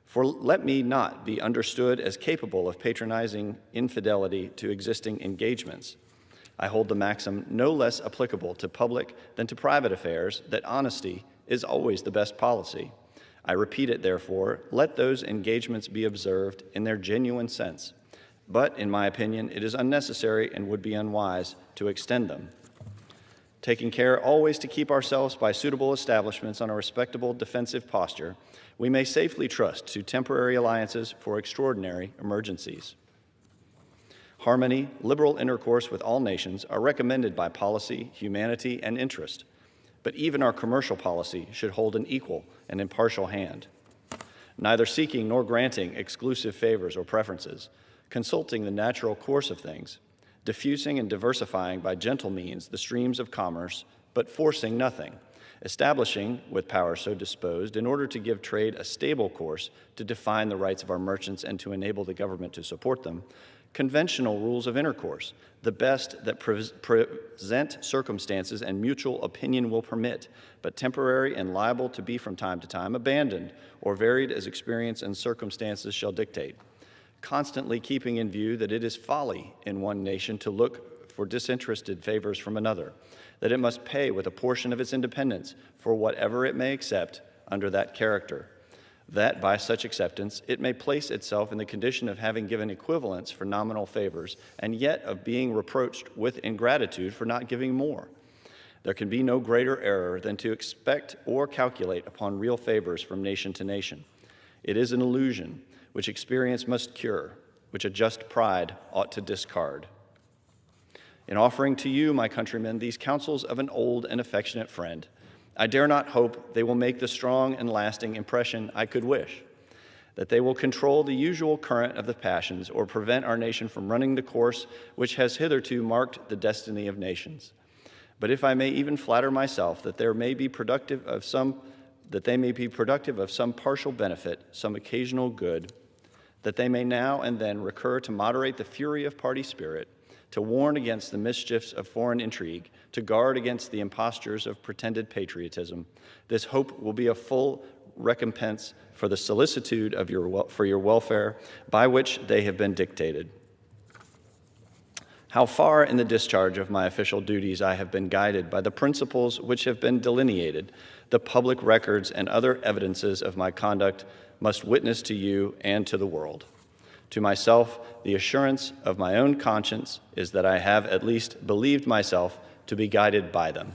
For let me not be understood as capable of patronizing infidelity to existing engagements. I hold the maxim no less applicable to public than to private affairs, that honesty is always the best policy. I repeat it, therefore, let those engagements be observed in their genuine sense. But, in my opinion, it is unnecessary and would be unwise to extend them. Taking care always to keep ourselves by suitable establishments on a respectable defensive posture, we may safely trust to temporary alliances for extraordinary emergencies. Harmony, liberal intercourse with all nations are recommended by policy, humanity, and interest, but even our commercial policy should hold an equal and impartial hand, neither seeking nor granting exclusive favors or preferences, consulting the natural course of things, diffusing and diversifying by gentle means the streams of commerce, but forcing nothing, establishing, with power so disposed, in order to give trade a stable course, to define the rights of our merchants and to enable the government to support them, conventional rules of intercourse, the best that present circumstances and mutual opinion will permit, but temporary and liable to be from time to time abandoned or varied as experience and circumstances shall dictate, constantly keeping in view that it is folly in one nation to look for disinterested favors from another, that it must pay with a portion of its independence for whatever it may accept under that character, that by such acceptance it may place itself in the condition of having given equivalents for nominal favors, and yet of being reproached with ingratitude for not giving more, There can be no greater error than to expect or calculate upon real favors from nation to nation. It is an illusion which experience must cure, which a just pride ought to discard. In offering to you, my countrymen, these counsels of an old and affectionate friend, I dare not hope they will make the strong and lasting impression I could wish, that they will control the usual current of the passions or prevent our nation from running the course which has hitherto marked the destiny of nations. But if I may even flatter myself that they may be productive of some partial benefit, some occasional good, that they may now and then recur to moderate the fury of party spirit, to warn against the mischiefs of foreign intrigue, to guard against the impostures of pretended patriotism, this hope will be a full recompense for the solicitude of for your welfare by which they have been dictated. How far in the discharge of my official duties I have been guided by the principles which have been delineated, the public records and other evidences of my conduct must witness to you and to the world. To myself, the assurance of my own conscience is that I have at least believed myself to be guided by them.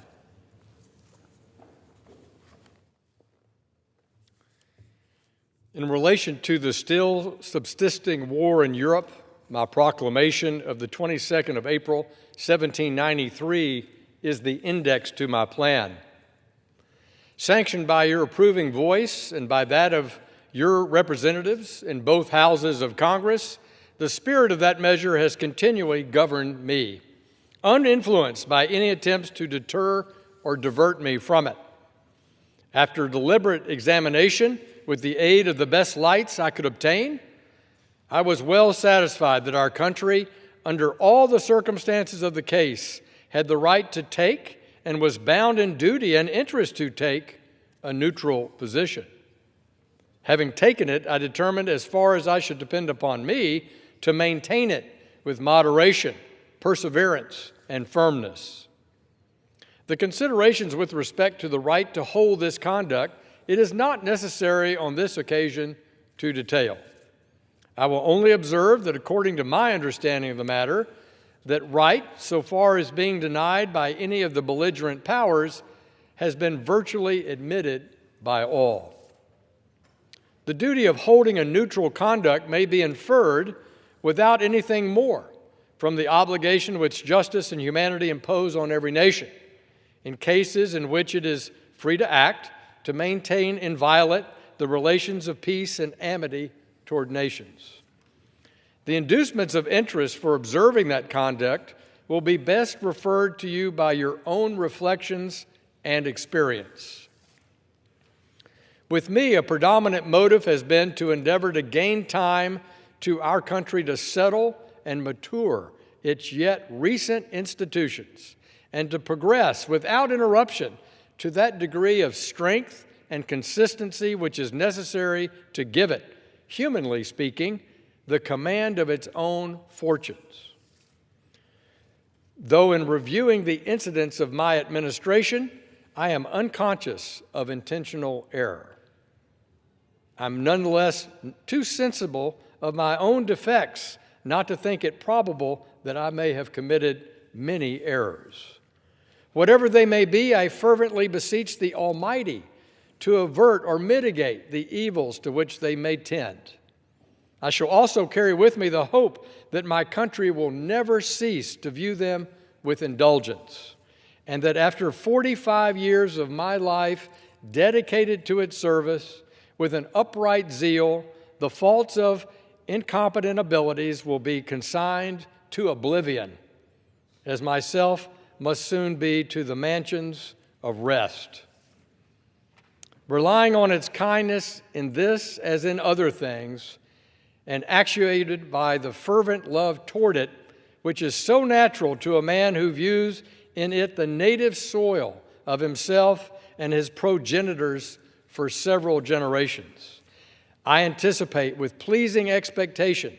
In relation to the still subsisting war in Europe, my proclamation of the 22nd of April, 1793 is the index to my plan. Sanctioned by your approving voice and by that of your representatives in both houses of Congress, the spirit of that measure has continually governed me, uninfluenced by any attempts to deter or divert me from it. After deliberate examination, with the aid of the best lights I could obtain, I was well satisfied that our country, under all the circumstances of the case, had the right to take and was bound in duty and interest to take a neutral position. Having taken it, I determined, as far as I should depend upon me, to maintain it with moderation, perseverance, and firmness. The considerations with respect to the right to hold this conduct, it is not necessary on this occasion to detail. I will only observe that according to my understanding of the matter, that right, so far as being denied by any of the belligerent powers, has been virtually admitted by all. The duty of holding a neutral conduct may be inferred without anything more from the obligation which justice and humanity impose on every nation, in cases in which it is free to act, to maintain inviolate the relations of peace and amity toward nations. The inducements of interest for observing that conduct will be best referred to you by your own reflections and experience. With me, a predominant motive has been to endeavor to gain time to our country to settle and mature its yet recent institutions and to progress without interruption to that degree of strength and consistency which is necessary to give it, humanly speaking, the command of its own fortunes. Though in reviewing the incidents of my administration, I am unconscious of intentional error. I'm nonetheless too sensible of my own defects not to think it probable that I may have committed many errors. Whatever they may be, I fervently beseech the Almighty to avert or mitigate the evils to which they may tend. I shall also carry with me the hope that my country will never cease to view them with indulgence, and that after 45 years of my life dedicated to its service with an upright zeal, the faults of incompetent abilities will be consigned to oblivion, as myself must soon be to the mansions of rest. Relying on its kindness in this as in other things, and actuated by the fervent love toward it, which is so natural to a man who views in it the native soil of himself and his progenitors for several generations, I anticipate with pleasing expectation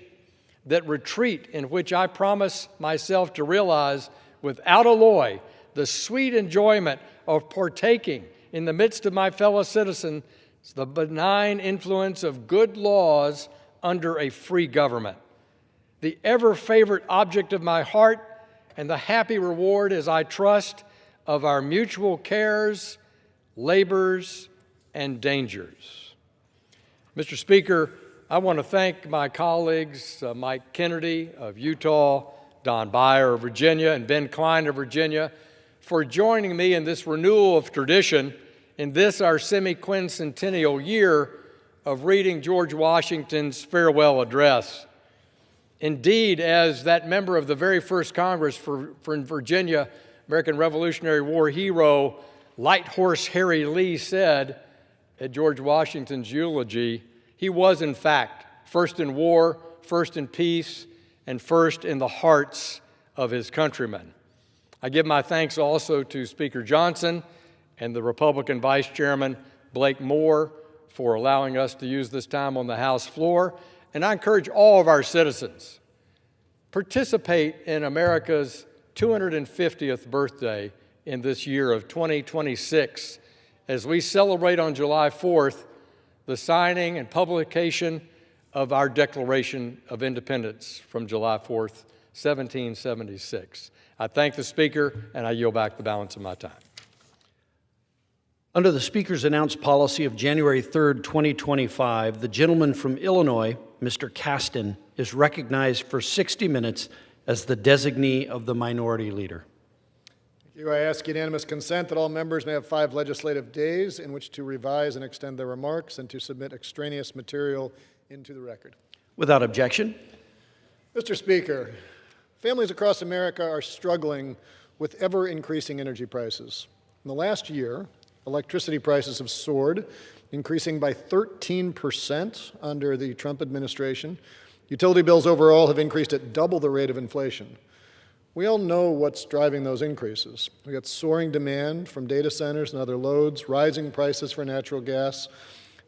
that retreat in which I promise myself to realize without alloy the sweet enjoyment of partaking in the midst of my fellow citizens the benign influence of good laws under a free government. The ever favorite object of my heart and the happy reward, as I trust, of our mutual cares, labors, and dangers. Mr. Speaker, I want to thank my colleagues, Mike Kennedy of Utah, Don Beyer of Virginia, and Ben Klein of Virginia, for joining me in this renewal of tradition in this, our semi-quincentennial year of reading George Washington's farewell address. Indeed, as that member of the very first Congress for Virginia, American Revolutionary War hero, Light Horse Harry Lee said at George Washington's eulogy, he was, in fact, first in war, first in peace, and first in the hearts of his countrymen. I give my thanks also to Speaker Johnson and the Republican Vice Chairman Blake Moore for allowing us to use this time on the House floor. And I encourage all of our citizens, participate in America's 250th birthday in this year of 2026 as we celebrate on July 4th the signing and publication of our Declaration of Independence from July 4th, 1776. I thank the Speaker, and I yield back the balance of my time. Under the Speaker's announced policy of January 3rd, 2025, the gentleman from Illinois, Mr. Caston, is recognized for 60 minutes as the designee of the Minority Leader. Thank you. I ask unanimous consent that all members may have 5 legislative days in which to revise and extend their remarks and to submit extraneous material into the record. Without objection. Mr. Speaker, families across America are struggling with ever-increasing energy prices. In the last year, electricity prices have soared, increasing by 13% under the Trump administration. Utility bills overall have increased at double the rate of inflation. We all know what's driving those increases. We got soaring demand from data centers and other loads, rising prices for natural gas,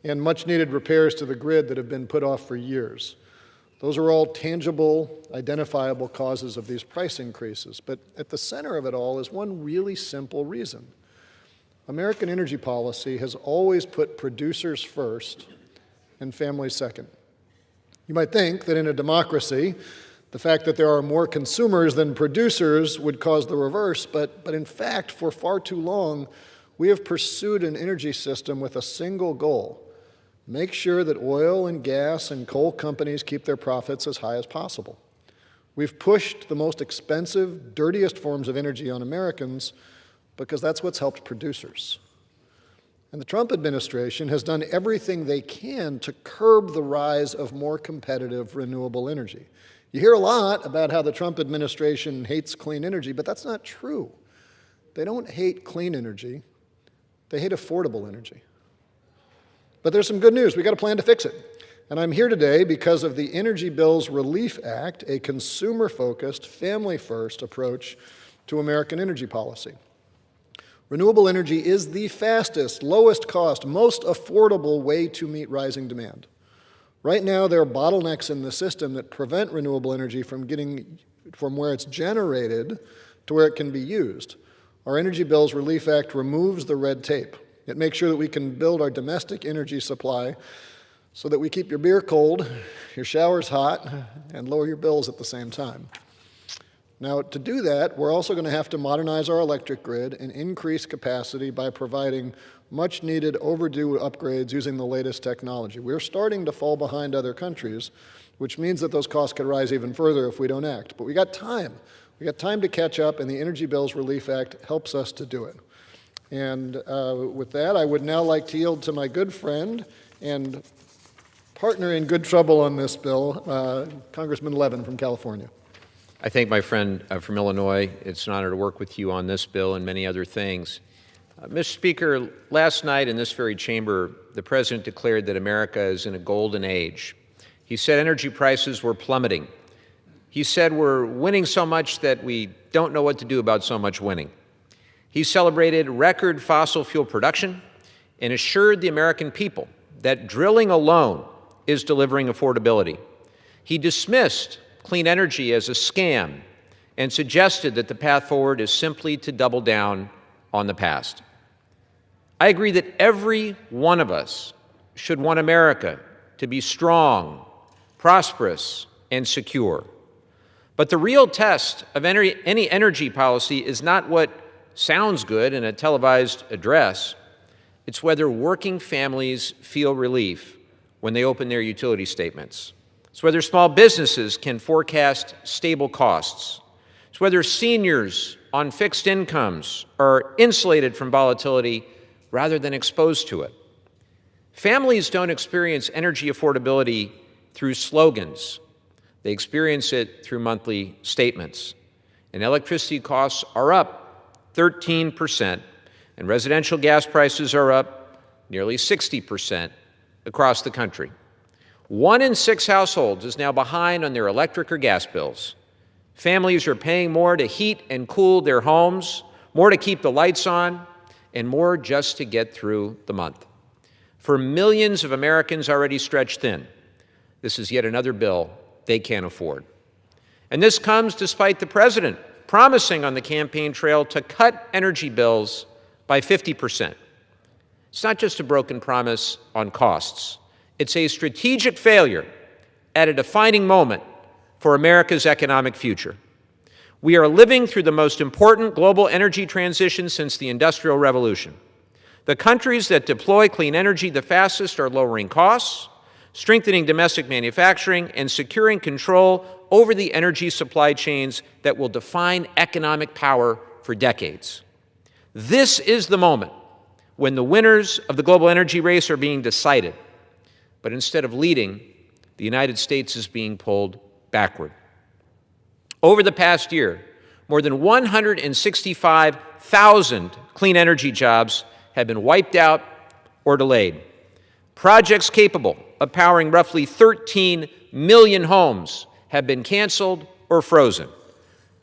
and much-needed repairs to the grid that have been put off for years. Those are all tangible, identifiable causes of these price increases. But at the center of it all is one really simple reason. American energy policy has always put producers first and families second. You might think that in a democracy, the fact that there are more consumers than producers would cause the reverse, but in fact, for far too long, we have pursued an energy system with a single goal: make sure that oil and gas and coal companies keep their profits as high as possible. We've pushed the most expensive, dirtiest forms of energy on Americans because that's what's helped producers. And the Trump administration has done everything they can to curb the rise of more competitive renewable energy. You hear a lot about how the Trump administration hates clean energy, but that's not true. They don't hate clean energy, they hate affordable energy. But there's some good news. We've got a plan to fix it. And I'm here today because of the Energy Bills Relief Act, a consumer-focused, family-first approach to American energy policy. Renewable energy is the fastest, lowest cost, most affordable way to meet rising demand. Right now, there are bottlenecks in the system that prevent renewable energy from getting from where it's generated to where it can be used. Our Energy Bills Relief Act removes the red tape. It makes sure that we can build our domestic energy supply so that we keep your beer cold, your showers hot, and lower your bills at the same time. Now, to do that, we're also going to have to modernize our electric grid and increase capacity by providing much-needed overdue upgrades using the latest technology. We're starting to fall behind other countries, which means that those costs could rise even further if we don't act. But we got time. We got time to catch up, and the Energy Bills Relief Act helps us to do it. And with that, I would now like to yield to my good friend and partner in good trouble on this bill, Congressman Levin from California. I thank my friend from Illinois. It's an honor to work with you on this bill and many other things. Mr. Speaker, last night in this very chamber, the President declared that America is in a golden age. He said energy prices were plummeting. He said we're winning so much that we don't know what to do about so much winning. He celebrated record fossil fuel production and assured the American people that drilling alone is delivering affordability. He dismissed clean energy as a scam and suggested that the path forward is simply to double down on the past. I agree that every one of us should want America to be strong, prosperous, and secure. But the real test of any energy policy is not what sounds good in a televised address. It's whether working families feel relief when they open their utility statements. It's whether small businesses can forecast stable costs. It's whether seniors on fixed incomes are insulated from volatility rather than exposed to it. Families don't experience energy affordability through slogans. They experience it through monthly statements. And electricity costs are up 13%, and residential gas prices are up nearly 60% across the country. 1 in 6 households is now behind on their electric or gas bills. Families are paying more to heat and cool their homes, more to keep the lights on, and more just to get through the month. For millions of Americans already stretched thin, this is yet another bill they can't afford. And this comes despite the president promising on the campaign trail to cut energy bills by 50%. It's not just a broken promise on costs. It's a strategic failure at a defining moment for America's economic future. We are living through the most important global energy transition since the Industrial Revolution. The countries that deploy clean energy the fastest are lowering costs, strengthening domestic manufacturing, and securing control over the energy supply chains that will define economic power for decades. This is the moment when the winners of the global energy race are being decided. But instead of leading, the United States is being pulled backward. Over the past year, more than 165,000 clean energy jobs have been wiped out or delayed. Projects capable of powering roughly 13 million homes have been canceled or frozen.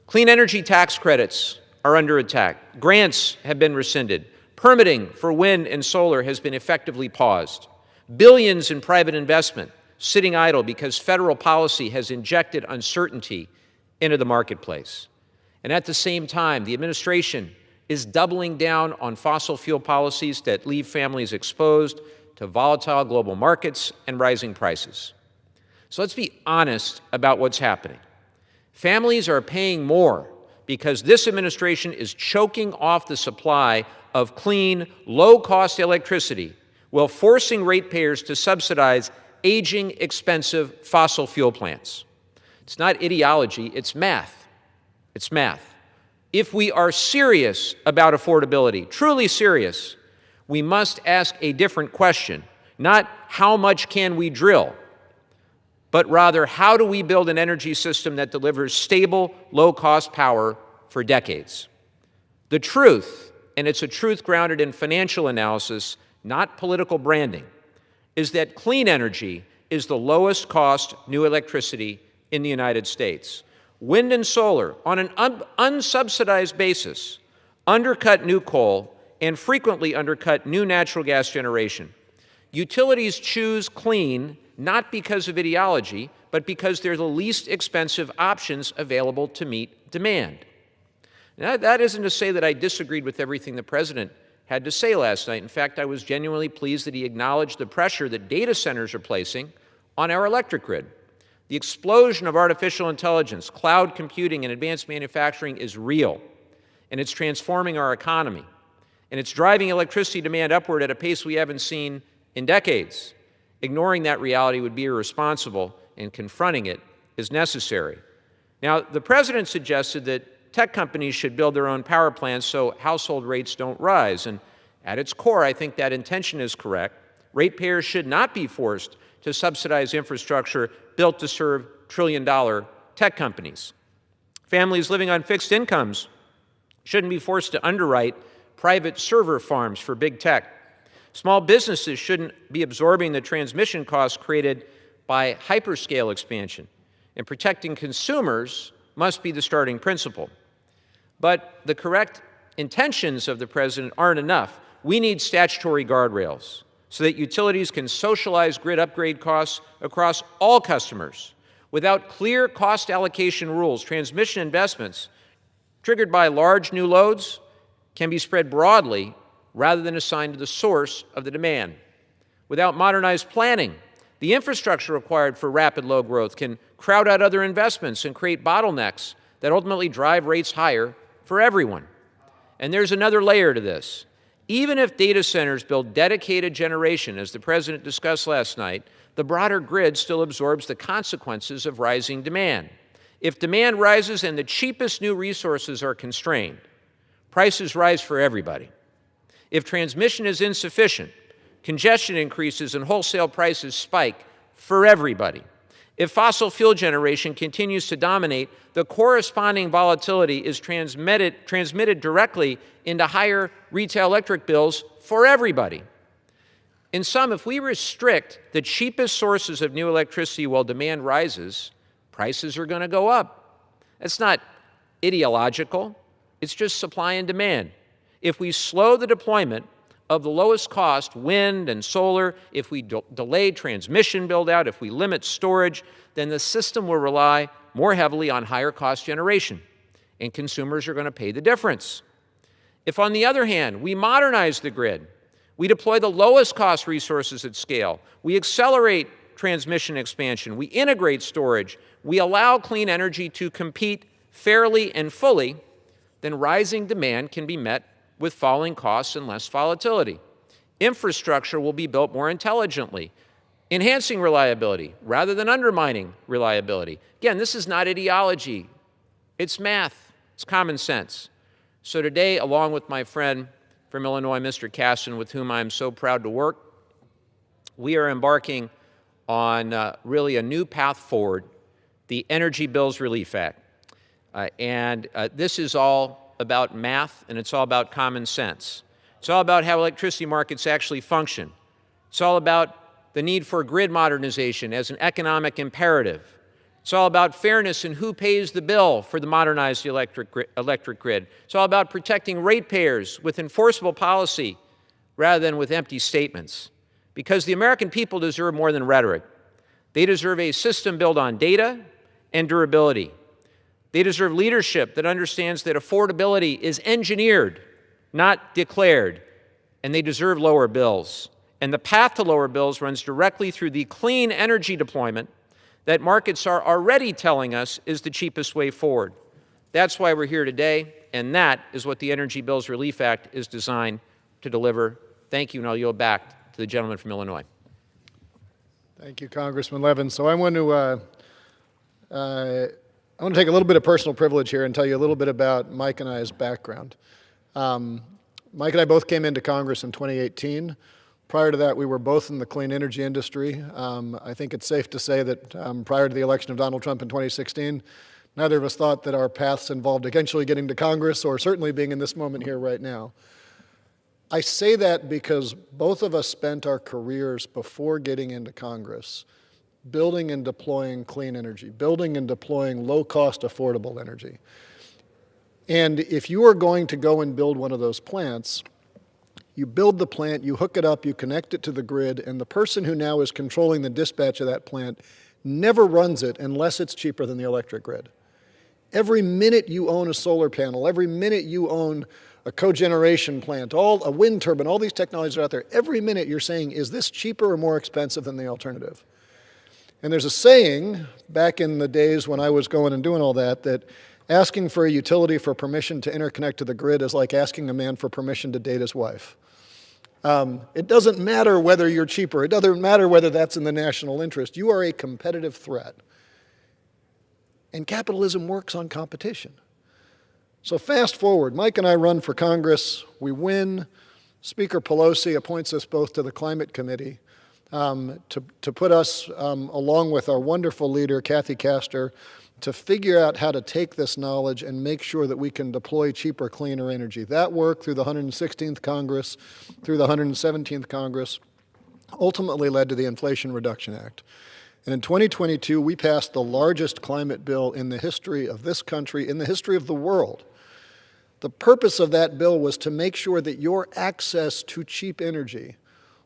Clean energy tax credits are under attack. Grants have been rescinded. Permitting for wind and solar has been effectively paused. Billions in private investment sitting idle because federal policy has injected uncertainty into the marketplace. And at the same time, the administration is doubling down on fossil fuel policies that leave families exposed to volatile global markets and rising prices. So let's be honest about what's happening. Families are paying more because this administration is choking off the supply of clean, low-cost electricity while forcing ratepayers to subsidize aging, expensive fossil fuel plants. It's not ideology, it's math. It's math. If we are serious about affordability, truly serious, we must ask a different question, not how much can we drill, but rather how do we build an energy system that delivers stable, low-cost power for decades? The truth, and it's a truth grounded in financial analysis, not political branding, is that clean energy is the lowest cost new electricity in the United States. Wind and solar, on an unsubsidized basis, undercut new coal and frequently undercut new natural gas generation. Utilities choose clean not because of ideology, but because they're the least expensive options available to meet demand. Now, that isn't to say that I disagreed with everything the president had to say last night. In fact, I was genuinely pleased that he acknowledged the pressure that data centers are placing on our electric grid. The explosion of artificial intelligence, cloud computing, and advanced manufacturing is real, and it's transforming our economy, and it's driving electricity demand upward at a pace we haven't seen in decades. Ignoring that reality would be irresponsible, and confronting it is necessary. Now, the president suggested that tech companies should build their own power plants so household rates don't rise. And at its core, I think that intention is correct. Ratepayers should not be forced to subsidize infrastructure built to serve trillion-dollar tech companies. Families living on fixed incomes shouldn't be forced to underwrite private server farms for big tech. Small businesses shouldn't be absorbing the transmission costs created by hyperscale expansion. And protecting consumers must be the starting principle. But the correct intentions of the president aren't enough. We need statutory guardrails so that utilities can socialize grid upgrade costs across all customers. Without clear cost allocation rules, transmission investments triggered by large new loads can be spread broadly rather than assigned to the source of the demand. Without modernized planning, the infrastructure required for rapid load growth can crowd out other investments and create bottlenecks that ultimately drive rates higher for everyone. And there's another layer to this. Even if data centers build dedicated generation, as the President discussed last night, the broader grid still absorbs the consequences of rising demand. If demand rises and the cheapest new resources are constrained, prices rise for everybody. If transmission is insufficient, congestion increases and wholesale prices spike for everybody. If fossil fuel generation continues to dominate, the corresponding volatility is transmitted directly into higher retail electric bills for everybody. In sum, if we restrict the cheapest sources of new electricity while demand rises, prices are going to go up. That's not ideological. It's just supply and demand. If we slow the deployment of the lowest cost wind and solar, if we delay transmission build-out, if we limit storage, then the system will rely more heavily on higher cost generation, and consumers are going to pay the difference. If, on the other hand, we modernize the grid, we deploy the lowest cost resources at scale, we accelerate transmission expansion, we integrate storage, we allow clean energy to compete fairly and fully, then rising demand can be met with falling costs and less volatility. Infrastructure will be built more intelligently, enhancing reliability rather than undermining reliability. Again, this is not ideology. It's math. It's common sense. So today, along with my friend from Illinois, Mr. Caston, with whom I'm so proud to work, we are embarking on really a new path forward, the Energy Bills Relief Act. This is all about math, and it's all about common sense. It's all about how electricity markets actually function. It's all about the need for grid modernization as an economic imperative. It's all about fairness in who pays the bill for the modernized electric grid. It's all about protecting ratepayers with enforceable policy rather than with empty statements. Because the American people deserve more than rhetoric. They deserve a system built on data and durability. They deserve leadership that understands that affordability is engineered, not declared, and they deserve lower bills. And the path to lower bills runs directly through the clean energy deployment that markets are already telling us is the cheapest way forward. That's why we're here today, and that is what the Energy Bills Relief Act is designed to deliver. Thank you, and I'll yield back to the gentleman from Illinois. Thank you, Congressman Levin. So I want to take a little bit of personal privilege here and tell you a little bit about Mike and I's background. Mike and I both came into Congress in 2018. Prior to that, we were both in the clean energy industry. I think it's safe to say that prior to the election of Donald Trump in 2016, neither of us thought that our paths involved eventually getting to Congress or certainly being in this moment here right now. I say that because both of us spent our careers before getting into Congress building and deploying clean energy, building and deploying low-cost, affordable energy. And if you are going to go and build one of those plants, you build the plant, you hook it up, you connect it to the grid, and the person who now is controlling the dispatch of that plant never runs it unless it's cheaper than the electric grid. Every minute you own a solar panel, every minute you own a cogeneration plant, a wind turbine, all these technologies are out there, every minute you're saying, is this cheaper or more expensive than the alternative? And there's a saying back in the days when I was going and doing all that, that asking for a utility for permission to interconnect to the grid is like asking a man for permission to date his wife. It doesn't matter whether you're cheaper. It doesn't matter whether that's in the national interest. You are a competitive threat. And capitalism works on competition. So fast forward, Mike and I run for Congress. We win. Speaker Pelosi appoints us both to the Climate Committee to put us, along with our wonderful leader, Kathy Castor, to figure out how to take this knowledge and make sure that we can deploy cheaper, cleaner energy. That work through the 116th Congress, through the 117th Congress, ultimately led to the Inflation Reduction Act. And in 2022, we passed the largest climate bill in the history of this country, in the history of the world. The purpose of that bill was to make sure that your access to cheap energy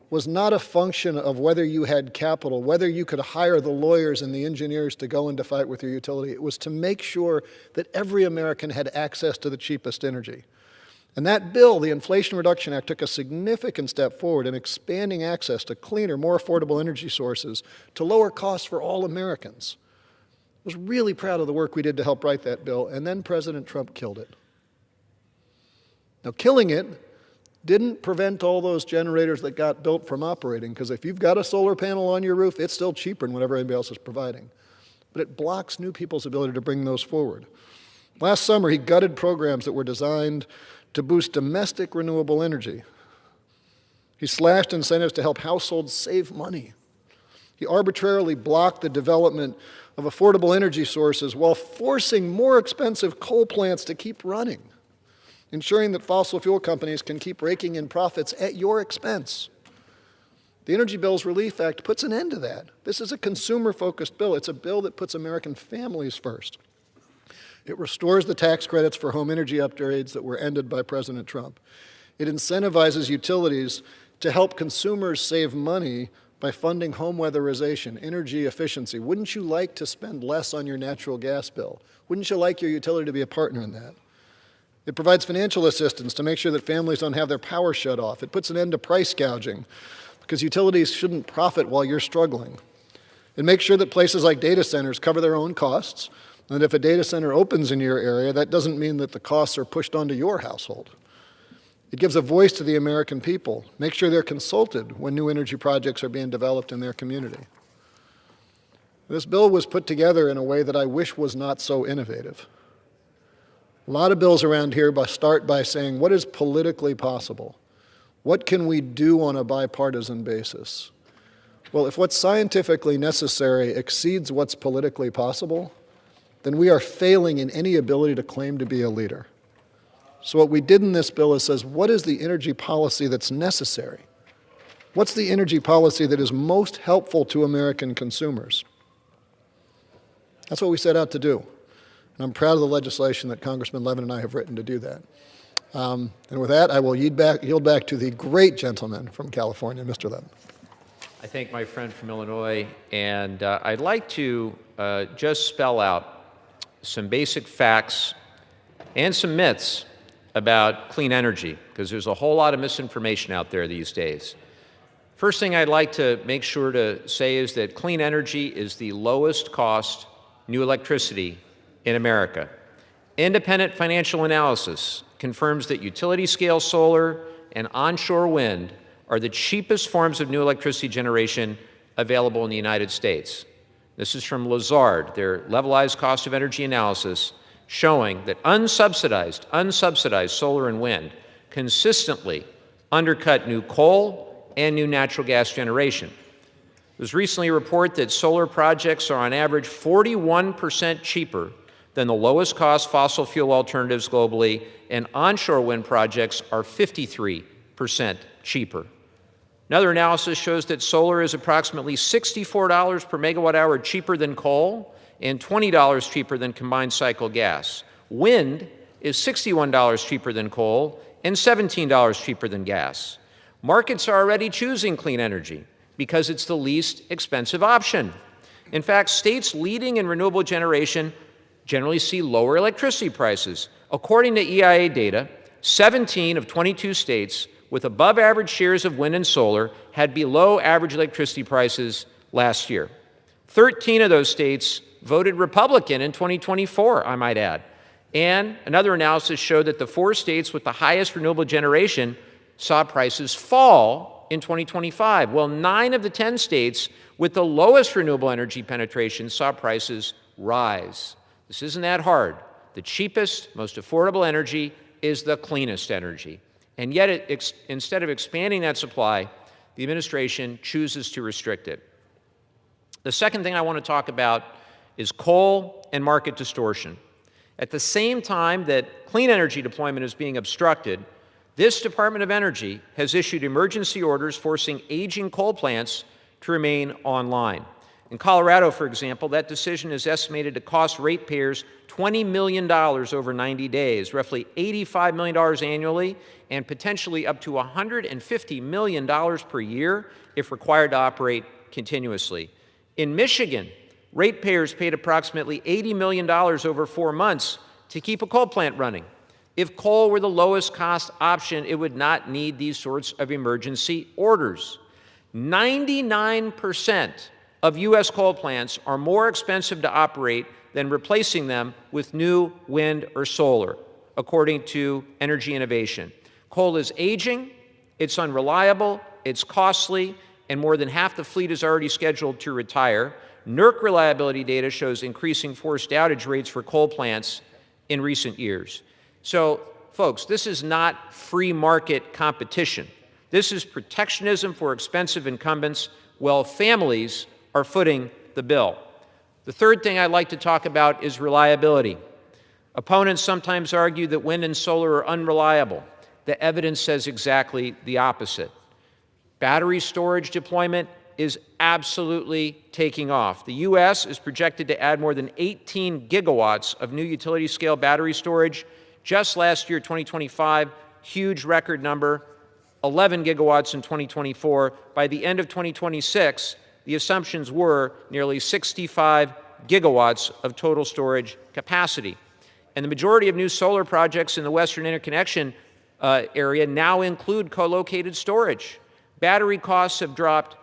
was not a function of whether you had capital, whether you could hire the lawyers and the engineers to go into fight with your utility. It was to make sure that every American had access to the cheapest energy. And that bill, the Inflation Reduction Act, took a significant step forward in expanding access to cleaner, more affordable energy sources to lower costs for all Americans. I was really proud of the work we did to help write that bill, and then President Trump killed it. Now, killing it didn't prevent all those generators that got built from operating, because if you've got a solar panel on your roof, it's still cheaper than whatever anybody else is providing. But it blocks new people's ability to bring those forward. Last summer, he gutted programs that were designed to boost domestic renewable energy. He slashed incentives to help households save money. He arbitrarily blocked the development of affordable energy sources while forcing more expensive coal plants to keep running, ensuring that fossil fuel companies can keep raking in profits at your expense. The Energy Bills Relief Act puts an end to that. This is a consumer-focused bill. It's a bill that puts American families first. It restores the tax credits for home energy upgrades that were ended by President Trump. It incentivizes utilities to help consumers save money by funding home weatherization, energy efficiency. Wouldn't you like to spend less on your natural gas bill? Wouldn't you like your utility to be a partner in that? It provides financial assistance to make sure that families don't have their power shut off. It puts an end to price gouging, because utilities shouldn't profit while you're struggling. It makes sure that places like data centers cover their own costs, and if a data center opens in your area, that doesn't mean that the costs are pushed onto your household. It gives a voice to the American people. Make sure they're consulted when new energy projects are being developed in their community. This bill was put together in a way that I wish was not so innovative. A lot of bills around here start by saying, what is politically possible? What can we do on a bipartisan basis? Well, if what's scientifically necessary exceeds what's politically possible, then we are failing in any ability to claim to be a leader. So what we did in this bill is says, what is the energy policy that's necessary? What's the energy policy that is most helpful to American consumers? That's what we set out to do. And I'm proud of the legislation that Congressman Levin and I have written to do that. And with that, I will yield back to the great gentleman from California, Mr. Levin. I thank my friend from Illinois, and I'd like to just spell out some basic facts and some myths about clean energy, because there's a whole lot of misinformation out there these days. First thing I'd like to make sure to say is that clean energy is the lowest cost new electricity in America. Independent financial analysis confirms that utility-scale solar and onshore wind are the cheapest forms of new electricity generation available in the United States. This is from Lazard, their levelized cost of energy analysis, showing that unsubsidized solar and wind consistently undercut new coal and new natural gas generation. There was recently a report that solar projects are on average 41% cheaper than the lowest cost fossil fuel alternatives globally, and onshore wind projects are 53% cheaper. Another analysis shows that solar is approximately $64 per megawatt hour cheaper than coal and $20 cheaper than combined cycle gas. Wind is $61 cheaper than coal and $17 cheaper than gas. Markets are already choosing clean energy because it's the least expensive option. In fact, states leading in renewable generation generally see lower electricity prices. According to EIA data, 17 of 22 states with above average shares of wind and solar had below average electricity prices last year. 13 of those states voted Republican in 2024, I might add. And another analysis showed that the 4 states with the highest renewable generation saw prices fall in 2025. Well, 9 of the 10 states with the lowest renewable energy penetration saw prices rise. This isn't that hard. The cheapest, most affordable energy is the cleanest energy. And yet, instead of expanding that supply, the administration chooses to restrict it. The second thing I want to talk about is coal and market distortion. At the same time that clean energy deployment is being obstructed, this Department of Energy has issued emergency orders forcing aging coal plants to remain online. In Colorado, for example, that decision is estimated to cost ratepayers $20 million over 90 days, roughly $85 million annually, and potentially up to $150 million per year if required to operate continuously. In Michigan, ratepayers paid approximately $80 million over 4 months to keep a coal plant running. If coal were the lowest cost option, it would not need these sorts of emergency orders. 99% of U.S. coal plants are more expensive to operate than replacing them with new wind or solar. according to Energy Innovation. Coal is aging, it's unreliable, it's costly, and more than half the fleet is already scheduled to retire. NERC reliability data shows increasing forced outage rates for coal plants in recent years. So, folks, this is not free market competition. This is protectionism for expensive incumbents while families are footing the bill. The third thing I'd like to talk about is reliability. Opponents sometimes argue that wind and solar are unreliable. The evidence says exactly the opposite. Battery storage deployment is absolutely taking off. The U.S. is projected to add more than 18 gigawatts of new utility-scale battery storage. Just last year, 2025, huge record number, 11 gigawatts in 2024. By the end of 2026, the assumptions were nearly 65 gigawatts of total storage capacity. And the majority of new solar projects in the Western Interconnection area now include co-located storage. Battery costs have dropped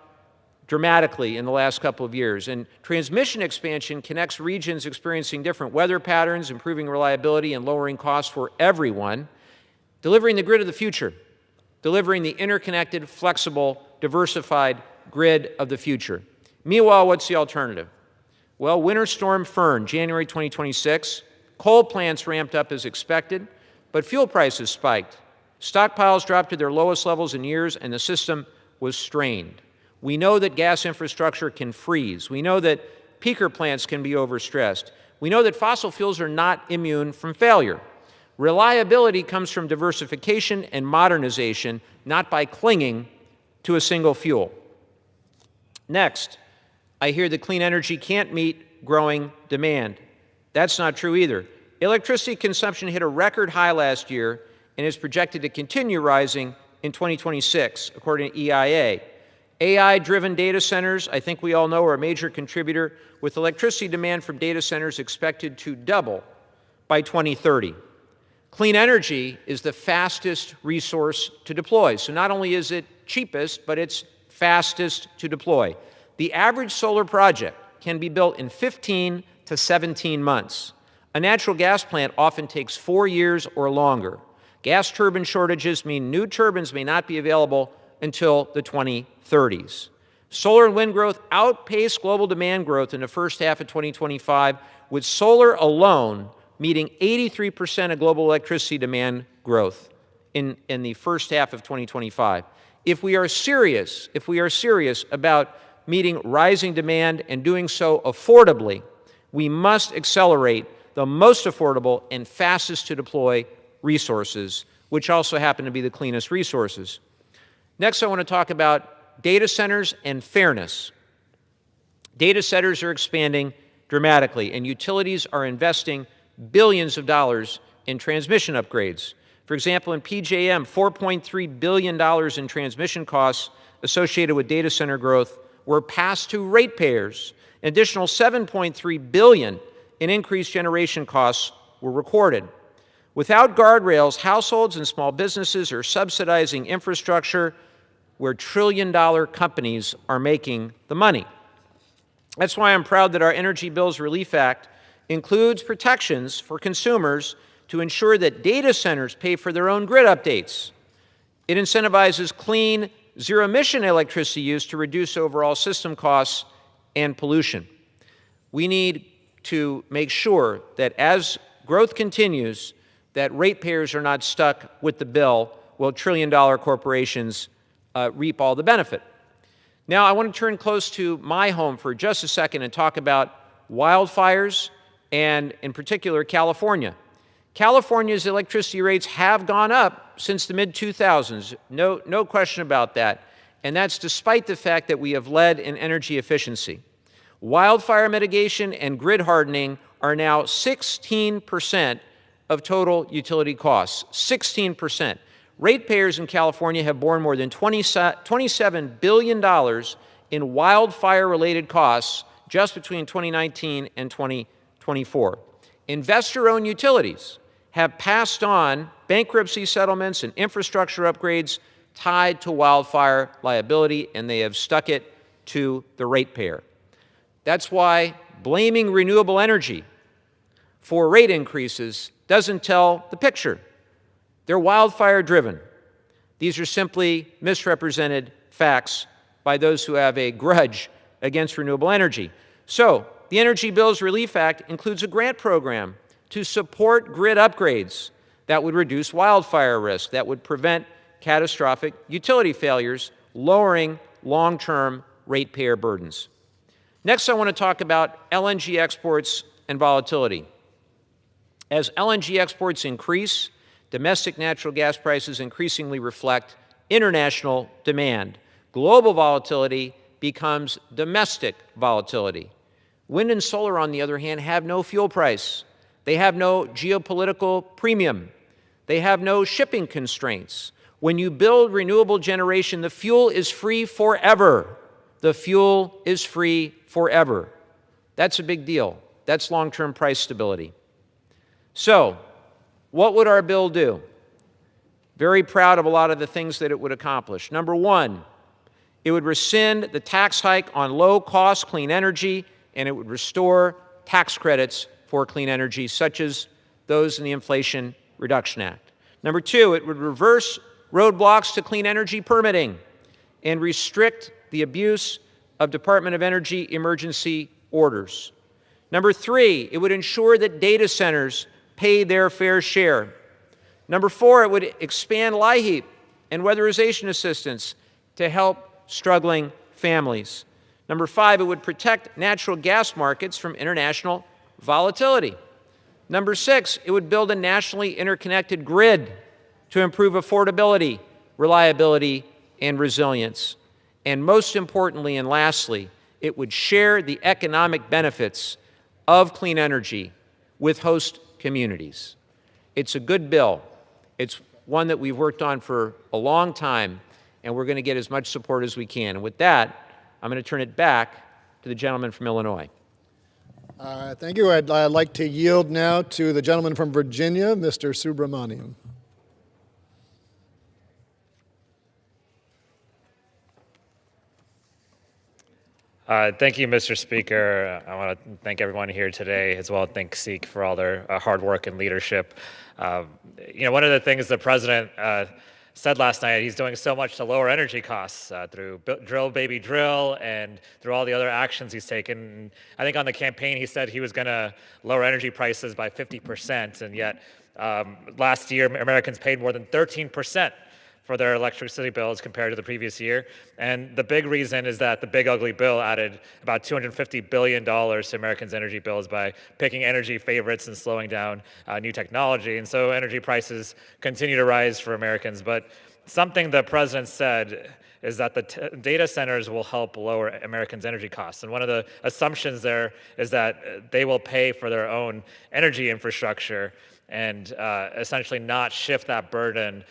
dramatically in the last couple of years, and transmission expansion connects regions experiencing different weather patterns, improving reliability and lowering costs for everyone, delivering the grid of the future, delivering the interconnected, flexible, diversified grid of the future. Meanwhile, what's the alternative? Well, Winter Storm Fern, January 2026, coal plants ramped up as expected, but fuel prices spiked. Stockpiles dropped to their lowest levels in years, and the system was strained. We know that gas infrastructure can freeze. We know that peaker plants can be overstressed. We know that fossil fuels are not immune from failure. Reliability comes from diversification and modernization, not by clinging to a single fuel. Next, I hear that clean energy can't meet growing demand. That's not true either. Electricity consumption hit a record high last year and is projected to continue rising in 2026, according to EIA. AI-driven data centers, I think we all know, are a major contributor, with electricity demand from data centers expected to double by 2030. Clean energy is the fastest resource to deploy. So not only is it cheapest, but it's fastest to deploy. The average solar project can be built in 15 to 17 months. A natural gas plant often takes 4 years or longer. Gas turbine shortages mean new turbines may not be available until the 2030s. Solar and wind growth outpaced global demand growth in the first half of 2025, with solar alone meeting 83% of global electricity demand growth in the first half of 2025. If we are serious about meeting rising demand and doing so affordably, we must accelerate the most affordable and fastest to deploy resources, which also happen to be the cleanest resources. Next, I want to talk about data centers and fairness. Data centers are expanding dramatically, and utilities are investing billions of dollars in transmission upgrades. For example, in PJM, $4.3 billion in transmission costs associated with data center growth were passed to ratepayers. An additional $7.3 billion in increased generation costs were recorded. Without guardrails, households and small businesses are subsidizing infrastructure where trillion-dollar companies are making the money. That's why I'm proud that our Energy Bills Relief Act includes protections for consumers to ensure that data centers pay for their own grid updates. It incentivizes clean, zero-emission electricity use to reduce overall system costs and pollution. We need to make sure that as growth continues, that ratepayers are not stuck with the bill while trillion-dollar corporations reap all the benefit. Now, I want to turn close to my home for just a second and talk about wildfires and, in particular, California. California's electricity rates have gone up since the mid-2000s, no question about that, and that's despite the fact that we have led in energy efficiency. Wildfire mitigation and grid hardening are now 16% of total utility costs, 16%. Ratepayers in California have borne more than $27 billion in wildfire-related costs just between 2019 and 2024. Investor-owned utilities have passed on bankruptcy settlements and infrastructure upgrades tied to wildfire liability, and they have stuck it to the ratepayer. That's why blaming renewable energy for rate increases doesn't tell the picture. They're wildfire driven. These are simply misrepresented facts by those who have a grudge against renewable energy. So, the Energy Bills Relief Act includes a grant program to support grid upgrades that would reduce wildfire risk, that would prevent catastrophic utility failures, lowering long-term ratepayer burdens. Next, I want to talk about LNG exports and volatility. As LNG exports increase, domestic natural gas prices increasingly reflect international demand. Global volatility becomes domestic volatility. Wind and solar, on the other hand, have no fuel price. They have no geopolitical premium. They have no shipping constraints. When you build renewable generation, the fuel is free forever. The fuel is free forever. That's a big deal. That's long-term price stability. So, what would our bill do? Very proud of a lot of the things that it would accomplish. Number one, it would rescind the tax hike on low-cost clean energy, and it would restore tax credits for clean energy, such as those in the Inflation Reduction Act. Number two, it would reverse roadblocks to clean energy permitting and restrict the abuse of Department of Energy emergency orders. Number three, it would ensure that data centers pay their fair share. Number four, it would expand LIHEAP and weatherization assistance to help struggling families. Number five, it would protect natural gas markets from international volatility. Number six, it would build a nationally interconnected grid to improve affordability, reliability, and resilience. And most importantly and lastly, it would share the economic benefits of clean energy with host communities. It's a good bill. It's one that we've worked on for a long time, and we're going to get as much support as we can. And with that, I'm going to turn it back to the gentleman from Illinois. Thank you. I'd like to yield now to the gentleman from Virginia, Mr. Subramanian. Thank you, Mr. Speaker. I want to thank everyone here today, as well as thank SEEK for all their hard work and leadership. One of the things the president said last night, he's doing so much to lower energy costs through Drill Baby Drill and through all the other actions he's taken. I think on the campaign he said he was going to lower energy prices by 50%, and yet last year Americans paid more than 13% for their electricity bills compared to the previous year. And the big reason is that the big ugly bill added about $250 billion to Americans' energy bills by picking energy favorites and slowing down new technology. And so energy prices continue to rise for Americans. But something the president said is that the data centers will help lower Americans' energy costs. And one of the assumptions there is that they will pay for their own energy infrastructure and essentially not shift that burden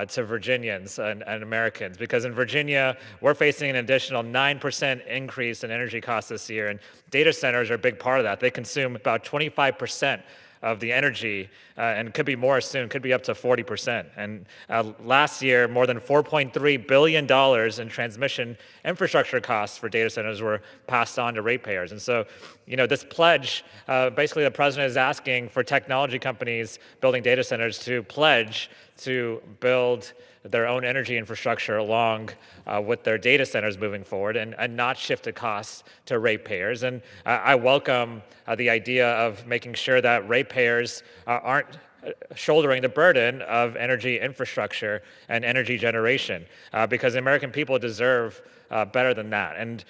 to Virginians and Americans. Because in Virginia, we're facing an additional 9% increase in energy costs this year, and data centers are a big part of that. They consume about 25% of the energy, and could be more soon, could be up to 40%. And last year, more than $4.3 billion in transmission infrastructure costs for data centers were passed on to ratepayers. And so, this pledge, basically the president is asking for technology companies building data centers to pledge to build their own energy infrastructure along with their data centers moving forward and not shift the costs to ratepayers. And I welcome the idea of making sure that ratepayers aren't shouldering the burden of energy infrastructure and energy generation, because the American people deserve better than that. And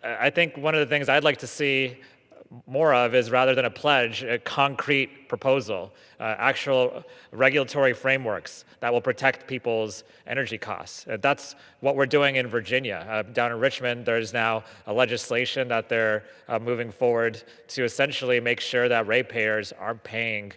I think one of the things I'd like to see more of is, rather than a pledge, a concrete proposal, actual regulatory frameworks that will protect people's energy costs. That's what we're doing in Virginia. Down in Richmond, there's now a legislation that they're moving forward to essentially make sure that ratepayers aren't paying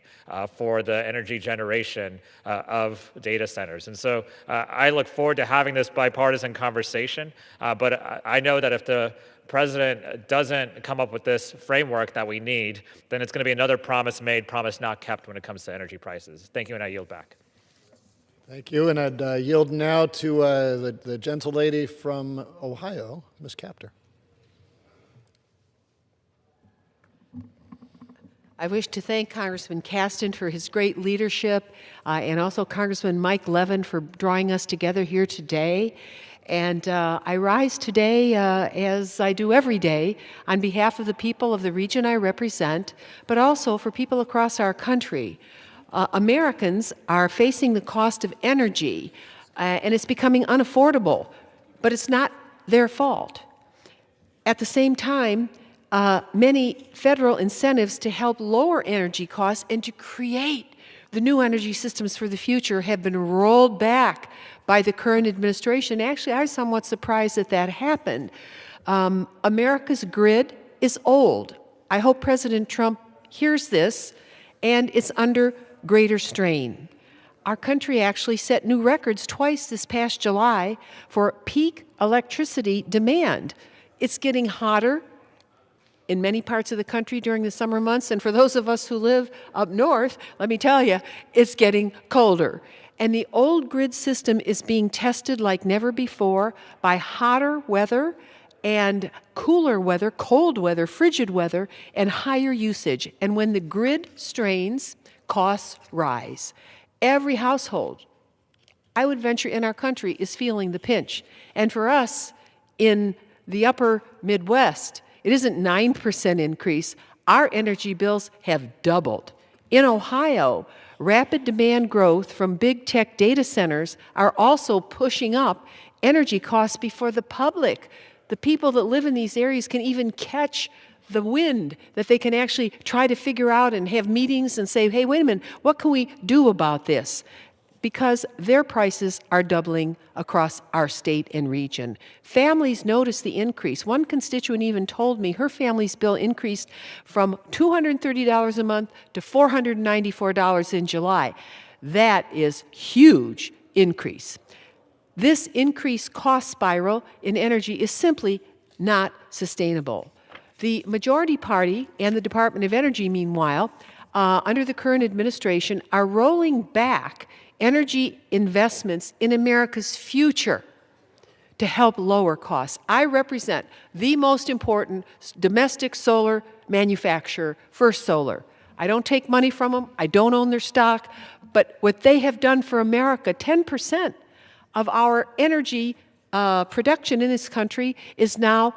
for the energy generation of data centers. And so I look forward to having this bipartisan conversation, but I know that if the president doesn't come up with this framework that we need, then it's going to be another promise made, promise not kept when it comes to energy prices. Thank you, and I yield back. Thank you, and I'd yield now to the gentle lady from Ohio, Ms. Capter. I wish to thank Congressman Caston for his great leadership and also Congressman Mike Levin for drawing us together here today. And I rise today, as I do every day, on behalf of the people of the region I represent, but also for people across our country. Americans are facing the cost of energy, and it's becoming unaffordable, but it's not their fault. At the same time, many federal incentives to help lower energy costs and to create the new energy systems for the future have been rolled back by the current administration. Actually, I was somewhat surprised that that happened. America's grid is old. I hope President Trump hears this, and it's under greater strain. Our country actually set new records twice this past July for peak electricity demand. It's getting hotter in many parts of the country during the summer months, and for those of us who live up north, let me tell you, it's getting colder. And the old grid system is being tested like never before by hotter weather and cooler weather, cold weather, frigid weather, and higher usage. And when the grid strains, costs rise. Every household, I would venture in our country, is feeling the pinch. And for us in the upper Midwest, it isn't 9% increase. Our energy bills have doubled. In Ohio, rapid demand growth from big tech data centers are also pushing up energy costs before the public. The people that live in these areas can even catch the wind, that they can actually try to figure out and have meetings and say, hey, wait a minute, what can we do about this? Because their prices are doubling across our state and region. Families notice the increase. One constituent even told me her family's bill increased from $230 a month to $494 in July. That is huge increase. This increased cost spiral in energy is simply not sustainable. The majority party and the Department of Energy, meanwhile, under the current administration, are rolling back energy investments in America's future to help lower costs. I represent the most important domestic solar manufacturer, First Solar. I don't take money from them. I don't own their stock. But what they have done for America, 10% of our energy production in this country is now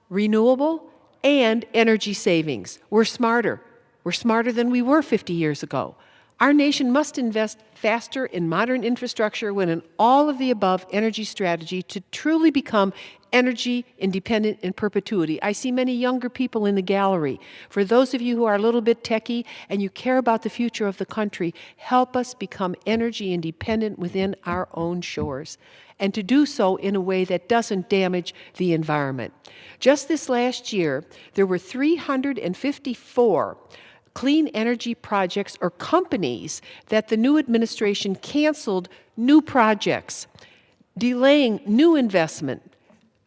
renewable and energy savings. We're smarter. We're smarter than we were 50 years ago. Our nation must invest faster in modern infrastructure when an all-of-the-above energy strategy to truly become energy independent in perpetuity. I see many younger people in the gallery. For those of you who are a little bit techie and you care about the future of the country, help us become energy independent within our own shores, and to do so in a way that doesn't damage the environment. Just this last year, there were 354 clean energy projects or companies that the new administration canceled new projects, delaying new investment.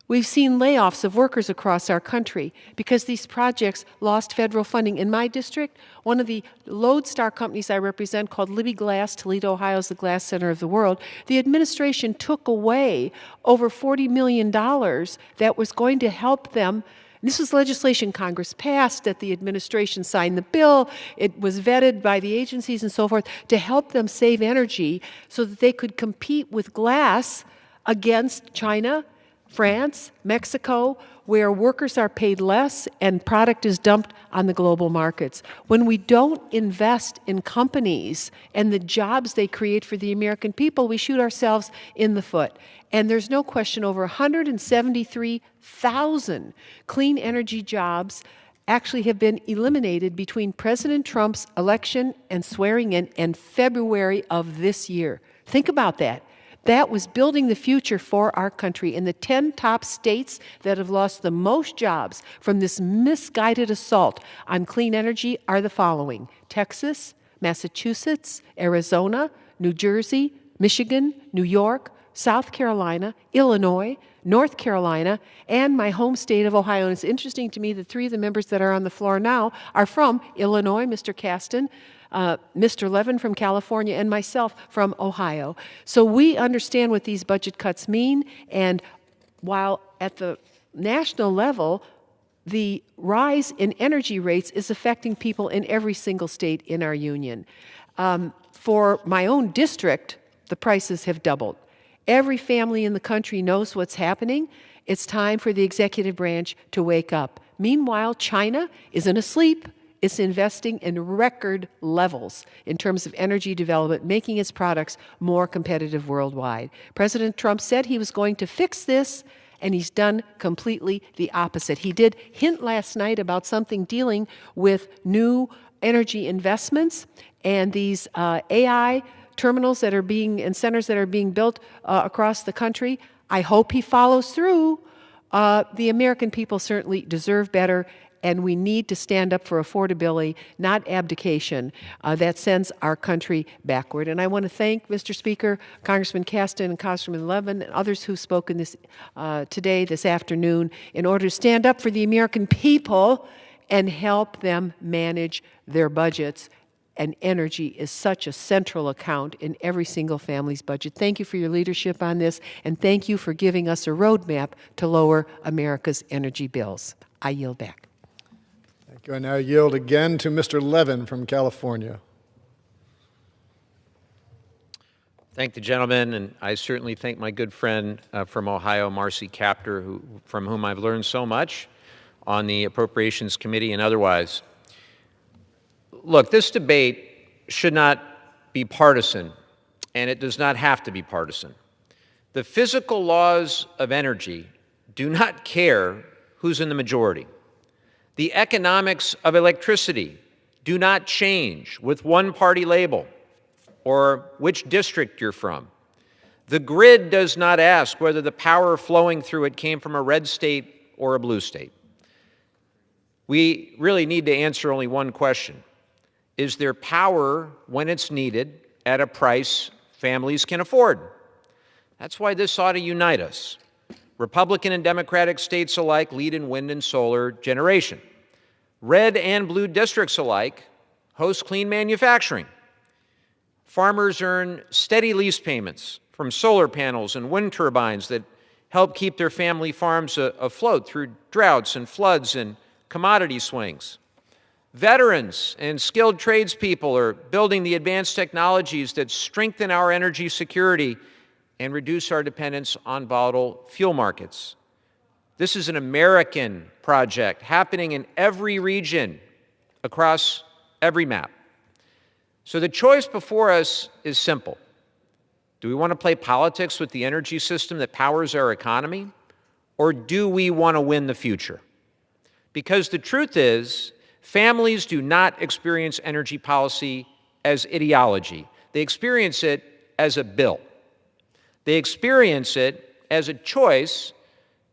We've seen layoffs of workers across our country because these projects lost federal funding. In my district, one of the lodestar companies I represent, called Libby Glass, Toledo, Ohio, is the glass center of the world, the administration took away over $40 million that was going to help them. This was legislation Congress passed, that the administration signed the bill, it was vetted by the agencies and so forth, to help them save energy so that they could compete with glass against China, France, Mexico, where workers are paid less and product is dumped on the global markets. When we don't invest in companies and the jobs they create for the American people, we shoot ourselves in the foot. And there's no question over 173,000 clean energy jobs actually have been eliminated between President Trump's election and swearing in and February of this year. Think about that. That was building the future for our country. And the 10 top states that have lost the most jobs from this misguided assault on clean energy are the following: Texas, Massachusetts, Arizona, New Jersey, Michigan, New York, South Carolina, Illinois, North Carolina, and my home state of Ohio. And it's interesting to me that 3 of the members that are on the floor now are from Illinois, Mr. Caston, Mr. Levin from California, and myself from Ohio. So we understand what these budget cuts mean, and while at the national level, the rise in energy rates is affecting people in every single state in our union. For my own district, the prices have doubled. Every family in the country knows what's happening. It's time for the executive branch to wake up. Meanwhile, China isn't asleep. It's investing in record levels in terms of energy development, making its products more competitive worldwide. President Trump said he was going to fix this, and he's done completely the opposite. He did hint last night about something dealing with new energy investments and these AI terminals that are being, and centers that are being built across the country. I hope he follows through. The American people certainly deserve better, and we need to stand up for affordability, not abdication, that sends our country backward. And I want to thank, Mr. Speaker, Congressman Caston and Congressman Levin and others who've spoken this afternoon, in order to stand up for the American people and help them manage their budgets. And energy is such a central account in every single family's budget. Thank you for your leadership on this, and thank you for giving us a roadmap to lower America's energy bills. I yield back. Thank you. I now yield again to Mr. Levin from California. Thank the gentleman, and I certainly thank my good friend from Ohio, Marcy Kaptur, from whom I've learned so much on the Appropriations Committee and otherwise. Look, this debate should not be partisan, and it does not have to be partisan. The physical laws of energy do not care who's in the majority. The economics of electricity do not change with one party label or which district you're from. The grid does not ask whether the power flowing through it came from a red state or a blue state. We really need to answer only one question. Is there power when it's needed at a price families can afford? That's why this ought to unite us. Republican and Democratic states alike lead in wind and solar generation. Red and blue districts alike host clean manufacturing. Farmers earn steady lease payments from solar panels and wind turbines that help keep their family farms afloat through droughts and floods and commodity swings. Veterans and skilled tradespeople are building the advanced technologies that strengthen our energy security and reduce our dependence on volatile fuel markets. This is an American project happening in every region across every map. So the choice before us is simple. Do we want to play politics with the energy system that powers our economy, or do we want to win the future? Because the truth is, families do not experience energy policy as ideology. They experience it as a bill. They experience it as a choice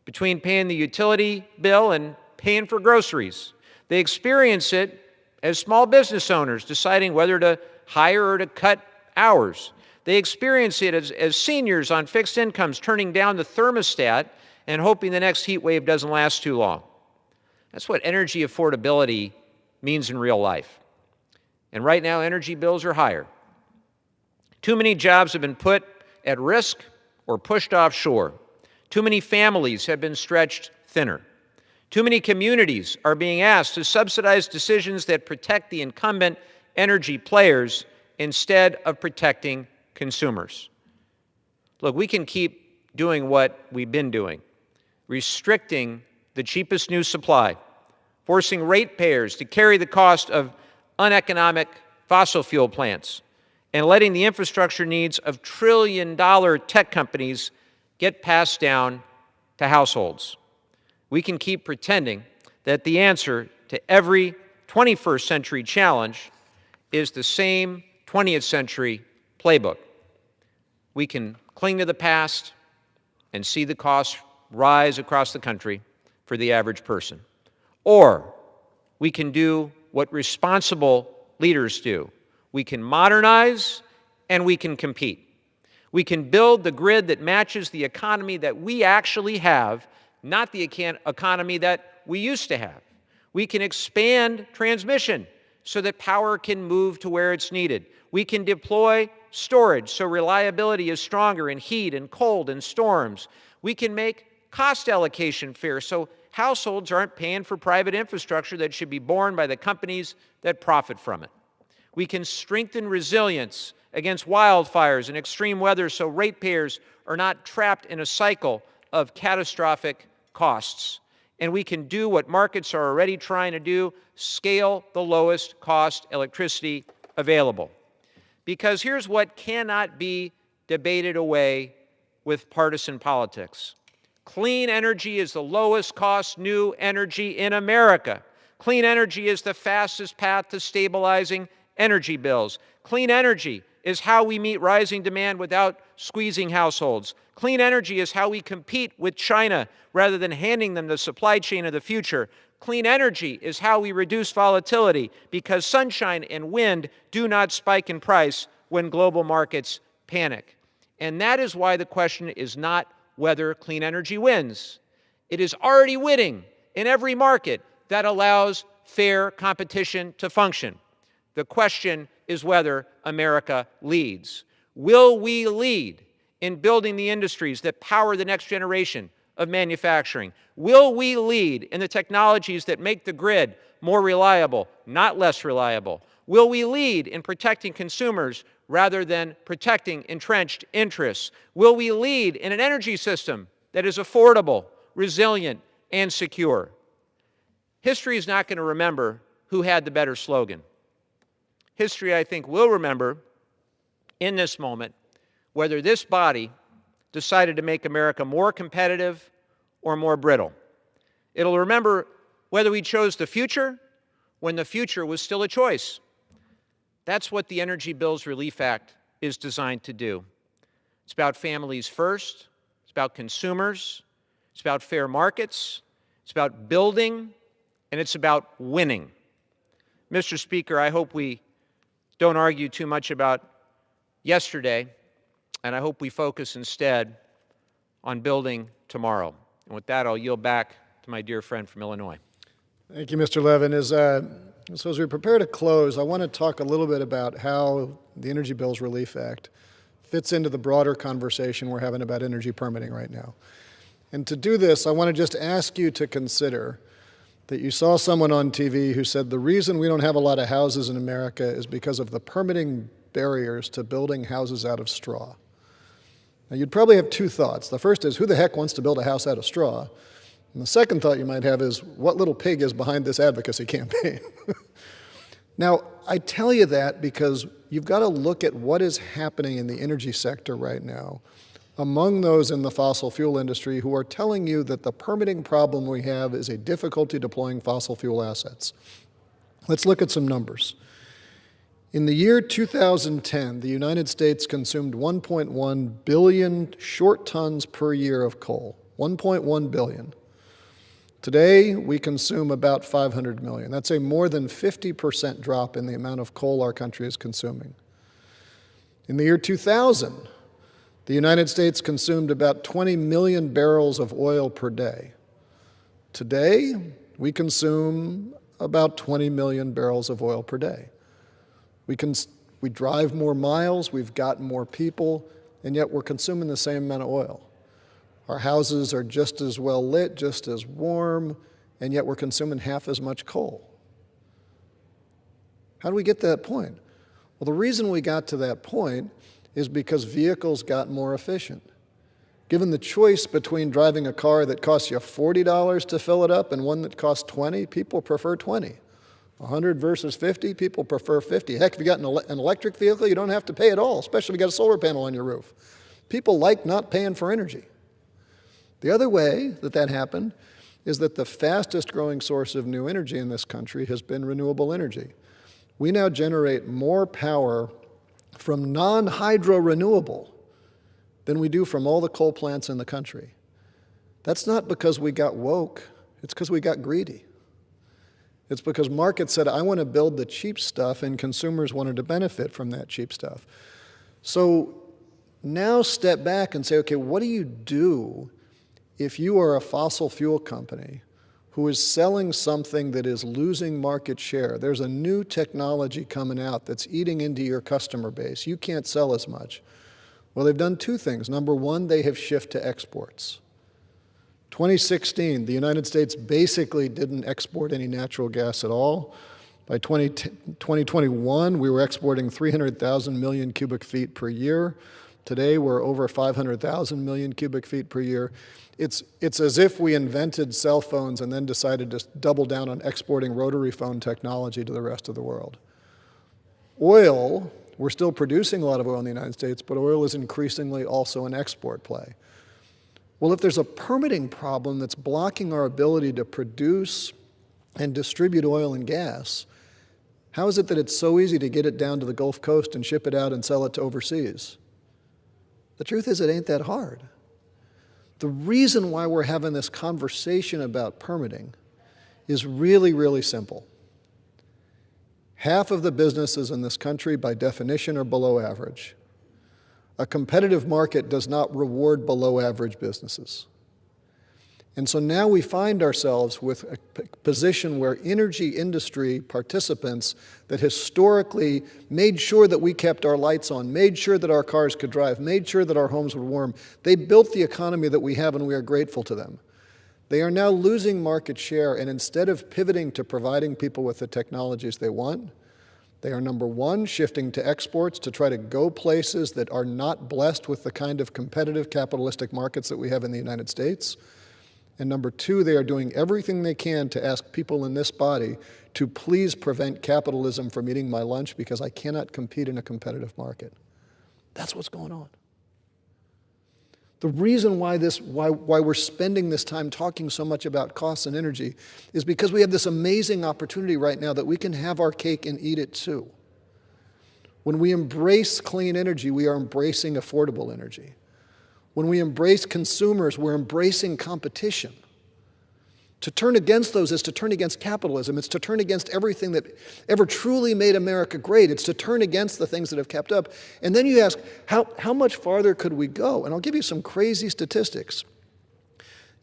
between paying the utility bill and paying for groceries. They experience it as small business owners deciding whether to hire or to cut hours. They experience it as seniors on fixed incomes turning down the thermostat and hoping the next heat wave doesn't last too long. That's what energy affordability means in real life. And right now, energy bills are higher. Too many jobs have been put at risk or pushed offshore. Too many families have been stretched thinner. Too many communities are being asked to subsidize decisions that protect the incumbent energy players instead of protecting consumers. Look, we can keep doing what we've been doing, restricting the cheapest new supply, forcing ratepayers to carry the cost of uneconomic fossil fuel plants, and letting the infrastructure needs of trillion-dollar tech companies get passed down to households. We can keep pretending that the answer to every 21st century challenge is the same 20th century playbook. We can cling to the past and see the costs rise across the country for the average person. Or we can do what responsible leaders do. We can modernize and we can compete. We can build the grid that matches the economy that we actually have, not the economy that we used to have. We can expand transmission so that power can move to where it's needed. We can deploy storage so reliability is stronger in heat and cold and storms. We can make cost allocation fair so households aren't paying for private infrastructure that should be borne by the companies that profit from it. We can strengthen resilience against wildfires and extreme weather so ratepayers are not trapped in a cycle of catastrophic costs. And we can do what markets are already trying to do, scale the lowest cost electricity available. Because here's what cannot be debated away with partisan politics. Clean energy is the lowest cost new energy in America. Clean energy is the fastest path to stabilizing energy bills. Clean energy is how we meet rising demand without squeezing households. Clean energy is how we compete with China rather than handing them the supply chain of the future. Clean energy is how we reduce volatility because sunshine and wind do not spike in price when global markets panic. And that is why the question is not whether clean energy wins. It is already winning in every market that allows fair competition to function. The question is whether America leads. Will we lead in building the industries that power the next generation of manufacturing? Will we lead in the technologies that make the grid more reliable, not less reliable? Will we lead in protecting consumers rather than protecting entrenched interests? Will we lead in an energy system that is affordable, resilient, and secure? History is not going to remember who had the better slogan. History, I think, will remember in this moment whether this body decided to make America more competitive or more brittle. It'll remember whether we chose the future when the future was still a choice. That's what the Energy Bills Relief Act is designed to do. It's about families first. It's about consumers. It's about fair markets. It's about building. And it's about winning. Mr. Speaker, I hope we don't argue too much about yesterday, and I hope we focus instead on building tomorrow. And with that, I'll yield back to my dear friend from Illinois. Thank you, Mr. Levin. So as we prepare to close, I want to talk a little bit about how the Energy Bills Relief Act fits into the broader conversation we're having about energy permitting right now. And to do this, I want to just ask you to consider that you saw someone on TV who said the reason we don't have a lot of houses in America is because of the permitting barriers to building houses out of straw. Now, you'd probably have two thoughts. The first is, who the heck wants to build a house out of straw? And the second thought you might have is, what little pig is behind this advocacy campaign? Now, I tell you that because you've got to look at what is happening in the energy sector right now among those in the fossil fuel industry who are telling you that the permitting problem we have is a difficulty deploying fossil fuel assets. Let's look at some numbers. In the year 2010, the United States consumed 1.1 billion short tons per year of coal, 1.1 billion. Today, we consume about 500 million. That's a more than 50% drop in the amount of coal our country is consuming. In the year 2000, the United States consumed about 20 million barrels of oil per day. Today, we consume about 20 million barrels of oil per day. We drive more miles, we've got more people, and yet we're consuming the same amount of oil. Our houses are just as well lit, just as warm, and yet we're consuming half as much coal. How do we get to that point? Well, the reason we got to that point is because vehicles got more efficient. Given the choice between driving a car that costs you $40 to fill it up and one that costs $20, people prefer 20. 100 versus 50, people prefer 50. Heck, if you got an electric vehicle, you don't have to pay at all, especially if you got a solar panel on your roof. People like not paying for energy. The other way that happened is that the fastest growing source of new energy in this country has been renewable energy. We now generate more power from non-hydro renewable than we do from all the coal plants in the country. That's not because we got woke, it's because we got greedy. It's because markets said, I want to build the cheap stuff, and consumers wanted to benefit from that cheap stuff. So now step back and say, okay, what do you do if you are a fossil fuel company who is selling something that is losing market share? There's a new technology coming out that's eating into your customer base. You can't sell as much. Well, they've done two things. Number one, they have shifted to exports. 2016, the United States basically didn't export any natural gas at all. By 2021, we were exporting 300,000 million cubic feet per year. Today, we're over 500,000 million cubic feet per year. It's as if we invented cell phones and then decided to double down on exporting rotary phone technology to the rest of the world. Oil, we're still producing a lot of oil in the United States, but oil is increasingly also an export play. Well, if there's a permitting problem that's blocking our ability to produce and distribute oil and gas, how is it that it's so easy to get it down to the Gulf Coast and ship it out and sell it to overseas? The truth is, it ain't that hard. The reason why we're having this conversation about permitting is really, really simple. Half of the businesses in this country, by definition, are below average. A competitive market does not reward below average businesses. And so now we find ourselves with a position where energy industry participants that historically made sure that we kept our lights on, made sure that our cars could drive, made sure that our homes were warm, they built the economy that we have, and we are grateful to them. They are now losing market share, and instead of pivoting to providing people with the technologies they want, they are, number one, shifting to exports to try to go places that are not blessed with the kind of competitive capitalistic markets that we have in the United States. And number two, they are doing everything they can to ask people in this body to please prevent capitalism from eating my lunch because I cannot compete in a competitive market. That's what's going on. The reason why we're spending this time talking so much about costs and energy is because we have this amazing opportunity right now that we can have our cake and eat it too. When we embrace clean energy, we are embracing affordable energy. When we embrace consumers, we're embracing competition. To turn against those is to turn against capitalism. It's to turn against everything that ever truly made America great. It's to turn against the things that have kept up. And then you ask, how much farther could we go? And I'll give you some crazy statistics.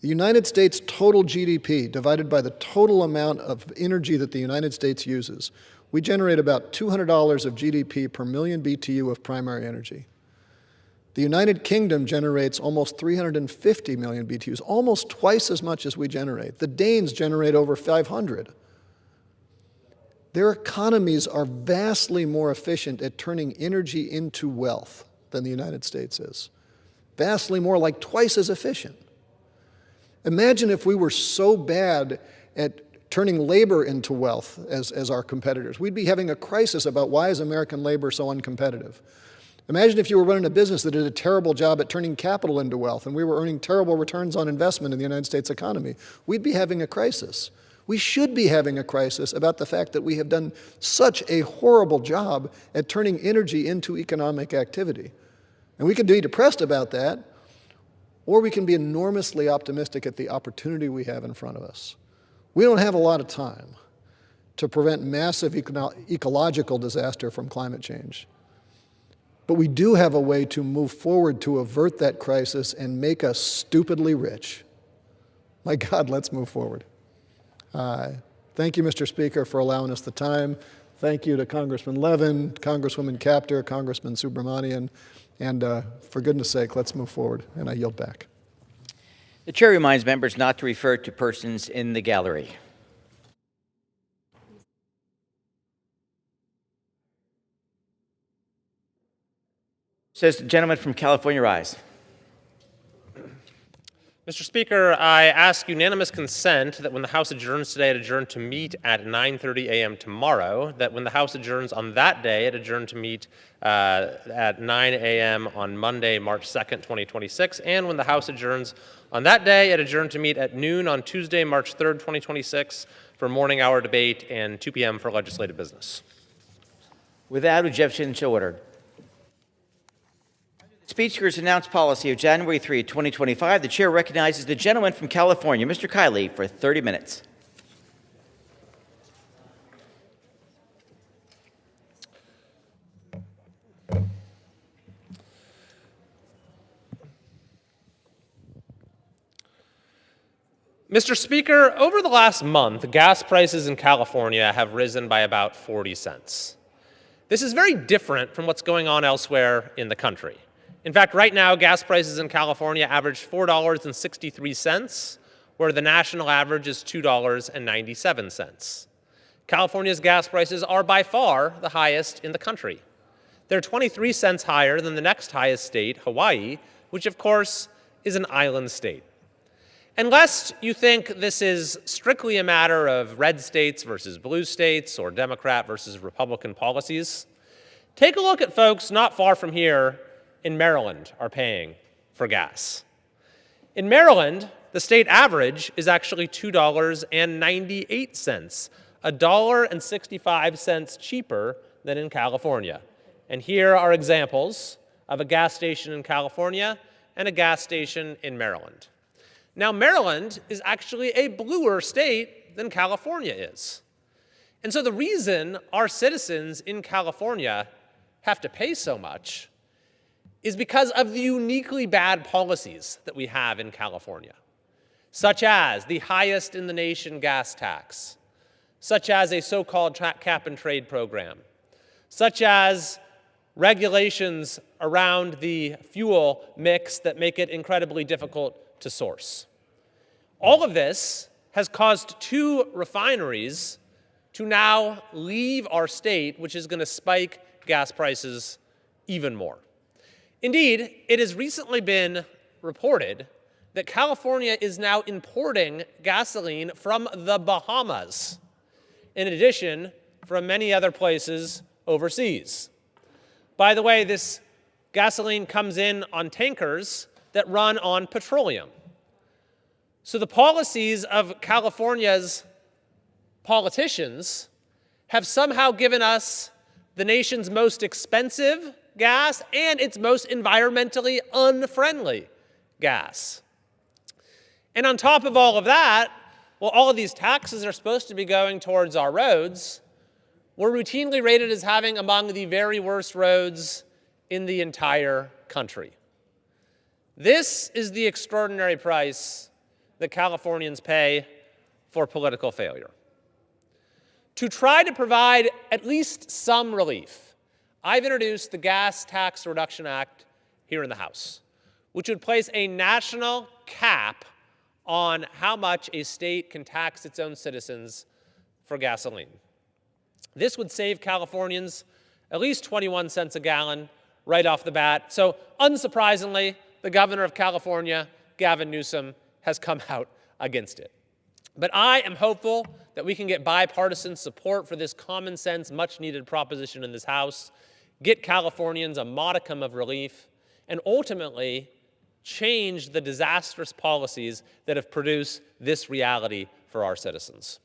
The United States total GDP divided by the total amount of energy that the United States uses, we generate about $200 of GDP per million BTU of primary energy. The United Kingdom generates almost 350 million BTUs, almost twice as much as we generate. The Danes generate over 500. Their economies are vastly more efficient at turning energy into wealth than the United States is. Vastly more, like twice as efficient. Imagine if we were so bad at turning labor into wealth as our competitors. We'd be having a crisis about why is American labor so uncompetitive. Imagine if you were running a business that did a terrible job at turning capital into wealth and we were earning terrible returns on investment in the United States economy. We'd be having a crisis. We should be having a crisis about the fact that we have done such a horrible job at turning energy into economic activity. And we can be depressed about that, or we can be enormously optimistic at the opportunity we have in front of us. We don't have a lot of time to prevent massive ecological disaster from climate change. But we do have a way to move forward to avert that crisis and make us stupidly rich. My God, let's move forward. Thank you, Mr. Speaker, for allowing us the time. Thank you to Congressman Levin, Congresswoman Capter, Congressman Subramanian, and for goodness sake, let's move forward, and I yield back. The chair reminds members not to refer to persons in the gallery. Says the gentleman from California, rise. Mr. Speaker, I ask unanimous consent that when the House adjourns today, it adjourn to meet at 9:30 a.m. tomorrow, that when the House adjourns on that day, it adjourn to meet at 9 a.m. on Monday, March 2nd, 2026, and when the House adjourns on that day, it adjourn to meet at noon on Tuesday, March 3rd, 2026, for morning hour debate and 2 p.m. for legislative business. Without objection, so ordered. Speaker's announced policy of January 3, 2025, the chair recognizes the gentleman from California, Mr. Kiley, for 30 minutes. Mr. Speaker, over the last month, gas prices in California have risen by about 40 cents. This is very different from what's going on elsewhere in the country. In fact, right now, gas prices in California average $4.63, where the national average is $2.97. California's gas prices are by far the highest in the country. They're 23 cents higher than the next highest state, Hawaii, which of course is an island state. And lest you think this is strictly a matter of red states versus blue states or Democrat versus Republican policies, take a look at folks not far from here in Maryland are paying for gas. In Maryland, the state average is actually $2.98, $1.65 cheaper than in California. And here are examples of a gas station in California and a gas station in Maryland. Now, Maryland is actually a bluer state than California is. And so the reason our citizens in California have to pay so much is because of the uniquely bad policies that we have in California, such as the highest in the nation gas tax, such as a so-called cap and trade program, such as regulations around the fuel mix that make it incredibly difficult to source. All of this has caused 2 refineries to now leave our state, which is going to spike gas prices even more. Indeed, it has recently been reported that California is now importing gasoline from the Bahamas, in addition from many other places overseas. By the way, this gasoline comes in on tankers that run on petroleum. So the policies of California's politicians have somehow given us the nation's most expensive gas and its most environmentally unfriendly gas. And on top of all of that, while all of these taxes are supposed to be going towards our roads, we're routinely rated as having among the very worst roads in the entire country. This is the extraordinary price that Californians pay for political failure. To try to provide at least some relief, I've introduced the Gas Tax Reduction Act here in the House, which would place a national cap on how much a state can tax its own citizens for gasoline. This would save Californians at least 21 cents a gallon right off the bat. So unsurprisingly, the governor of California, Gavin Newsom, has come out against it. But I am hopeful that we can get bipartisan support for this common sense, much needed proposition in this House, get Californians a modicum of relief, and ultimately change the disastrous policies that have produced this reality for our citizens.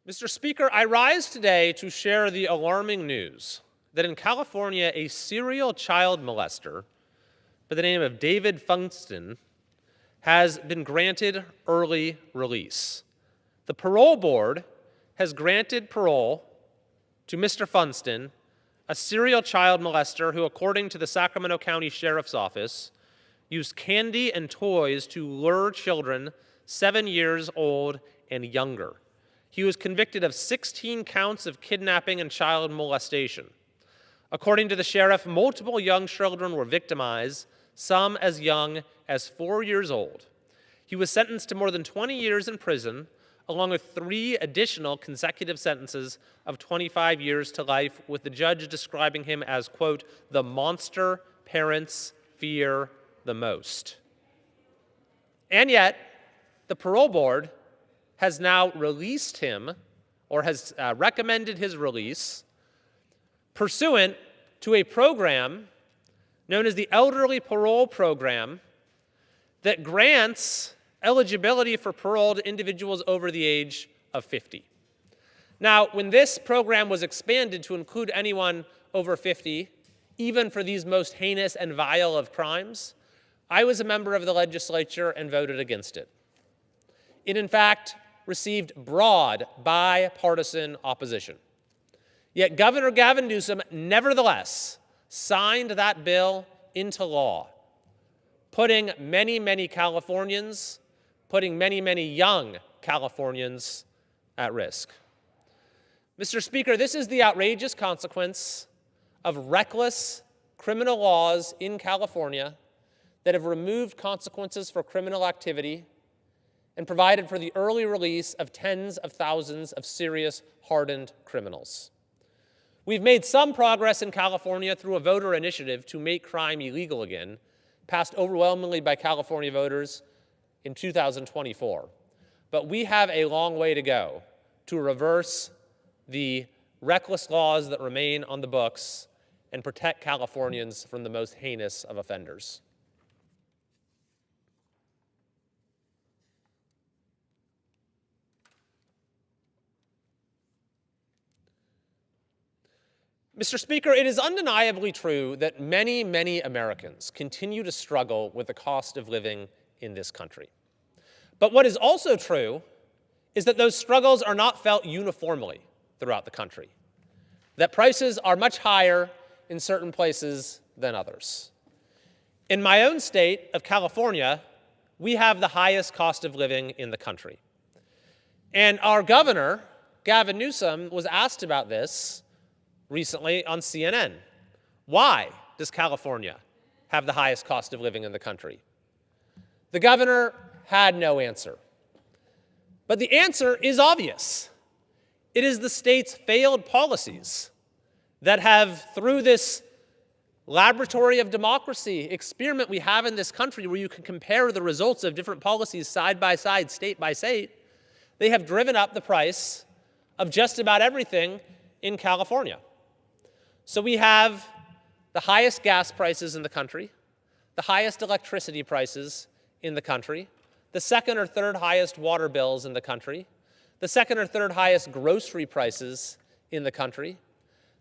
Mr. Speaker, I rise today to share the alarming news that in California, a serial child molester by the name of David Funston has been granted early release. The parole board has granted parole to Mr. Funston, a serial child molester who, according to the Sacramento County Sheriff's Office, used candy and toys to lure children 7 years old and younger. He was convicted of 16 counts of kidnapping and child molestation. According to the sheriff, multiple young children were victimized, some as young as 4 years old. He was sentenced to more than 20 years in prison, along with 3 additional consecutive sentences of 25 years to life, with the judge describing him as, quote, the monster parents fear the most. And yet, the parole board has now released him, or has recommended his release, pursuant to a program known as the Elderly Parole Program that grants eligibility for parole to individuals over the age of 50. Now, when this program was expanded to include anyone over 50, even for these most heinous and vile of crimes, I was a member of the legislature and voted against it. It, in fact, received broad bipartisan opposition. Yet Governor Gavin Newsom nevertheless signed that bill into law, putting many, many Californians, putting many, many young Californians at risk. Mr. Speaker, this is the outrageous consequence of reckless criminal laws in California that have removed consequences for criminal activity and provided for the early release of tens of thousands of serious, hardened criminals. We've made some progress in California through a voter initiative to make crime illegal again, passed overwhelmingly by California voters in 2024. But we have a long way to go to reverse the reckless laws that remain on the books and protect Californians from the most heinous of offenders. Mr. Speaker, it is undeniably true that many, many Americans continue to struggle with the cost of living in this country. But what is also true is that those struggles are not felt uniformly throughout the country, that prices are much higher in certain places than others. In my own state of California, we have the highest cost of living in the country. And our governor, Gavin Newsom, was asked about this recently on CNN. Why does California have the highest cost of living in the country? The governor had no answer. But the answer is obvious. It is the state's failed policies that have, through this laboratory of democracy experiment we have in this country where you can compare the results of different policies side by side, state by state, they have driven up the price of just about everything in California. So we have the highest gas prices in the country, the highest electricity prices in the country, the second or third highest water bills in the country, the second or third highest grocery prices in the country,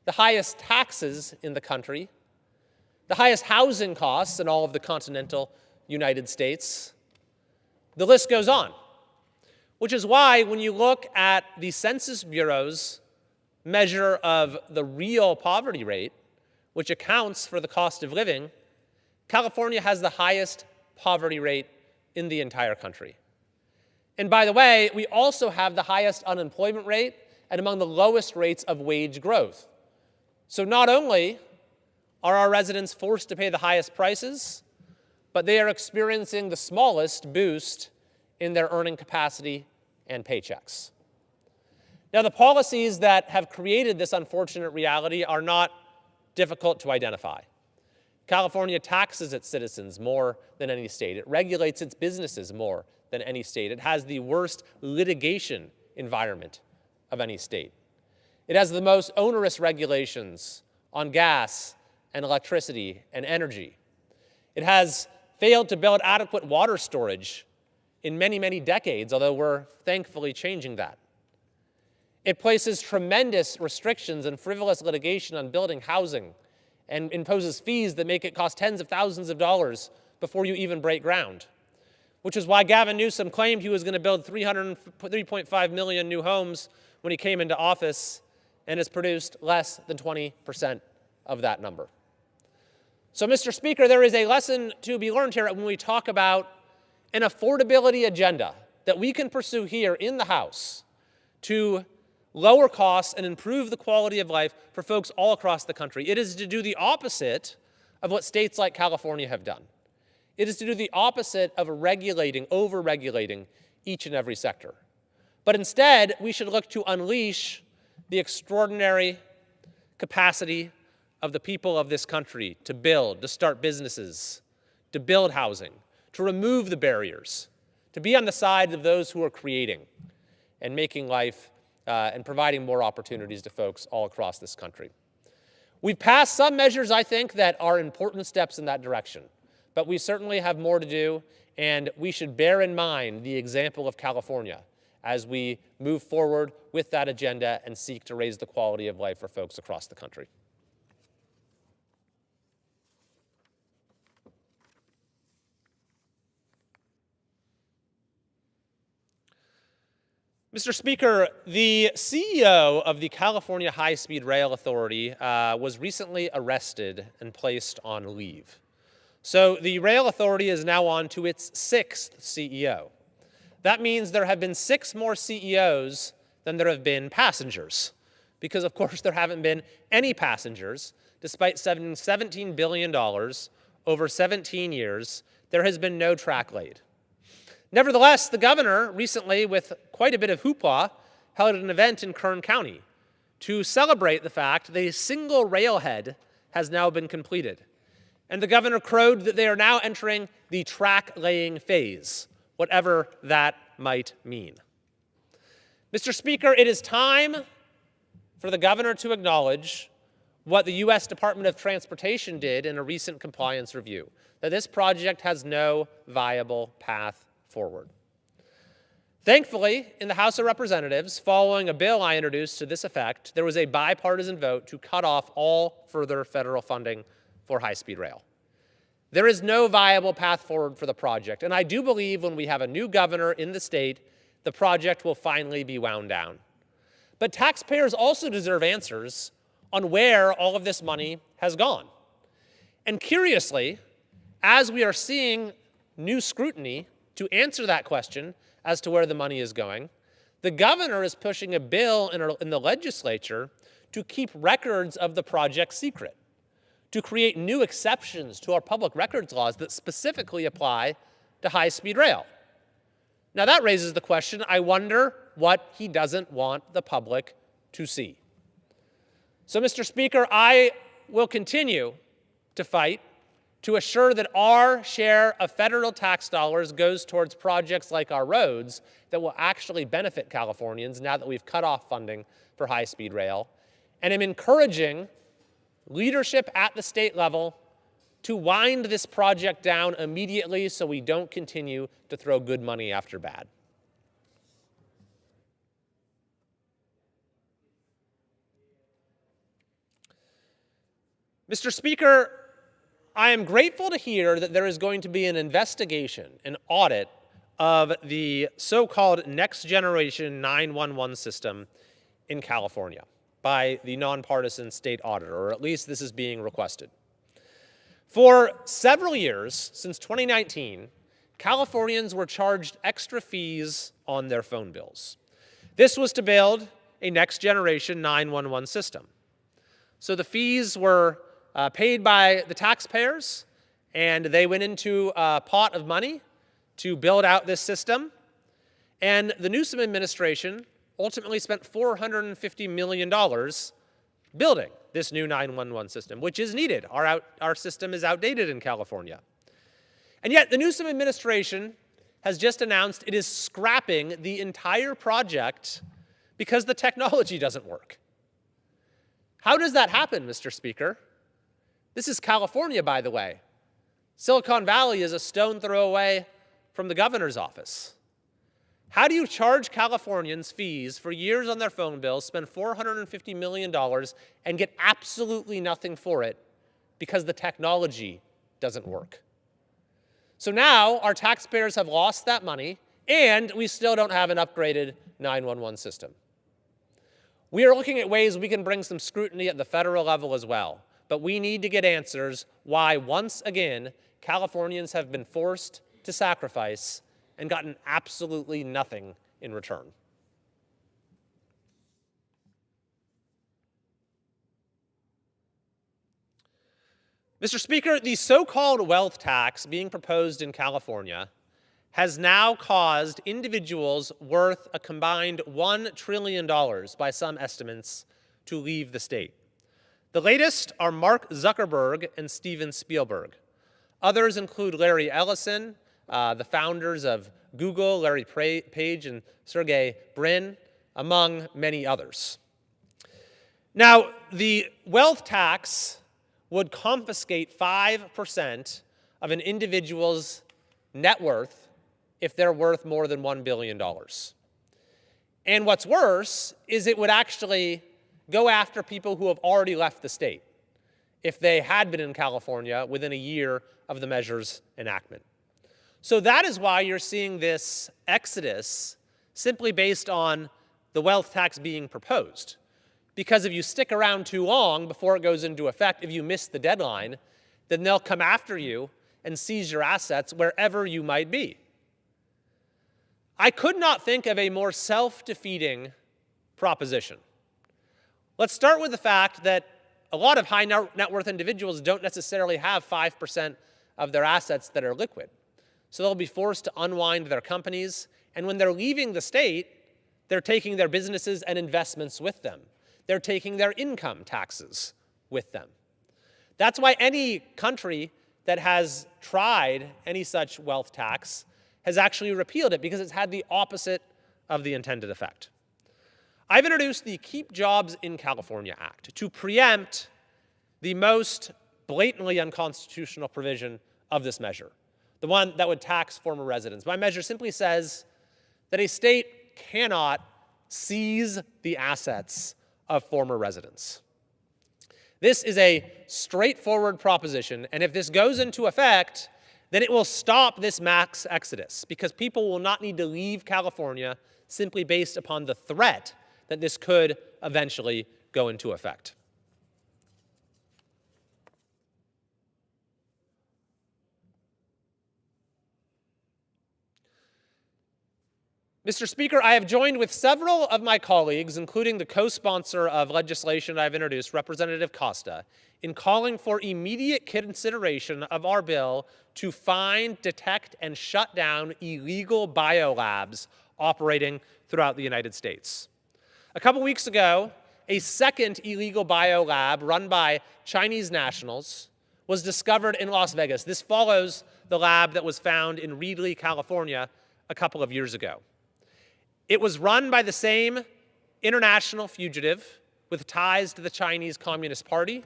the highest taxes in the country, the highest housing costs in all of the continental United States. The list goes on, which is why when you look at the Census Bureau's measure of the real poverty rate, which accounts for the cost of living, California has the highest poverty rate in the entire country. And by the way, we also have the highest unemployment rate and among the lowest rates of wage growth. So not only are our residents forced to pay the highest prices, but they are experiencing the smallest boost in their earning capacity and paychecks. Now, the policies that have created this unfortunate reality are not difficult to identify. California taxes its citizens more than any state. It regulates its businesses more than any state. It has the worst litigation environment of any state. It has the most onerous regulations on gas and electricity and energy. It has failed to build adequate water storage in many, many decades, although we're thankfully changing that. It places tremendous restrictions and frivolous litigation on building housing and imposes fees that make it cost tens of thousands of dollars before you even break ground, which is why Gavin Newsom claimed he was going to build 3.5 million new homes when he came into office and has produced less than 20% of that number. So, Mr. Speaker, there is a lesson to be learned here when we talk about an affordability agenda that we can pursue here in the House to lower costs and improve the quality of life for folks all across the country. It is to do the opposite of what states like California have done. It is to do the opposite of regulating, over-regulating each and every sector. But instead, we should look to unleash the extraordinary capacity of the people of this country to build, to start businesses, to build housing, to remove the barriers, to be on the side of those who are creating and making life and providing more opportunities to folks all across this country. We've passed some measures, I think, that are important steps in that direction, but we certainly have more to do, and we should bear in mind the example of California as we move forward with that agenda and seek to raise the quality of life for folks across the country. Mr. Speaker, the CEO of the California High-Speed Rail Authority was recently arrested and placed on leave. So the rail authority is now on to its 6th CEO. That means there have been 6 more CEOs than there have been passengers, because of course there haven't been any passengers. Despite spending $17 billion over 17 years, there has been no track laid. Nevertheless, the governor recently, with quite a bit of hoopla, held an event in Kern County to celebrate the fact that a single railhead has now been completed. And the governor crowed that they are now entering the track-laying phase, whatever that might mean. Mr. Speaker, it is time for the governor to acknowledge what the U.S. Department of Transportation did in a recent compliance review, that this project has no viable path forward. Thankfully, in the House of Representatives, following a bill I introduced to this effect, there was a bipartisan vote to cut off all further federal funding for high-speed rail. There is no viable path forward for the project, and I do believe when we have a new governor in the state, the project will finally be wound down. But taxpayers also deserve answers on where all of this money has gone. And curiously, as we are seeing new scrutiny to answer that question as to where the money is going, the governor is pushing a bill in the legislature to keep records of the project secret, to create new exceptions to our public records laws that specifically apply to high-speed rail. Now that raises the question, I wonder what he doesn't want the public to see. So, Mr. Speaker, I will continue to fight to assure that our share of federal tax dollars goes towards projects like our roads that will actually benefit Californians now that we've cut off funding for high-speed rail. And I'm encouraging leadership at the state level to wind this project down immediately so we don't continue to throw good money after bad. Mr. Speaker, I am grateful to hear that there is going to be an investigation, an audit of the so-called next generation 911 system in California by the nonpartisan state auditor, or at least this is being requested. For several years, since 2019, Californians were charged extra fees on their phone bills. This was to build a next generation 911 system. So the fees were paid by the taxpayers, and they went into a pot of money to build out this system. And the Newsom administration ultimately spent $450 million building this new 911 system, which is needed. Our system is outdated in California. And yet the Newsom administration has just announced it is scrapping the entire project because the technology doesn't work. How does that happen, Mr. Speaker? This is California, by the way. Silicon Valley is a stone throw away from the governor's office. How do you charge Californians fees for years on their phone bills, spend $450 million, and get absolutely nothing for it because the technology doesn't work? So now our taxpayers have lost that money, and we still don't have an upgraded 911 system. We are looking at ways we can bring some scrutiny at the federal level as well. But we need to get answers why, once again, Californians have been forced to sacrifice and gotten absolutely nothing in return. Mr. Speaker, the so-called wealth tax being proposed in California has now caused individuals worth a combined $1 trillion by some estimates to leave the state. The latest are Mark Zuckerberg and Steven Spielberg. Others include Larry Ellison, the founders of Google, Larry Page and Sergey Brin, among many others. Now, the wealth tax would confiscate 5% of an individual's net worth if they're worth more than $1 billion. And what's worse is it would actually go after people who have already left the state if they had been in California within a year of the measure's enactment. So that is why you're seeing this exodus simply based on the wealth tax being proposed. Because if you stick around too long before it goes into effect, if you miss the deadline, then they'll come after you and seize your assets wherever you might be. I could not think of a more self-defeating proposition. Let's start with the fact that a lot of high net worth individuals don't necessarily have 5% of their assets that are liquid. So they'll be forced to unwind their companies, and when they're leaving the state, they're taking their businesses and investments with them. They're taking their income taxes with them. That's why any country that has tried any such wealth tax has actually repealed it, because it's had the opposite of the intended effect. I've introduced the Keep Jobs in California Act to preempt the most blatantly unconstitutional provision of this measure, the one that would tax former residents. My measure simply says that a state cannot seize the assets of former residents. This is a straightforward proposition, and if this goes into effect, then it will stop this mass exodus, because people will not need to leave California simply based upon the threat that this could eventually go into effect. Mr. Speaker, I have joined with several of my colleagues, including the co-sponsor of legislation I've introduced, Representative Costa, in calling for immediate consideration of our bill to find, detect, and shut down illegal biolabs operating throughout the United States. A couple weeks ago, a second illegal biolab run by Chinese nationals was discovered in Las Vegas. This follows the lab that was found in Reedley, California, a couple of years ago. It was run by the same international fugitive with ties to the Chinese Communist Party.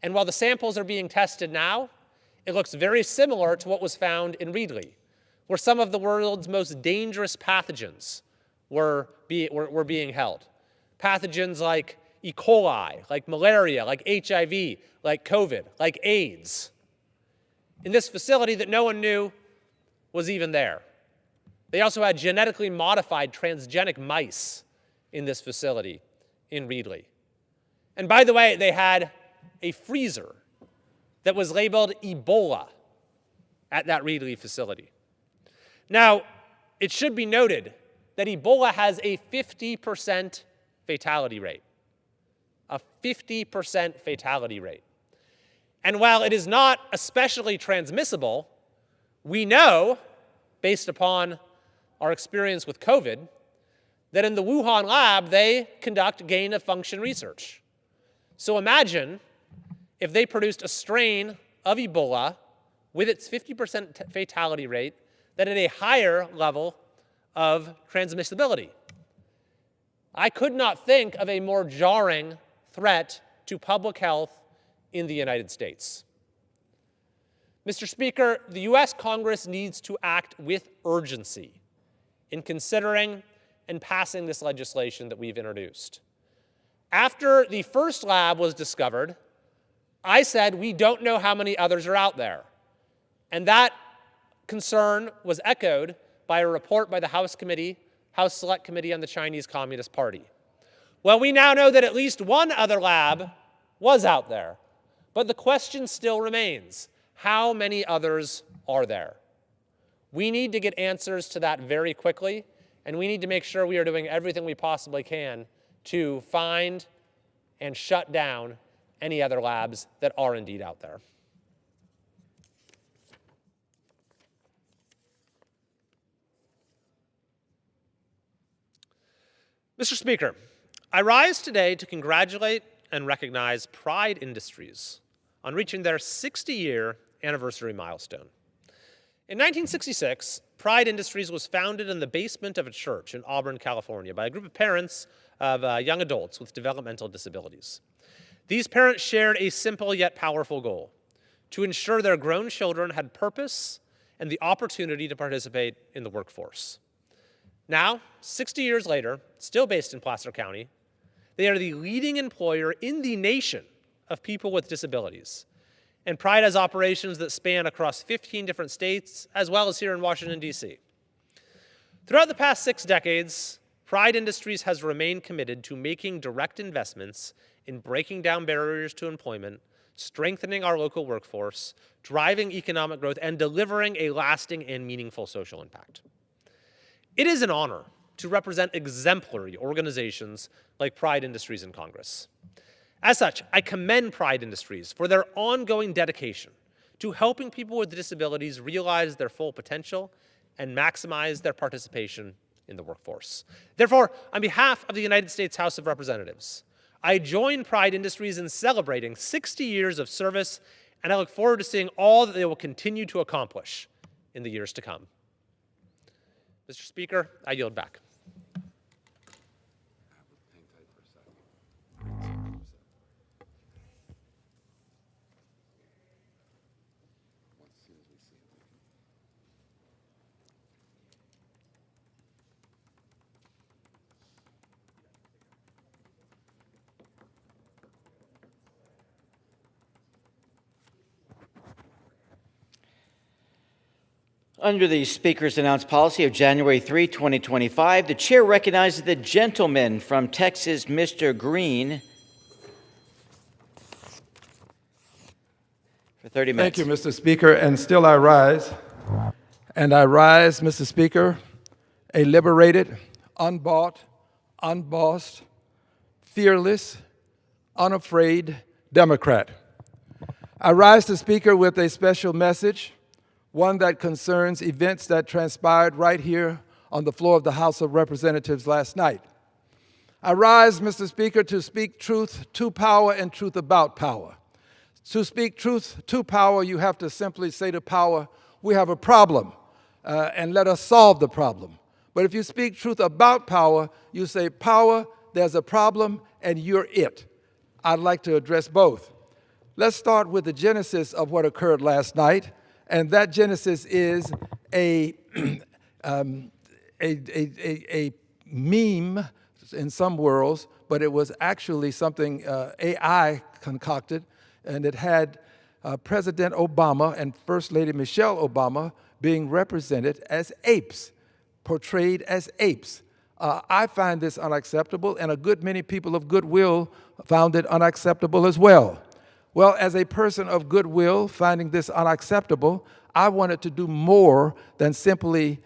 And while the samples are being tested now, it looks very similar to what was found in Reedley, where some of the world's most dangerous pathogens were being held. Pathogens like E. coli, like malaria, like HIV, like COVID, like AIDS, in this facility that no one knew was even there. They also had genetically modified transgenic mice in this facility in Reedley. And by the way, they had a freezer that was labeled Ebola at that Reedley facility. Now, it should be noted that Ebola has a 50% fatality rate. A 50% fatality rate. And while it is not especially transmissible, we know, based upon our experience with COVID, that in the Wuhan lab, they conduct gain-of-function research. So imagine if they produced a strain of Ebola with its 50% fatality rate that had a higher level of transmissibility. I could not think of a more jarring threat to public health in the United States. Mr. Speaker, the U.S. Congress needs to act with urgency in considering and passing this legislation that we've introduced. After the first lab was discovered, I said we don't know how many others are out there. And that concern was echoed by a report by the House Select Committee on the Chinese Communist Party. Well, we now know that at least one other lab was out there. But the question still remains, how many others are there? We need to get answers to that very quickly, and we need to make sure we are doing everything we possibly can to find and shut down any other labs that are indeed out there. Mr. Speaker, I rise today to congratulate and recognize Pride Industries on reaching their 60-year anniversary milestone. In 1966, Pride Industries was founded in the basement of a church in Auburn, California, by a group of parents of young adults with developmental disabilities. These parents shared a simple yet powerful goal: to ensure their grown children had purpose and the opportunity to participate in the workforce. Now, 60 years later, still based in Placer County, they are the leading employer in the nation of people with disabilities. And Pride has operations that span across 15 different states, as well as here in Washington, D.C. Throughout the past 6 decades, Pride Industries has remained committed to making direct investments in breaking down barriers to employment strengthening our local workforce, driving economic growth, and delivering a lasting and meaningful social impact. It is an honor to represent exemplary organizations like Pride Industries in Congress. As such, I commend Pride Industries for their ongoing dedication to helping people with disabilities realize their full potential and maximize their participation in the workforce. Therefore, on behalf of the United States House of Representatives, I join Pride Industries in celebrating 60 years of service, and I look forward to seeing all that they will continue to accomplish in the years to come. Mr. Speaker, I yield back. Under the Speaker's announced policy of January 3, 2025, the Chair recognizes the gentleman from Texas, Mr. Green, for 30 minutes. Thank you, Mr. Speaker, and still I rise. And I rise, Mr. Speaker, a liberated, unbought, unbossed, fearless, unafraid Democrat. I rise to Speaker with a special message, one that concerns events that transpired right here on the floor of the House of Representatives last night. I rise, Mr. Speaker, to speak truth to power and truth about power. To speak truth to power, you have to simply say to power, we have a problem, and let us solve the problem. But if you speak truth about power, you say, power, there's a problem, and you're it. I'd like to address both. Let's start with the genesis of what occurred last night. And that genesis is a meme in some worlds, but it was actually something AI concocted, and it had President Obama and First Lady Michelle Obama being represented as apes, portrayed as apes. I find this unacceptable, and a good many people of goodwill found it unacceptable as well. Well, as a person of goodwill, finding this unacceptable, I wanted to do more than simply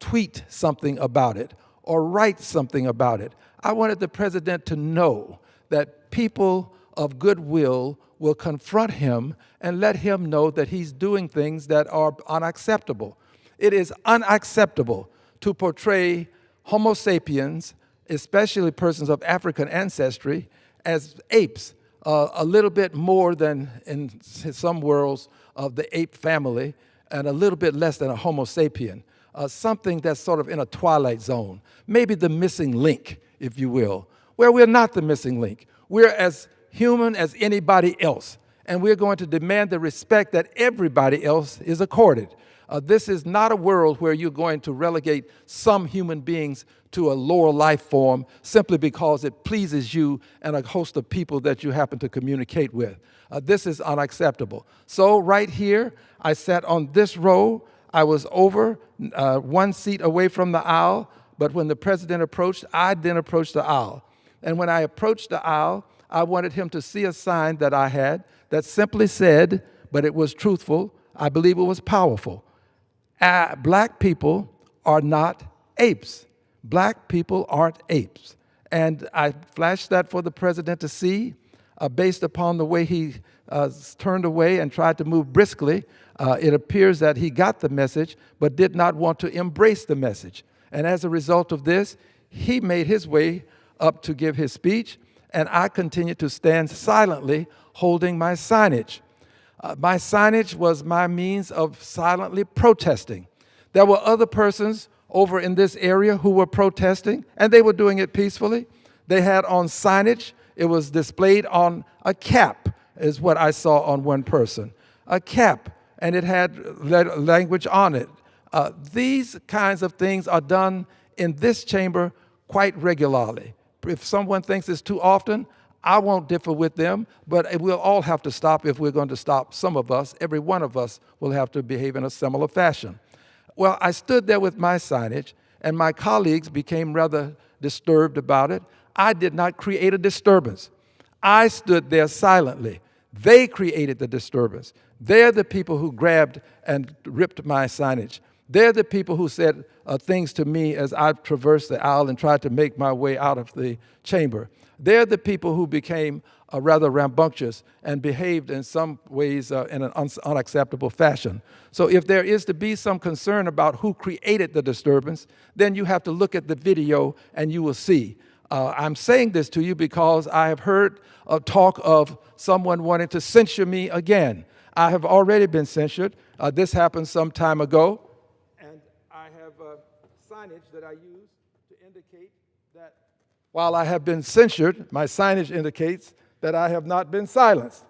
tweet something about it or write something about it. I wanted the president to know that people of goodwill will confront him and let him know that he's doing things that are unacceptable. It is unacceptable to portray Homo sapiens, especially persons of African ancestry, as apes. A little bit more than in some worlds of the ape family, and a little bit less than a Homo sapien. Something that's sort of in a twilight zone. Maybe the missing link, if you will. Well, we're not the missing link. We're as human as anybody else, and we're going to demand the respect that everybody else is accorded. This is not a world where you're going to relegate some human beings to a lower life form simply because it pleases you and a host of people that you happen to communicate with. This is unacceptable. So right here, I sat on this row. I was over one seat away from the aisle, but when the president approached, I then approached the aisle. And when I approached the aisle, I wanted him to see a sign that I had that simply said, but it was truthful, I believe it was powerful. Black people are not apes. Black people aren't apes. And I flashed that for the president to see. Based upon the way he turned away and tried to move briskly, it appears that he got the message but did not want to embrace the message. And as a result of this, he made his way up to give his speech, and I continued to stand silently holding my signage. My signage was my means of silently protesting. There were other persons over in this area who were protesting, and they were doing it peacefully. They had on signage. It was displayed on a cap, is what I saw on one person. A cap, and it had language on it. These kinds of things are done in this chamber quite regularly. If someone thinks it's too often, I won't differ with them, but we'll all have to stop if we're going to stop. Some of us, every one of us, will have to behave in a similar fashion. Well, I stood there with my signage, and my colleagues became rather disturbed about it. I did not create a disturbance. I stood there silently. They created the disturbance. They're the people who grabbed and ripped my signage. They're the people who said things to me as I traversed the aisle and tried to make my way out of the chamber. They're the people who became rather rambunctious and behaved in some ways in an unacceptable fashion. So if there is to be some concern about who created the disturbance, then you have to look at the video and you will see. I'm saying this to you because I have heard talk of someone wanting to censure me again. I have already been censured. This happened some time ago. And I have signage that I use to indicate that while I have been censured, my signage indicates that I have not been silenced.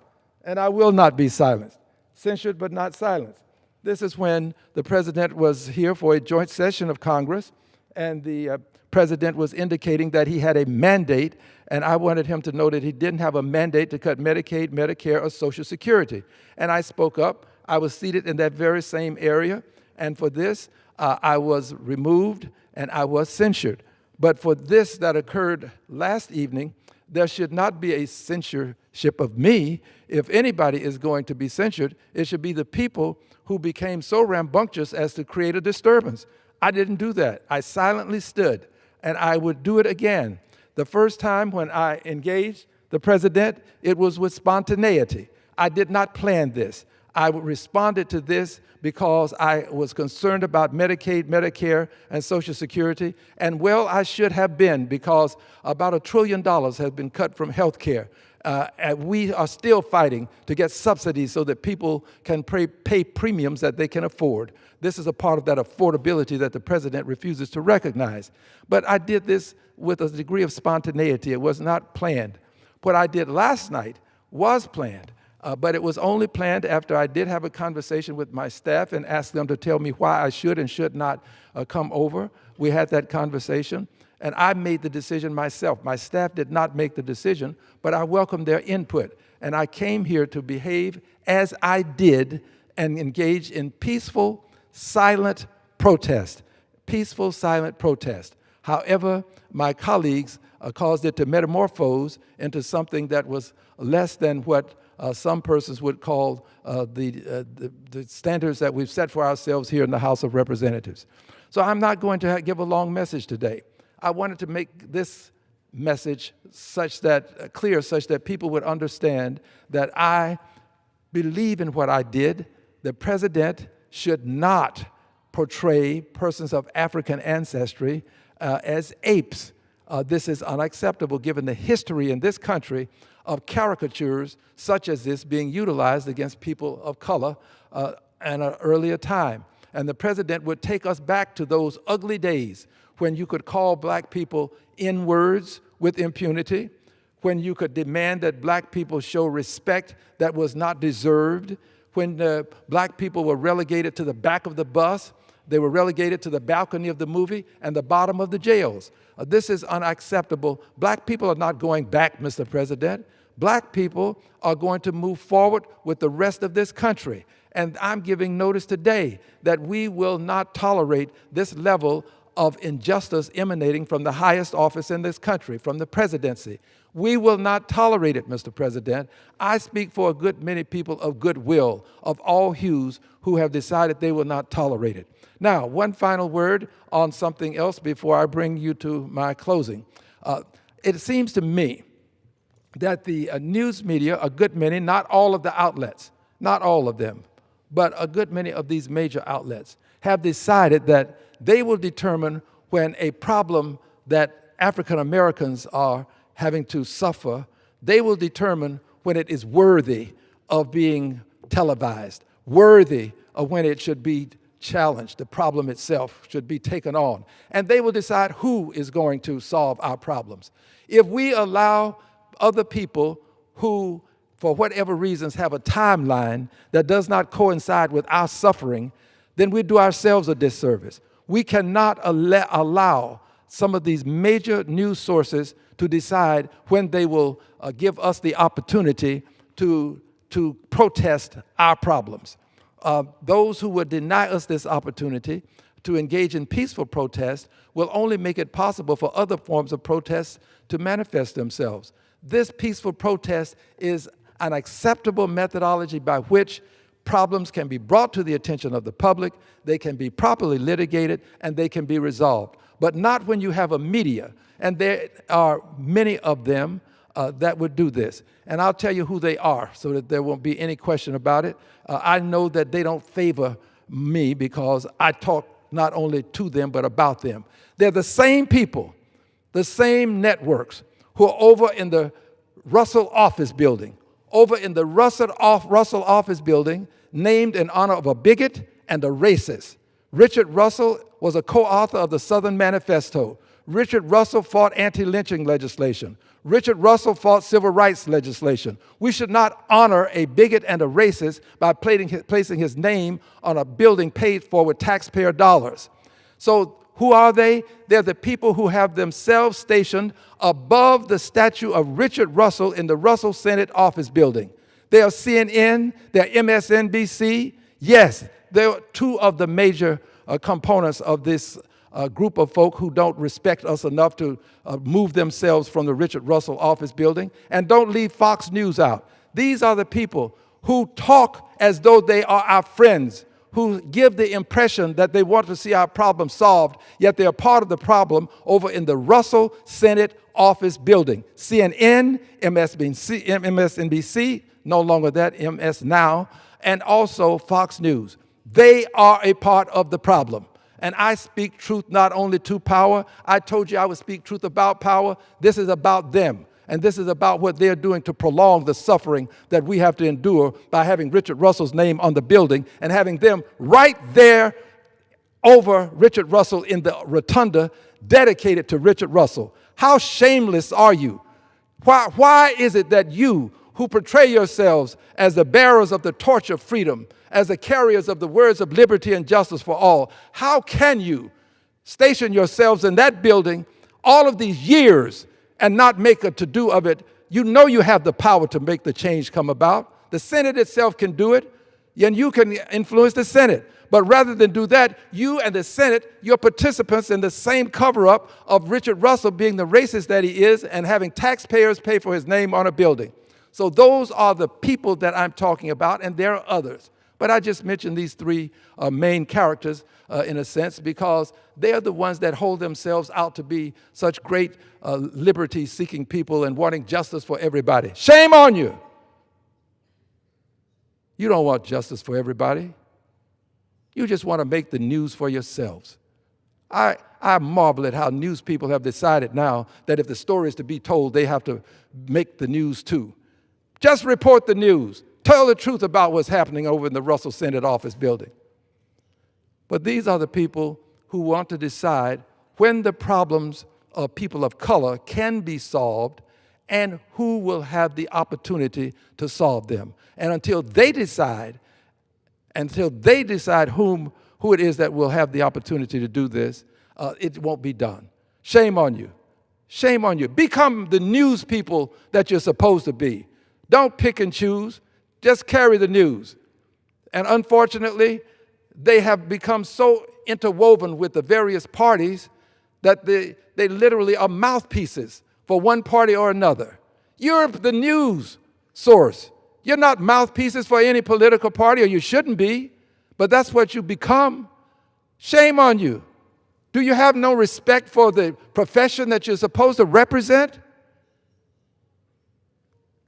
And I will not be silenced. Censured but not silenced. This is when the president was here for a joint session of Congress, and the president was indicating that he had a mandate, and I wanted him to know that he didn't have a mandate to cut Medicaid, Medicare, or Social Security. And I spoke up. I was seated in that very same area, and for this, I was removed and I was censured. But for this that occurred last evening, there should not be a censorship of me. If anybody is going to be censured, it should be the people who became so rambunctious as to create a disturbance. I didn't do that. I silently stood, and I would do it again. The first time when I engaged the president, it was with spontaneity. I did not plan this. I responded to this because I was concerned about Medicaid, Medicare, and Social Security. And well, I should have been, because about $1 trillion has been cut from health care. And we are still fighting to get subsidies so that people can pay premiums that they can afford. This is a part of that affordability that the president refuses to recognize. But I did this with a degree of spontaneity. It was not planned. What I did last night was planned. But it was only planned after I did have a conversation with my staff and asked them to tell me why I should and should not come over. We had that conversation, and I made the decision myself. My staff did not make the decision, but I welcomed their input. And I came here to behave as I did and engage in peaceful, silent protest. Peaceful, silent protest. However, my colleagues caused it to metamorphose into something that was less than what some persons would call the standards that we've set for ourselves here in the House of Representatives. So I'm not going to give a long message today. I wanted to make this message clear such that people would understand that I believe in what I did. The president should not portray persons of African ancestry as apes. This is unacceptable given the history in this country of caricatures such as this being utilized against people of color at an earlier time. And the president would take us back to those ugly days when you could call black people N-words with impunity, when you could demand that black people show respect that was not deserved, when black people were relegated to the back of the bus, they were relegated to the balcony of the movie and the bottom of the jails. This is unacceptable. Black people are not going back, Mr. President. Black people are going to move forward with the rest of this country. And I'm giving notice today that we will not tolerate this level of injustice emanating from the highest office in this country, from the presidency. We will not tolerate it, Mr. President. I speak for a good many people of goodwill, of all hues, who have decided they will not tolerate it. Now, one final word on something else before I bring you to my closing. It seems to me that the news media, a good many, not all of the outlets, not all of them, but a good many of these major outlets have decided that they will determine when a problem that African Americans are having to suffer, they will determine when it is worthy of being televised, worthy of when it should be challenged, the problem itself should be taken on. And they will decide who is going to solve our problems. If we allow other people who, for whatever reasons, have a timeline that does not coincide with our suffering, then we do ourselves a disservice. We cannot allow some of these major news sources to decide when they will give us the opportunity to protest our problems. Those who would deny us this opportunity to engage in peaceful protest will only make it possible for other forms of protest to manifest themselves. This peaceful protest is an acceptable methodology by which problems can be brought to the attention of the public, they can be properly litigated, and they can be resolved. But not when you have a media, and there are many of them that would do this. And I'll tell you who they are so that there won't be any question about it. I know that they don't favor me because I talk not only to them but about them. They're the same people, the same networks who are over in the Russell office building, over in the Russell office building, named in honor of a bigot and a racist. Richard Russell was a co-author of the Southern Manifesto. Richard Russell fought anti-lynching legislation. Richard Russell fought civil rights legislation. We should not honor a bigot and a racist by placing his name on a building paid for with taxpayer dollars. So who are they? They're the people who have themselves stationed above the statue of Richard Russell in the Russell Senate office building. They are CNN, they're MSNBC. Yes, they're two of the major components of this group of folk who don't respect us enough to move themselves from the Richard Russell office building. And don't leave Fox News out. These are the people who talk as though they are our friends, who give the impression that they want to see our problem solved, yet they are part of the problem over in the Russell Senate office building. CNN, MSNBC, no longer that, MS Now, and also Fox News. They are a part of the problem. And I speak truth not only to power. I told you I would speak truth about power. This is about them. And this is about what they're doing to prolong the suffering that we have to endure by having Richard Russell's name on the building and having them right there over Richard Russell in the rotunda dedicated to Richard Russell. How shameless are you? Why is it that you, who portray yourselves as the bearers of the torch of freedom, as the carriers of the words of liberty and justice for all, how can you station yourselves in that building all of these years and not make a to-do of it? You know you have the power to make the change come about. The Senate itself can do it, and you can influence the Senate. But rather than do that, you and the Senate, you're participants in the same cover-up of Richard Russell being the racist that he is and having taxpayers pay for his name on a building. So those are the people that I'm talking about, and there are others. But I just mentioned these three main characters in a sense because they are the ones that hold themselves out to be such great liberty-seeking people and wanting justice for everybody. Shame on you! You don't want justice for everybody. You just want to make the news for yourselves. I marvel at how news people have decided now that if the story is to be told, they have to make the news too. Just report the news. Tell the truth about what's happening over in the Russell Senate office building. But these are the people who want to decide when the problems of people of color can be solved and who will have the opportunity to solve them. And until they decide who it is that will have the opportunity to do this, it won't be done. Shame on you. Shame on you. Become the news people that you're supposed to be. Don't pick and choose. Just carry the news. And unfortunately, they have become so interwoven with the various parties that they literally are mouthpieces for one party or another. You're the news source. You're not mouthpieces for any political party, or you shouldn't be, but that's what you become. Shame on you. Do you have no respect for the profession that you're supposed to represent?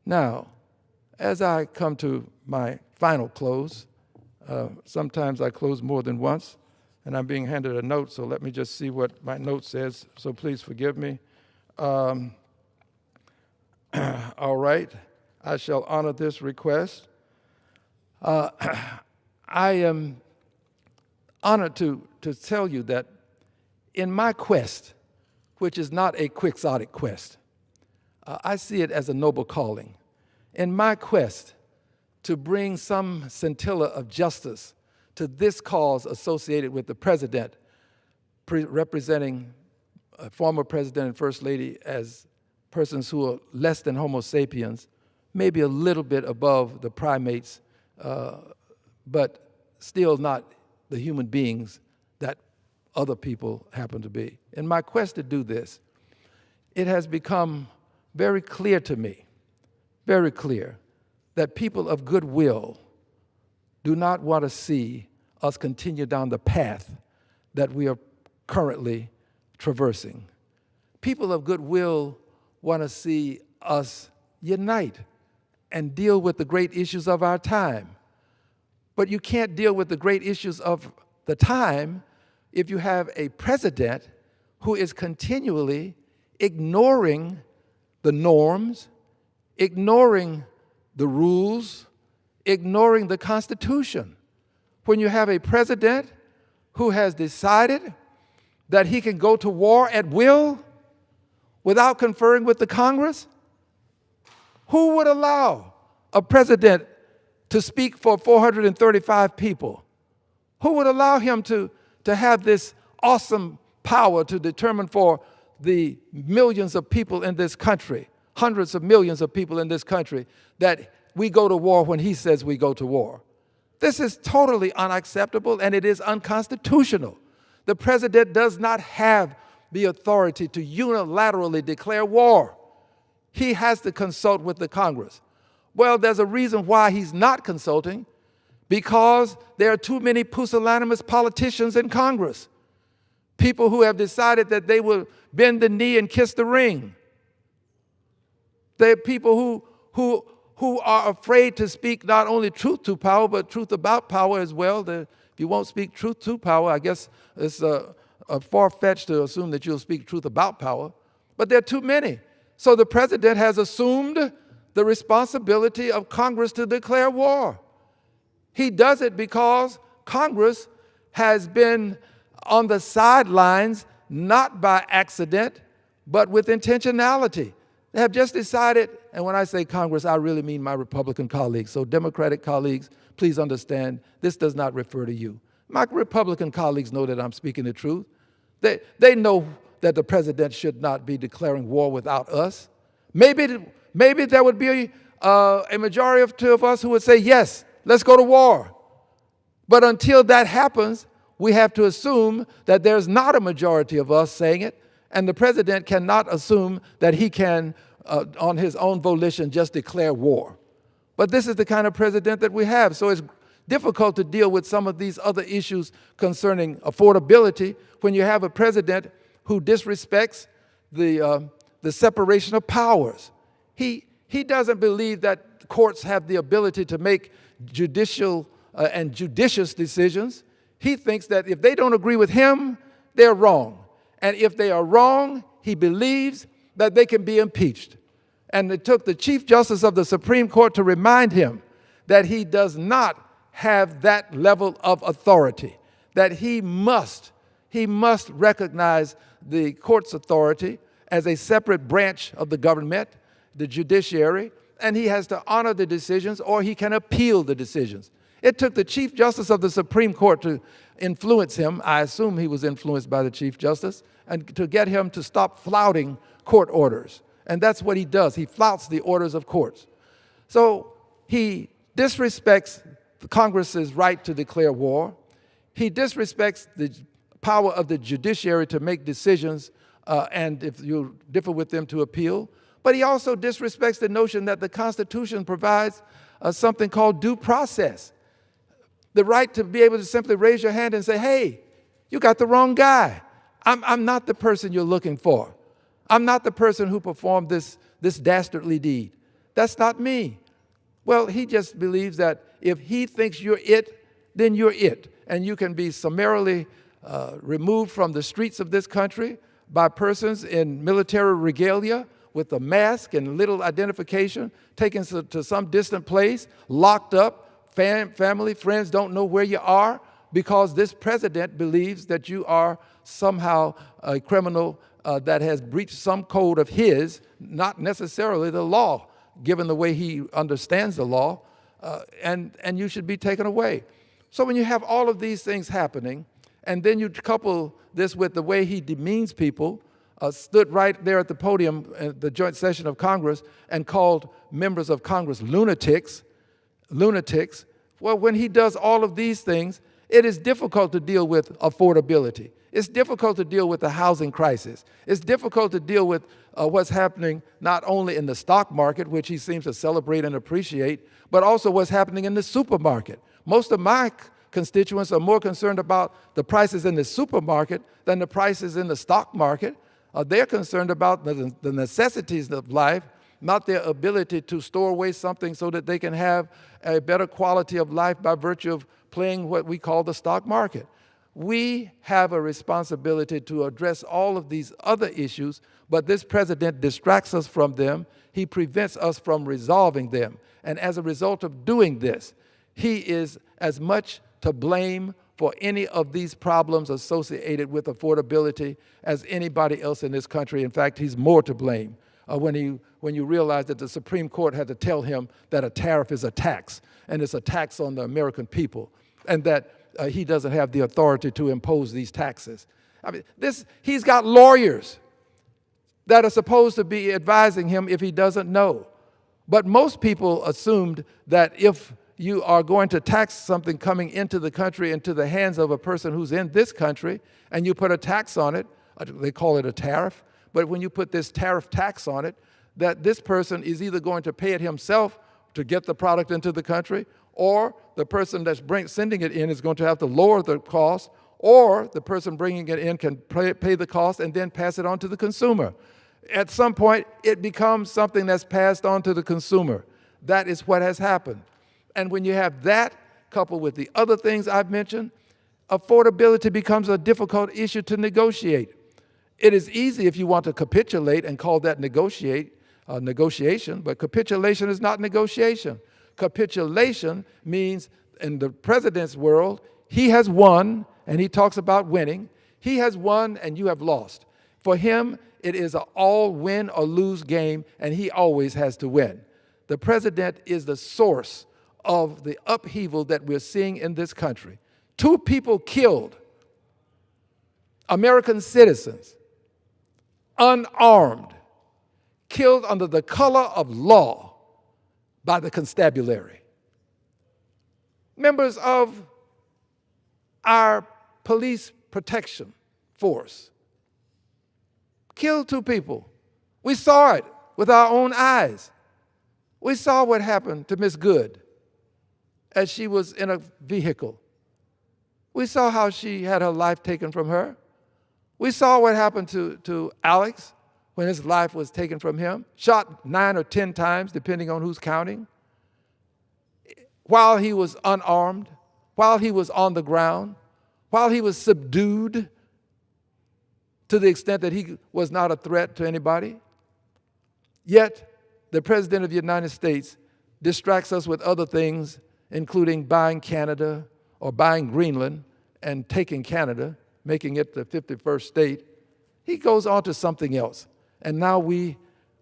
Now, as I come to my final close, sometimes I close more than once, and I'm being handed a note, so let me just see what my note says, so please forgive me. All right, I shall honor this request. I am honored to tell you that in my quest, which is not a quixotic quest, I see it as a noble calling. In my quest to bring some scintilla of justice to this cause associated with the president, representing a former president and first lady as persons who are less than Homo sapiens, maybe a little bit above the primates, but still not the human beings that other people happen to be. In my quest to do this, it has become very clear to me, very clear, that people of goodwill do not want to see us continue down the path that we are currently traversing. People of goodwill want to see us unite and deal with the great issues of our time. But you can't deal with the great issues of the time if you have a president who is continually ignoring the norms, ignoring the rules, ignoring the Constitution. When you have a president who has decided that he can go to war at will without conferring with the Congress, who would allow a president to speak for 435 people? Who would allow him to have this awesome power to determine for the millions of people in this country, hundreds of millions of people in this country, that we go to war when he says we go to war? This is totally unacceptable, and it is unconstitutional. The president does not have the authority to unilaterally declare war. He has to consult with the Congress. Well, there's a reason why he's not consulting, because there are too many pusillanimous politicians in Congress, people who have decided that they will bend the knee and kiss the ring. There are people who are afraid to speak not only truth to power, but truth about power as well. If you won't speak truth to power, I guess it's far-fetched to assume that you'll speak truth about power. But there are too many. So the president has assumed the responsibility of Congress to declare war. He does it because Congress has been on the sidelines, not by accident, but with intentionality. They have just decided, and when I say Congress, I really mean my Republican colleagues. So Democratic colleagues, please understand, this does not refer to you. My Republican colleagues know that I'm speaking the truth. They know that the president should not be declaring war without us. Maybe there would be a majority of two of us who would say, yes, let's go to war. But until that happens, we have to assume that there's not a majority of us saying it, and the president cannot assume that he can, on his own volition, just declare war. But this is the kind of president that we have, so it's difficult to deal with some of these other issues concerning affordability when you have a president who disrespects the separation of powers. He doesn't believe that courts have the ability to make judicial and judicious decisions. He thinks that if they don't agree with him, they're wrong. And if they are wrong, he believes that they can be impeached. And it took the Chief Justice of the Supreme Court to remind him that he does not have that level of authority, that he must recognize the court's authority as a separate branch of the government, the judiciary, and he has to honor the decisions or he can appeal the decisions. It took the Chief Justice of the Supreme Court to influence him, I assume he was influenced by the Chief Justice, and to get him to stop flouting court orders. And that's what he does. He flouts the orders of courts. So he disrespects Congress's right to declare war. He disrespects the power of the judiciary to make decisions and if you differ with them to appeal. But he also disrespects the notion that the Constitution provides something called due process. The right to be able to simply raise your hand and say, hey, you got the wrong guy. I'm not the person you're looking for. I'm not the person who performed this dastardly deed. That's not me. Well, he just believes that if he thinks you're it, then you're it. And you can be summarily removed from the streets of this country by persons in military regalia with a mask and little identification, taken to some distant place, locked up. Family, friends don't know where you are because this president believes that you are somehow a criminal that has breached some code of his, not necessarily the law, given the way he understands the law, and you should be taken away. So when you have all of these things happening, and then you couple this with the way he demeans people, stood right there at the podium at the joint session of Congress and called members of Congress lunatics. Well, when he does all of these things, It is difficult to deal with affordability. It's difficult to deal with the housing crisis. It's difficult to deal with what's happening not only in the stock market, which he seems to celebrate and appreciate, but also what's happening in the supermarket. Most of my constituents are more concerned about the prices in the supermarket than the prices in the stock market. They're concerned about the necessities of life, not their ability to store away something so that they can have a better quality of life by virtue of playing what we call the stock market. We have a responsibility to address all of these other issues, but this president distracts us from them. He prevents us from resolving them. And as a result of doing this, he is as much to blame for any of these problems associated with affordability as anybody else in this country. In fact, he's more to blame when you realize that the Supreme Court had to tell him that a tariff is a tax, and it's a tax on the American people, and that he doesn't have the authority to impose these taxes. I mean, he's got lawyers that are supposed to be advising him if he doesn't know. But most people assumed that if you are going to tax something coming into the country, into the hands of a person who's in this country, and you put a tax on it, they call it a tariff, but when you put this tariff tax on it, that this person is either going to pay it himself to get the product into the country, or the person that's sending it in is going to have to lower the cost, or the person bringing it in can pay the cost and then pass it on to the consumer. At some point, it becomes something that's passed on to the consumer. That is what has happened. And when you have that coupled with the other things I've mentioned, affordability becomes a difficult issue to negotiate. It is easy if you want to capitulate and call that negotiation, but capitulation is not negotiation. Capitulation means, in the president's world, he has won, and he talks about winning. He has won, and you have lost. For him, it is an all win or lose game, and he always has to win. The president is the source of the upheaval that we're seeing in this country. 2 people killed, American citizens, unarmed, killed under the color of law by the constabulary. Members of our police protection force killed 2 people. We saw it with our own eyes. We saw what happened to Miss Good as she was in a vehicle. We saw how she had her life taken from her. We saw what happened to Alex when his life was taken from him, shot 9 or 10 times, depending on who's counting, while he was unarmed, while he was on the ground, while he was subdued to the extent that he was not a threat to anybody. Yet, the President of the United States distracts us with other things, including buying Canada or buying Greenland and taking Canada, making it the 51st state. He goes on to something else. And now we're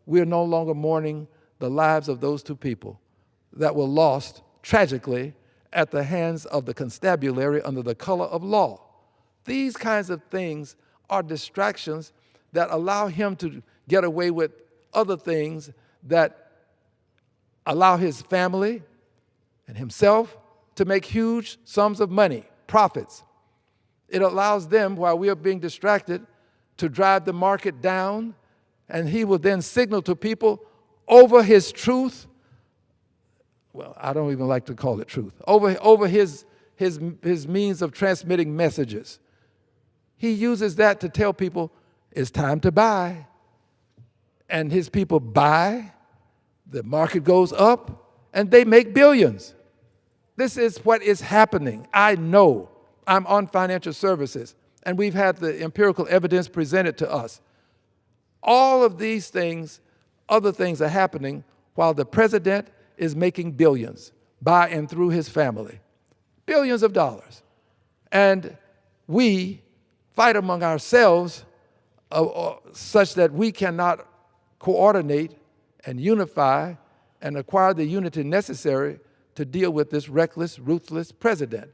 no longer mourning the lives of those 2 people that were lost tragically at the hands of the constabulary under the color of law. These kinds of things are distractions that allow him to get away with other things that allow his family and himself to make huge sums of money, profits. It allows them, while we are being distracted, to drive the market down, and he will then signal to people over his truth. Well, I don't even like to call it truth. Over his means of transmitting messages. He uses that to tell people it's time to buy. And his people buy, the market goes up, and they make billions. This is what is happening. I know. I'm on financial services, and we've had the empirical evidence presented to us. All of these things, other things are happening while the president is making billions by and through his family. Billions of dollars. And we fight among ourselves such that we cannot coordinate and unify and acquire the unity necessary to deal with this reckless, ruthless president.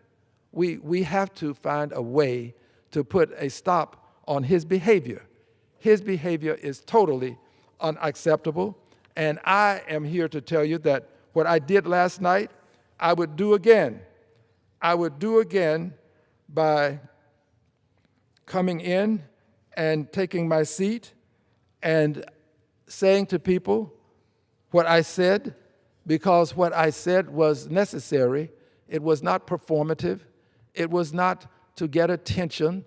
We have to find a way to put a stop on his behavior. His behavior is totally unacceptable, and I am here to tell you that what I did last night, I would do again. I would do again by coming in and taking my seat and saying to people what I said, because what I said was necessary. It was not performative. It was not to get attention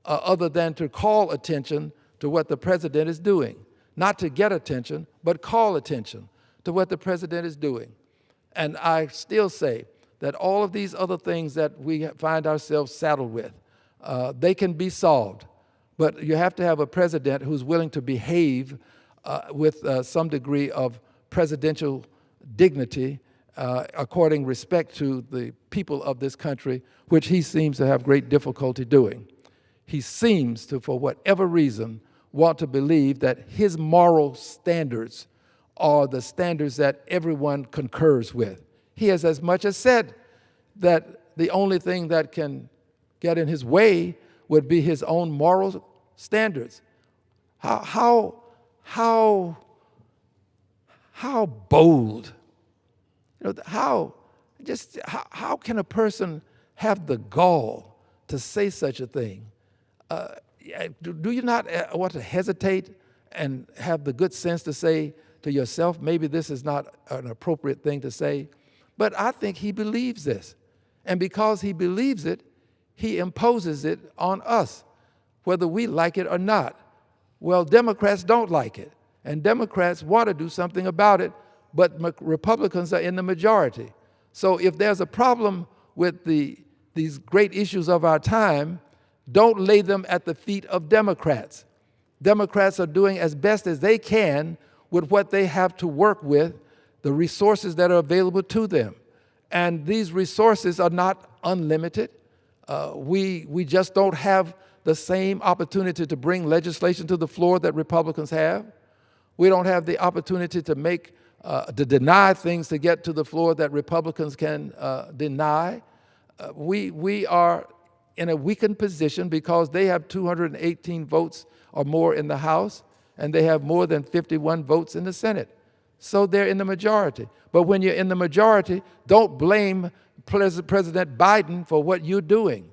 other than to call attention to what the president is doing. Not to get attention, but call attention to what the president is doing. And I still say that all of these other things that we find ourselves saddled with, they can be solved. But you have to have a president who's willing to behave with some degree of presidential dignity, according respect to the people of this country, which he seems to have great difficulty doing. He seems to, for whatever reason, want to believe that his moral standards are the standards that everyone concurs with. He has as much as said that the only thing that can get in his way would be his own moral standards. How bold, how can a person have the gall to say such a thing? Do you not want to hesitate and have the good sense to say to yourself, maybe this is not an appropriate thing to say? But I think he believes this. And because he believes it, he imposes it on us, whether we like it or not. Well, Democrats don't like it, and Democrats want to do something about it, but Republicans are in the majority. So if there's a problem with these great issues of our time, don't lay them at the feet of Democrats. Democrats are doing as best as they can with what they have to work with, the resources that are available to them. And these resources are not unlimited. We just don't have the same opportunity to bring legislation to the floor that Republicans have. We don't have the opportunity to deny things to get to the floor that Republicans can deny. We are in a weakened position because they have 218 votes or more in the House, and they have more than 51 votes in the Senate. So they're in the majority. But when you're in the majority, don't blame President Biden for what you're doing.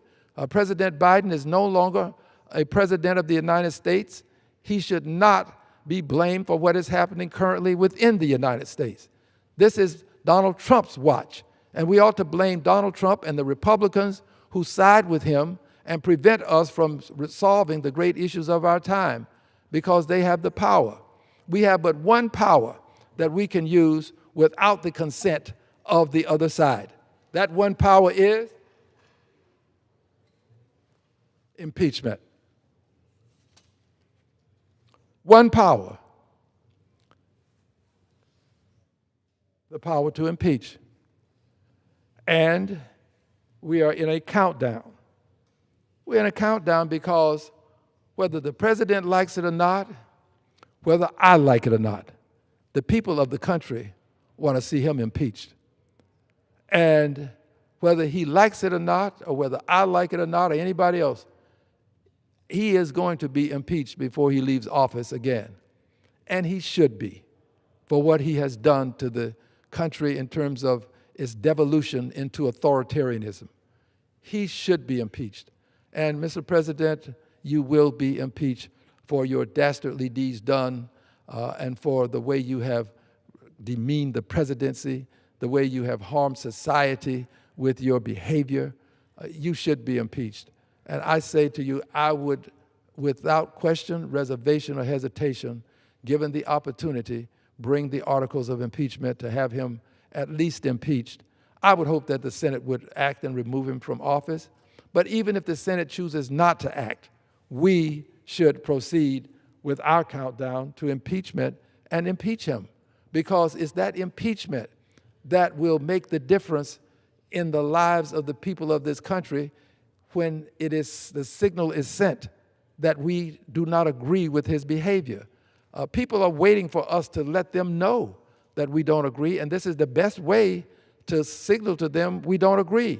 President Biden is no longer a president of the United States. He should not be blamed for what is happening currently within the United States. This is Donald Trump's watch, and we ought to blame Donald Trump and the Republicans who side with him and prevent us from solving the great issues of our time, because they have the power. We have but one power that we can use without the consent of the other side. That one power is impeachment. One power, the power to impeach. And we are in a countdown. We're in a countdown because whether the president likes it or not, whether I like it or not, the people of the country want to see him impeached. And whether he likes it or not, or whether I like it or not, or anybody else, he is going to be impeached before he leaves office again. And he should be, for what he has done to the country in terms of its devolution into authoritarianism. He should be impeached. And Mr. President, you will be impeached for your dastardly deeds done and for the way you have demeaned the presidency, the way you have harmed society with your behavior. You should be impeached. And I say to you, I would, without question, reservation, or hesitation, given the opportunity, bring the articles of impeachment to have him at least impeached. I would hope that the Senate would act and remove him from office. But even if the Senate chooses not to act, we should proceed with our countdown to impeachment and impeach him, because it's that impeachment that will make the difference in the lives of the people of this country when the signal is sent that we do not agree with his behavior. People are waiting for us to let them know that we don't agree, and this is the best way to signal to them we don't agree,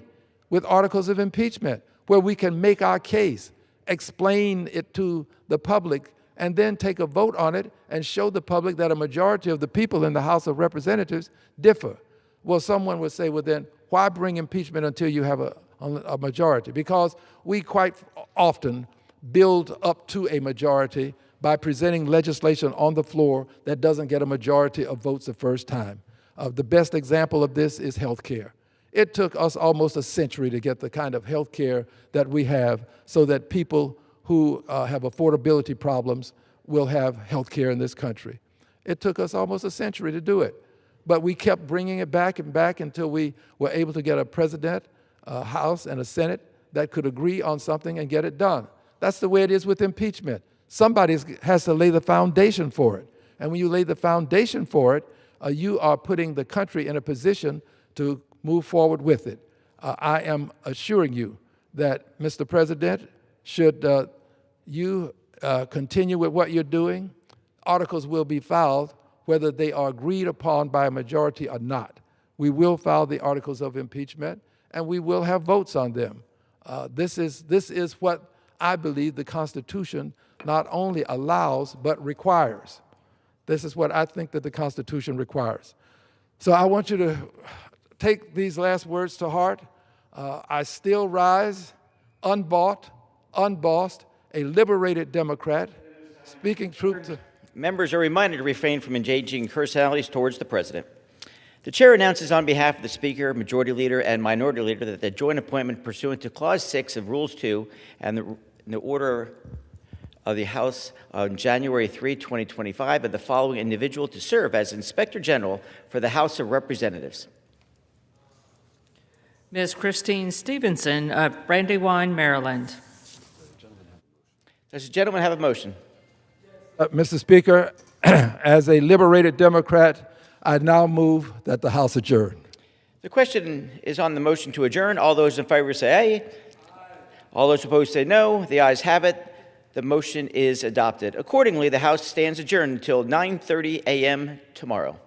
with articles of impeachment, where we can make our case, explain it to the public, and then take a vote on it and show the public that a majority of the people in the House of Representatives differ. Well, someone would say, well then, why bring impeachment until you have on a majority, because we quite often build up to a majority by presenting legislation on the floor that doesn't get a majority of votes the first time. The best example of this is health care. It took us almost a century to get the kind of health care that we have so that people who have affordability problems will have health care in this country. It took us almost a century to do it. But we kept bringing it back and back until we were able to get a president, a House, and a Senate that could agree on something and get it done. That's the way it is with impeachment. Somebody has to lay the foundation for it. And when you lay the foundation for it, you are putting the country in a position to move forward with it. I am assuring you that, Mr. President, should you continue with what you're doing, articles will be filed whether they are agreed upon by a majority or not. We will file the articles of impeachment, and we will have votes on them. This is what I believe the Constitution not only allows, but requires. This is what I think that the Constitution requires. So I want you to take these last words to heart. I still rise, unbought, unbossed, a liberated Democrat, speaking truth to... Members are reminded to refrain from engaging in personalities towards the president. The chair announces on behalf of the Speaker, Majority Leader, and Minority Leader that the joint appointment pursuant to Clause 6 of Rules 2 and the order of the House on January 3, 2025, of the following individual to serve as Inspector General for the House of Representatives. Ms. Christine Stevenson of Brandywine, Maryland. Does the gentleman have a motion? Mr. Speaker, as a liberated Democrat, I now move that the House adjourn. The question is on the motion to adjourn. All those in favor say aye. All those opposed say no. The ayes have it. The motion is adopted. Accordingly, the House stands adjourned until 9:30 a.m. tomorrow.